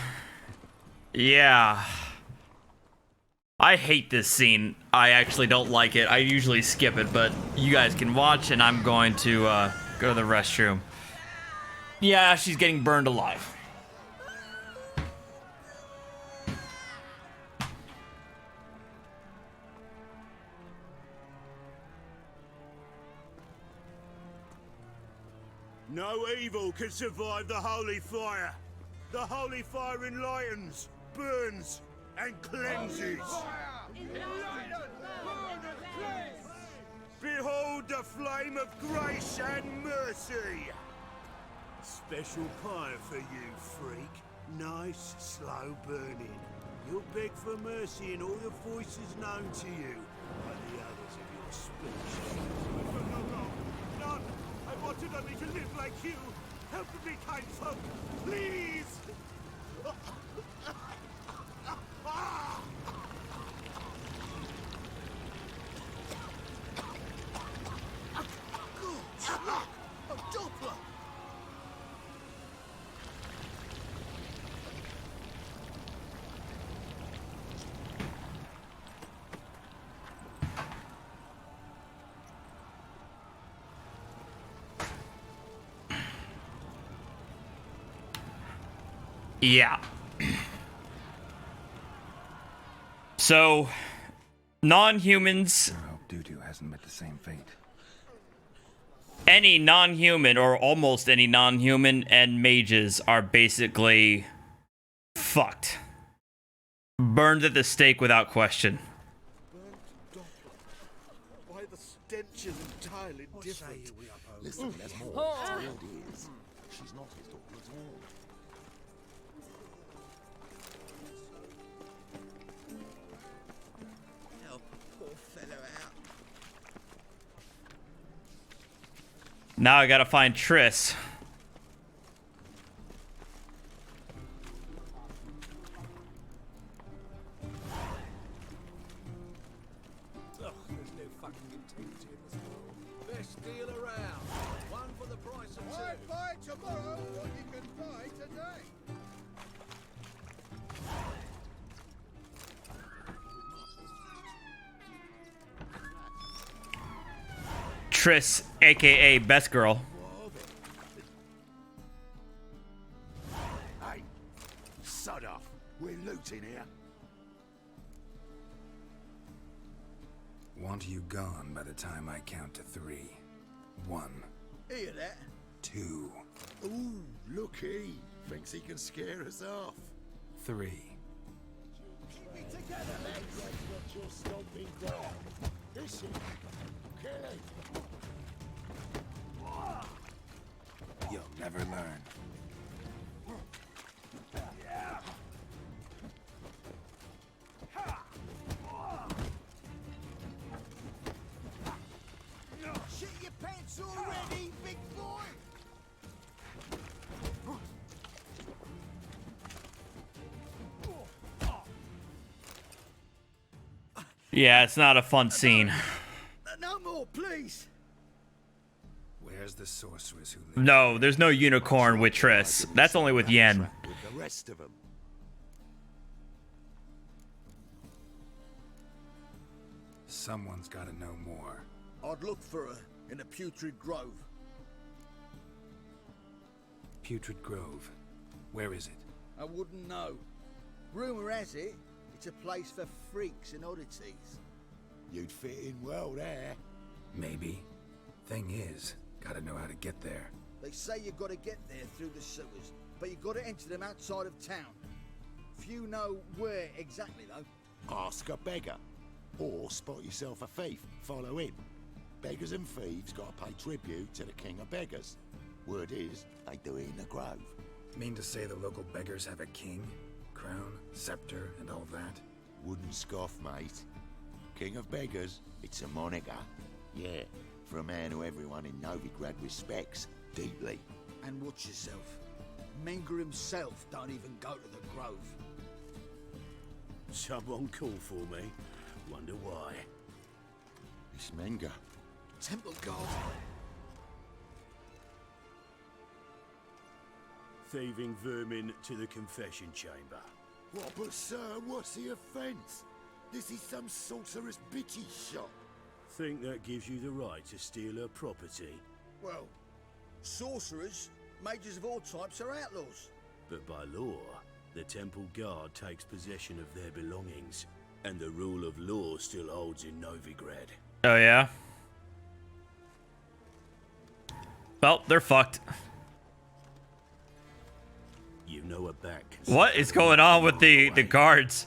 yeah. I hate this scene. I actually don't like it. I usually skip it, but you guys can watch, and I'm going to go to the restroom. Yeah, she's getting burned alive. No evil can survive the holy fire. The holy fire enlightens, burns, and cleanses. Behold the flame of grace and mercy. Special pyre for you, freak. Nice, slow burning. You'll beg for mercy in all the voices known to you by the others of your species. But for no wrong, none. I wanted only to live like you. Help me, kind folk, please! A Doppler! Yeah. So, non-humans, I hope Doo-Doo hasn't met the same fate. any non-human or almost any non-human and mages are basically fucked. Burned at the stake without question. Why the stench is entirely different. Listen, there's more. Still is. She's not his daughter at all. Help a poor fellow out. Now I gotta find Triss. Triss, aka Best Girl. Hey, sod off. We're looting here. Want you gone by the time I count to 3. 1. Hear that? 2. Ooh, looky. Thinks he can scare us off. 3. Keep me together, lads. That's not your stomping ground. This is killing. You'll never learn. Shit your pants already, big boy! Yeah, it's not a fun scene. No more, please! Where's the sorceress who lives? No, there's no unicorn with Triss. That's only with Yen. With the rest of them. Someone's gotta know more. I'd look for her in the Putrid Grove. Putrid Grove. Where is it? I wouldn't know. Rumour has it, it's a place for freaks and oddities. You'd fit in well there. Maybe. Thing is, gotta know how to get there. They say you gotta get there through the sewers, but you gotta enter them outside of town. Few know where exactly, though. Ask a beggar. Or spot yourself a thief. Follow him. Beggars and thieves gotta pay tribute to the king of beggars. Word is, they do it in the grove. Mean to say the local beggars have a king, crown, scepter, and all that? Wouldn't scoff, mate. King of beggars, it's a moniker. Yeah, for a man who everyone in Novigrad respects deeply. And watch yourself. Menger himself don't even go to the grove. Someone call for me. Wonder why. It's Menger. Temple guard. Thieving vermin to the confession chamber. What, but sir, what's the offence? This is some sorceress bitchy shop. Think that gives you the right to steal her property? Well, sorcerers, mages of all types are outlaws. But by law, the temple guard takes possession of their belongings, and the rule of law still holds in Novigrad. Oh, yeah? Well, they're fucked. You know a back. What is going on with the guards?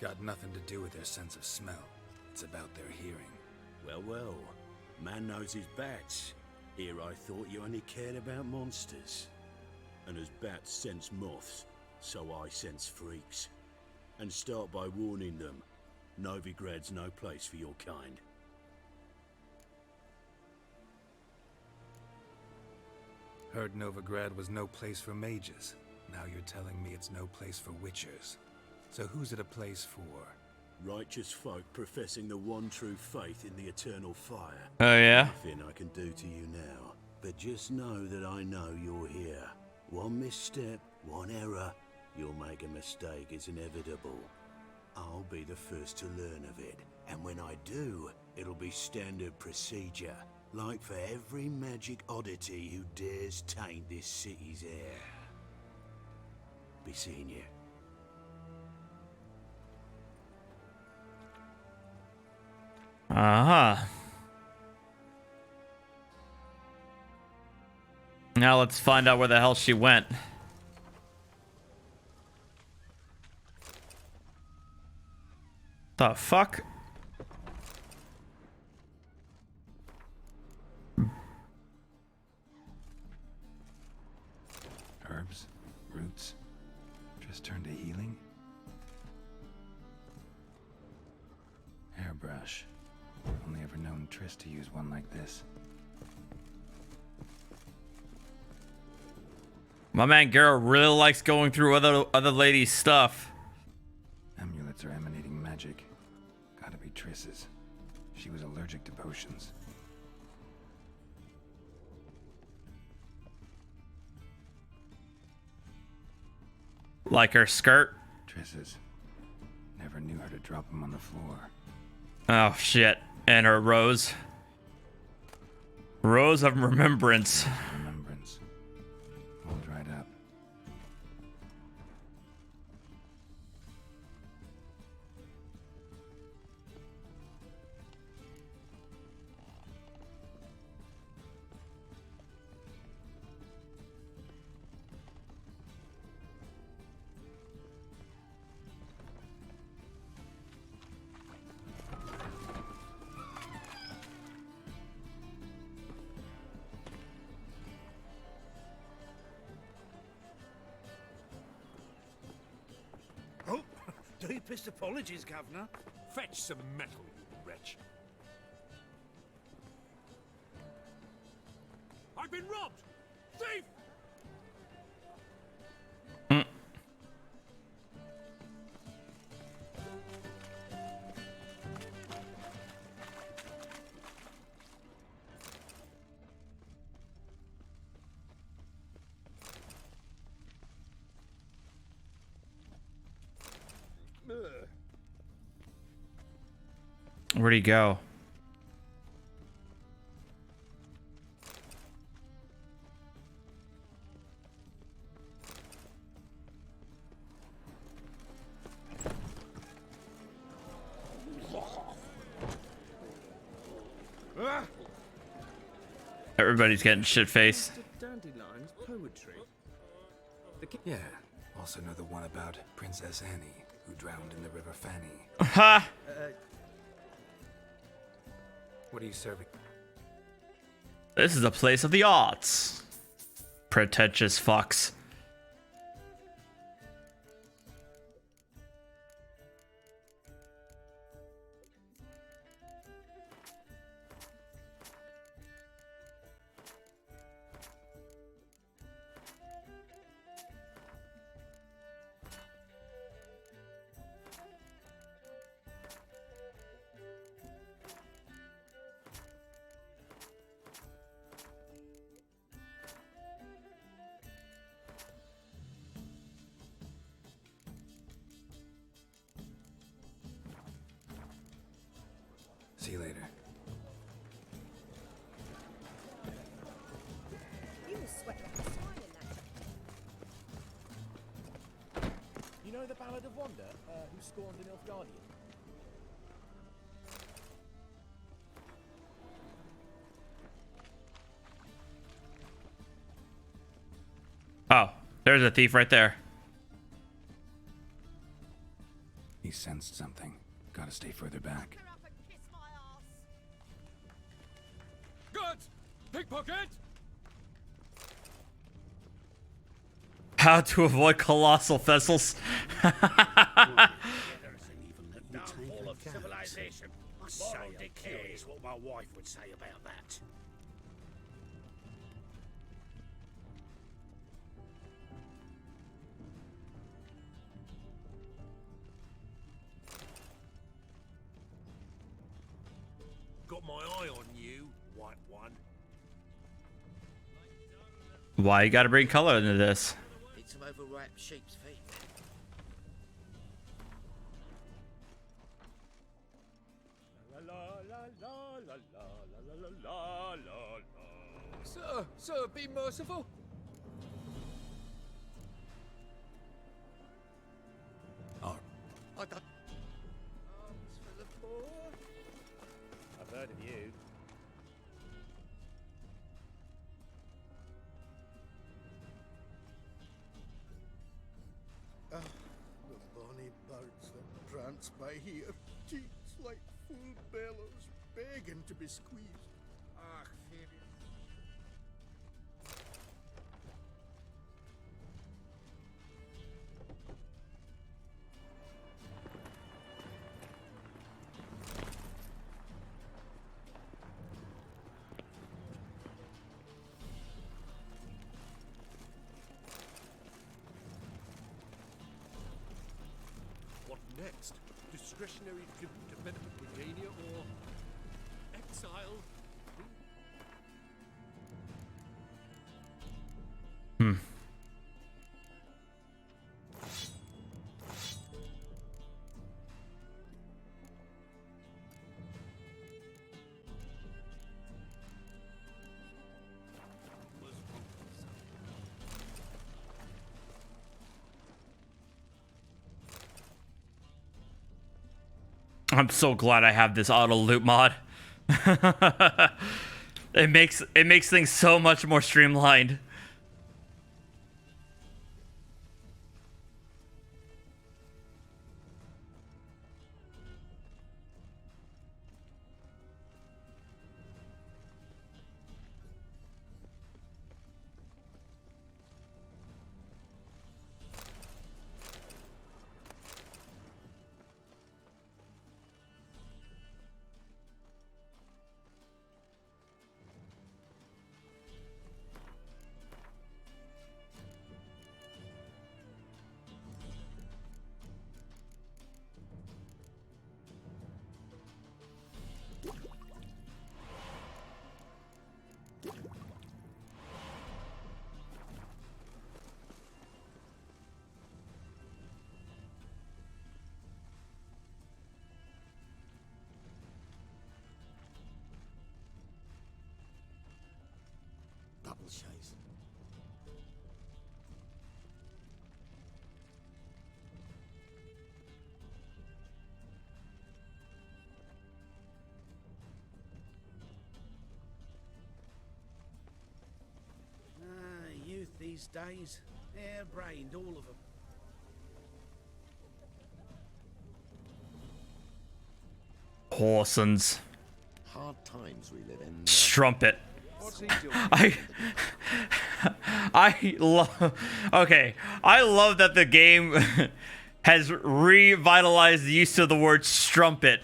Got nothing to do with their sense of smell. It's about their hearing. Well, well. Man knows his bats. Here I thought you only cared about monsters. And as bats sense moths, so I sense freaks. And start by warning them, Novigrad's no place for your kind. Heard Novigrad was no place for mages. Now you're telling me it's no place for witchers. So who's it a place for? Righteous folk professing the one true faith in the eternal fire. Oh, yeah? Nothing I can do to you now. But just know that I know you're here. One misstep, one error, you'll make a mistake. It's inevitable. I'll be the first to learn of it. And when I do, it'll be standard procedure. Like for every magic oddity who dares taint this city's air. Be seeing you. Uh-huh. Now let's find out where the hell she went. The fuck? Herbs? Roots? Just turned to healing? Hairbrush. Only ever known Triss to use one like this. My man Garrett really likes going through other ladies' stuff. Amulets are emanating magic. Gotta be Triss's. She was allergic to potions. Like her skirt. Triss's. Never knew her to drop them on the floor. Oh shit. And her rose. Rose of remembrance. Remembrance. All dried up. Oh, deepest apologies, Governor. Fetch some metal, you wretch. I've been robbed! Thief! Where'd he go? Everybody's getting shit-faced. Dandelion's poetry. Yeah. Also know the one about Princess Annie, who drowned in the River Fanny. Ha! What are you serving? This is a place of the arts. Pretentious fucks. See you later. You will sweat like a swine in that. You know the Ballad of Wanda, who scorned an Nilfgaardian? Oh, there's a thief right there. He sensed something. Gotta stay further back. Good! Pickpocket! How to avoid colossal vessels. Downfall of civilization. Moral decay is what my wife would say about that. Got my eye on you, white one. Why you gotta bring color into this? Need some overripe sheep's feet. Sir, be merciful. Oh. I got arms for the poor. I've heard of you. Ah, the bonny birds that prance by here, cheeks like full bellows, begging to be squeezed. Ah, Fabian. What next? Discretionary gift to benefit Regania or exile? I'm so glad I have this auto loot mod. It makes things so much more streamlined. Double chase. Youth these days, hair-brained, all of them. Horsons. Hard times we live in. Strumpet. I love. Okay, I love that the game has revitalized the use of the word strumpet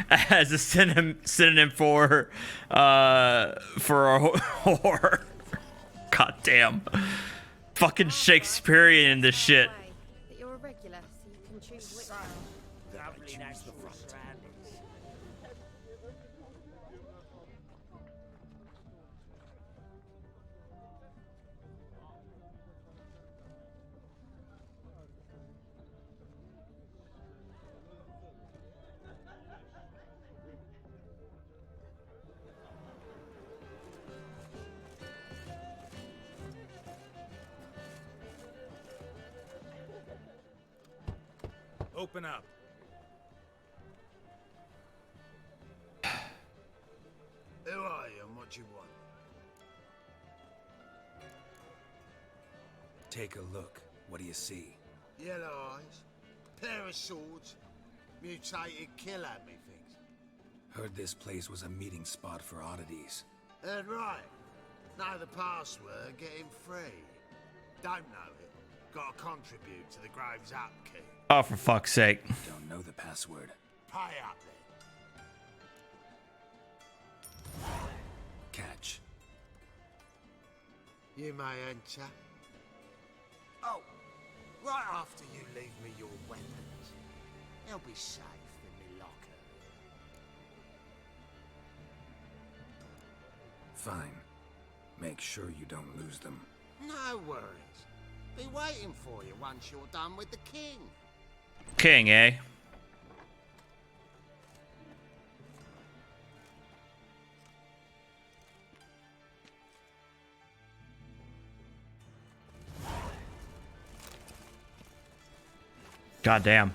as a synonym for a whore. God damn. Fucking Shakespearean in this shit. That you're a regular, so you can choose which one. Open up. Who are you and what you want? Take a look. What do you see? Yellow eyes, pair of swords, mutated killer, methinks. Heard this place was a meeting spot for oddities. Heard right. Know the password, get him free. Don't know it. Gotta contribute to the Graves upkeep. Oh, for fuck's sake. Don't know the password. Pay up then. Catch. You may enter. Oh, right after you leave me your weapons. They'll be safe in me locker. Fine. Make sure you don't lose them. No worries. Be waiting for you once you're done with the king. King, eh? God damn.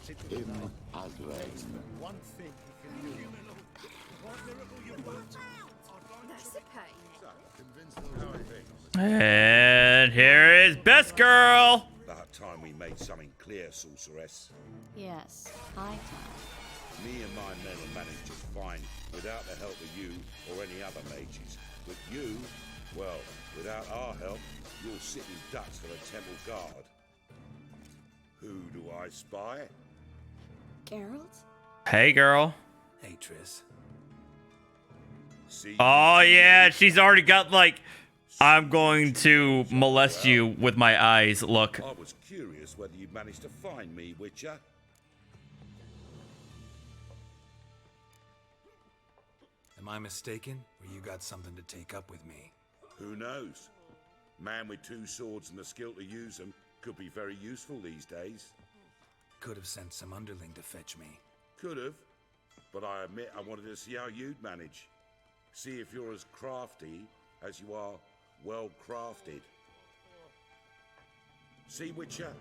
Take him as raised. One thing he can do. What miracle you want? That's a pain. And here is Best Girl. About time we made something clear, sorceress. Yes, high time. Me and my men will manage just fine without the help of you or any other mages. With you, well, Without our help, you're sitting ducks for the temple guard. Who do I spy? Geralt? Hey, girl. Hey, Triss. See, Oh, yeah. She's already got, like, I'm going to molest you with my eyes. Look. I was curious whether you'd managed to find me, Witcher. Am I mistaken, or you got something to take up with me? Who knows? Man with two swords and the skill to use them could be very useful these days. Could have sent some underling to fetch me. Could have, but I admit I wanted to see how you'd manage. See if you're as crafty as you are well crafted. See, Witcher,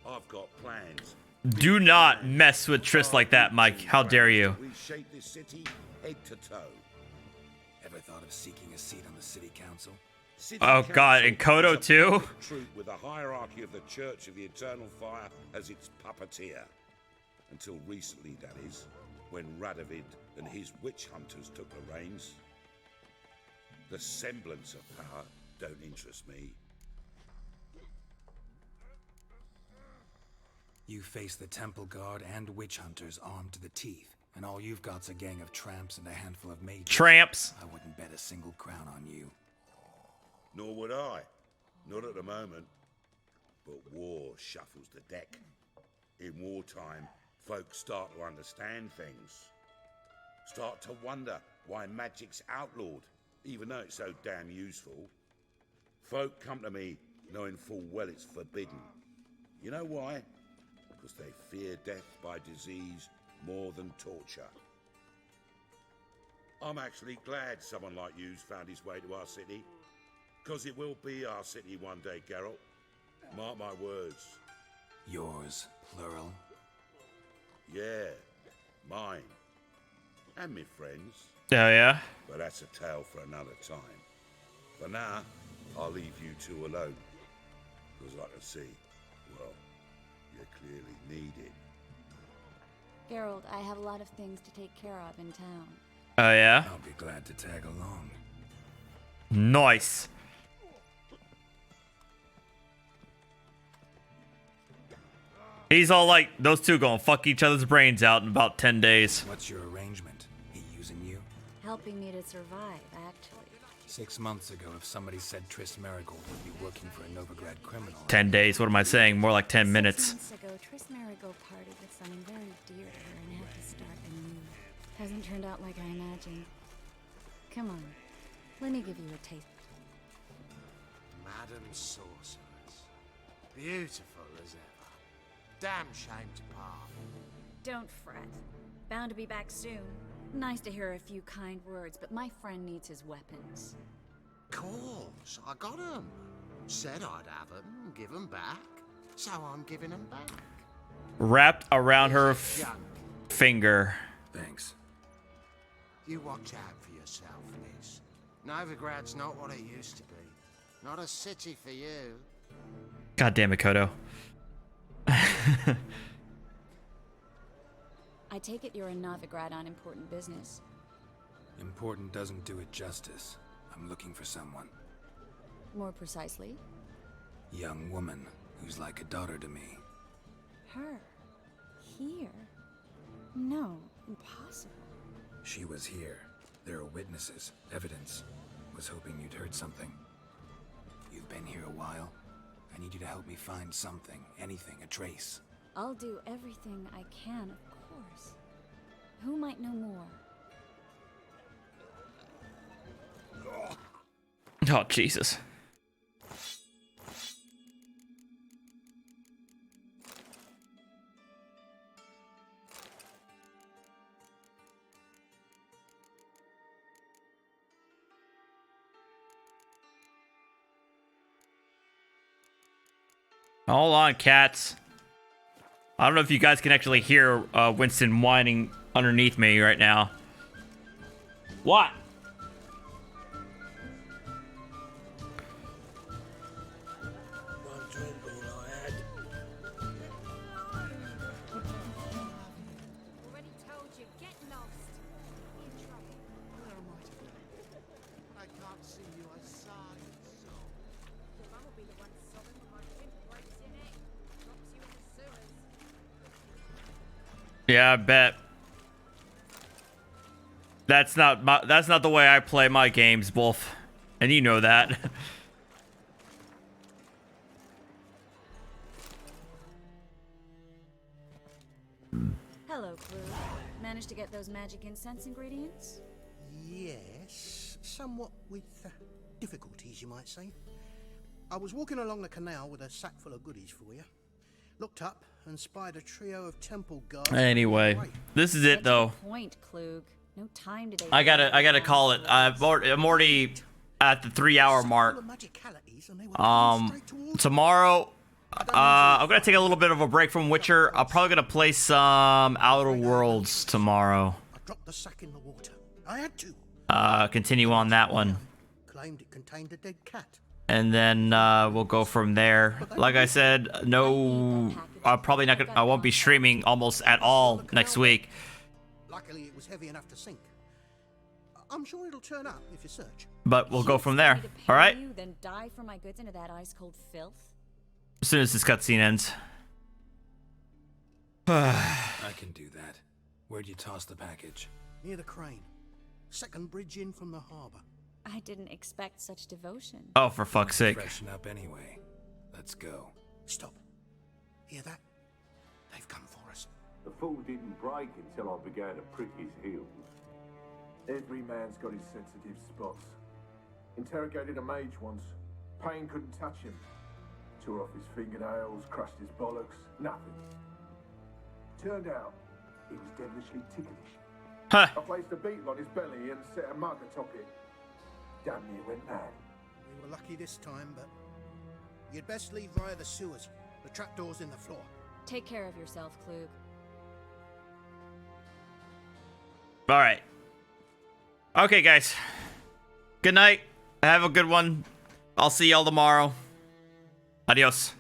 I've got plans. Do not mess with Triss like that, Mike. How dare you? We shape this city head to toe. Ever thought of seeking a seat on the city council? Oh god, and Kodo too? Troop with a hierarchy of the Church of the Eternal Fire as its puppeteer. Until recently, that is, when Radovid and his witch hunters took the reins. The semblance of power don't interest me. You face the temple guard and witch hunters armed to the teeth, and all you've got's a gang of tramps and a handful of mages. Tramps! I wouldn't bet a single crown on you. Nor would I. Not at the moment. But war shuffles the deck. In wartime, folks start to understand things. Start to wonder why magic's outlawed, even though it's so damn useful. Folk come to me knowing full well it's forbidden. You know why? Because they fear death by disease more than torture. I'm actually glad someone like you's found his way to our city. Because it will be our city one day, Geralt. Mark my words. Yours, plural? Yeah, mine. And me friends. Oh, yeah? But that's a tale for another time. For now, I'll leave you two alone. Because I can see, well, you clearly need it. Geralt, I have a lot of things to take care of in town. Oh, yeah? I'll be glad to tag along. Nice. He's all like, those two gonna fuck each other's brains out in about 10 days. What's your arrangement? He using you? Helping me to survive, actually. 6 months ago, if somebody said Triss Marigold would be working for a Novigrad criminal... 10 days, what am I saying? More like 10 minutes. 6 months ago, Triss Marigold parted with someone very dear to her and had to start anew. Hasn't turned out like I imagined. Come on, let me give you a taste. Madam Sorceress. Beautiful as ever. Damn shame to part. Don't fret. Bound to be back soon. Nice to hear a few kind words, but my friend needs his weapons. Course, I got 'em. Said I'd have 'em, give 'em back. So I'm giving 'em back. Wrapped around her finger. Thanks. You watch out for yourself, miss. Novigrad's not what it used to be. Not a city for you. God damn it, Kodo. I take it you're in Novigrad on important business. Important doesn't do it justice. I'm looking for someone. More precisely? Young woman who's like a daughter to me. Her? Here? No, impossible. She was here. There are witnesses, evidence. Was hoping you'd heard something. You've been here a while. I need you to help me find something, anything, a trace. I'll do everything I can, of course. Who might know more? Oh, Jesus. Hold on, cats. I don't know if you guys can actually hear Winston whining underneath me right now. What? One drink all I had. Already told you, get lost. In trouble. Where am I to go? I can't see you. I sigh so. Yeah, I bet. That's not the way I play my games, Wolf. And you know that. Hello, Clue. Managed to get those magic incense ingredients? Yes, somewhat with difficulties, you might say. I was walking along the canal with a sack full of goodies for you. Looked up and spied a trio of temple guards. Anyway, this is it though. Point, Klug. No time today. I gotta call it. I'm already at the 3-hour mark. Tomorrow, I'm gonna take a little bit of a break from Witcher. I'm probably gonna play some Outer Worlds tomorrow. I dropped the sack in the water. I had to. Continue on that one. Claimed it contained a dead cat. And then we'll go from there. Like I said, no, I'm probably not gonna. I won't be streaming almost at all next week. Luckily, it was heavy enough to sink. I'm sure it'll turn up if you search. But we'll go from there. All right. Then dive for my goods into that ice-cold filth. As soon as this cutscene ends. I can do that. Where'd you toss the package? Near the crane. Second bridge in from the harbor. I didn't expect such devotion. Oh, for fuck's sake. Freshen up anyway. Let's go. Stop. Hear that? They've come for us. The fool didn't break until I began to prick his heels. Every man's got his sensitive spots. Interrogated a mage once. Pain couldn't touch him. Tore off his fingernails, crushed his bollocks, nothing. Turned out, he was devilishly ticklish. Huh. I placed a beetle on his belly and set a mug atop it. Damn near went mad. We were lucky this time, but you'd best leave via the sewers. The trapdoor's in the floor. Take care of yourself, Klug. All right. Okay, guys. Good night. Have a good one. I'll see y'all tomorrow. Adios.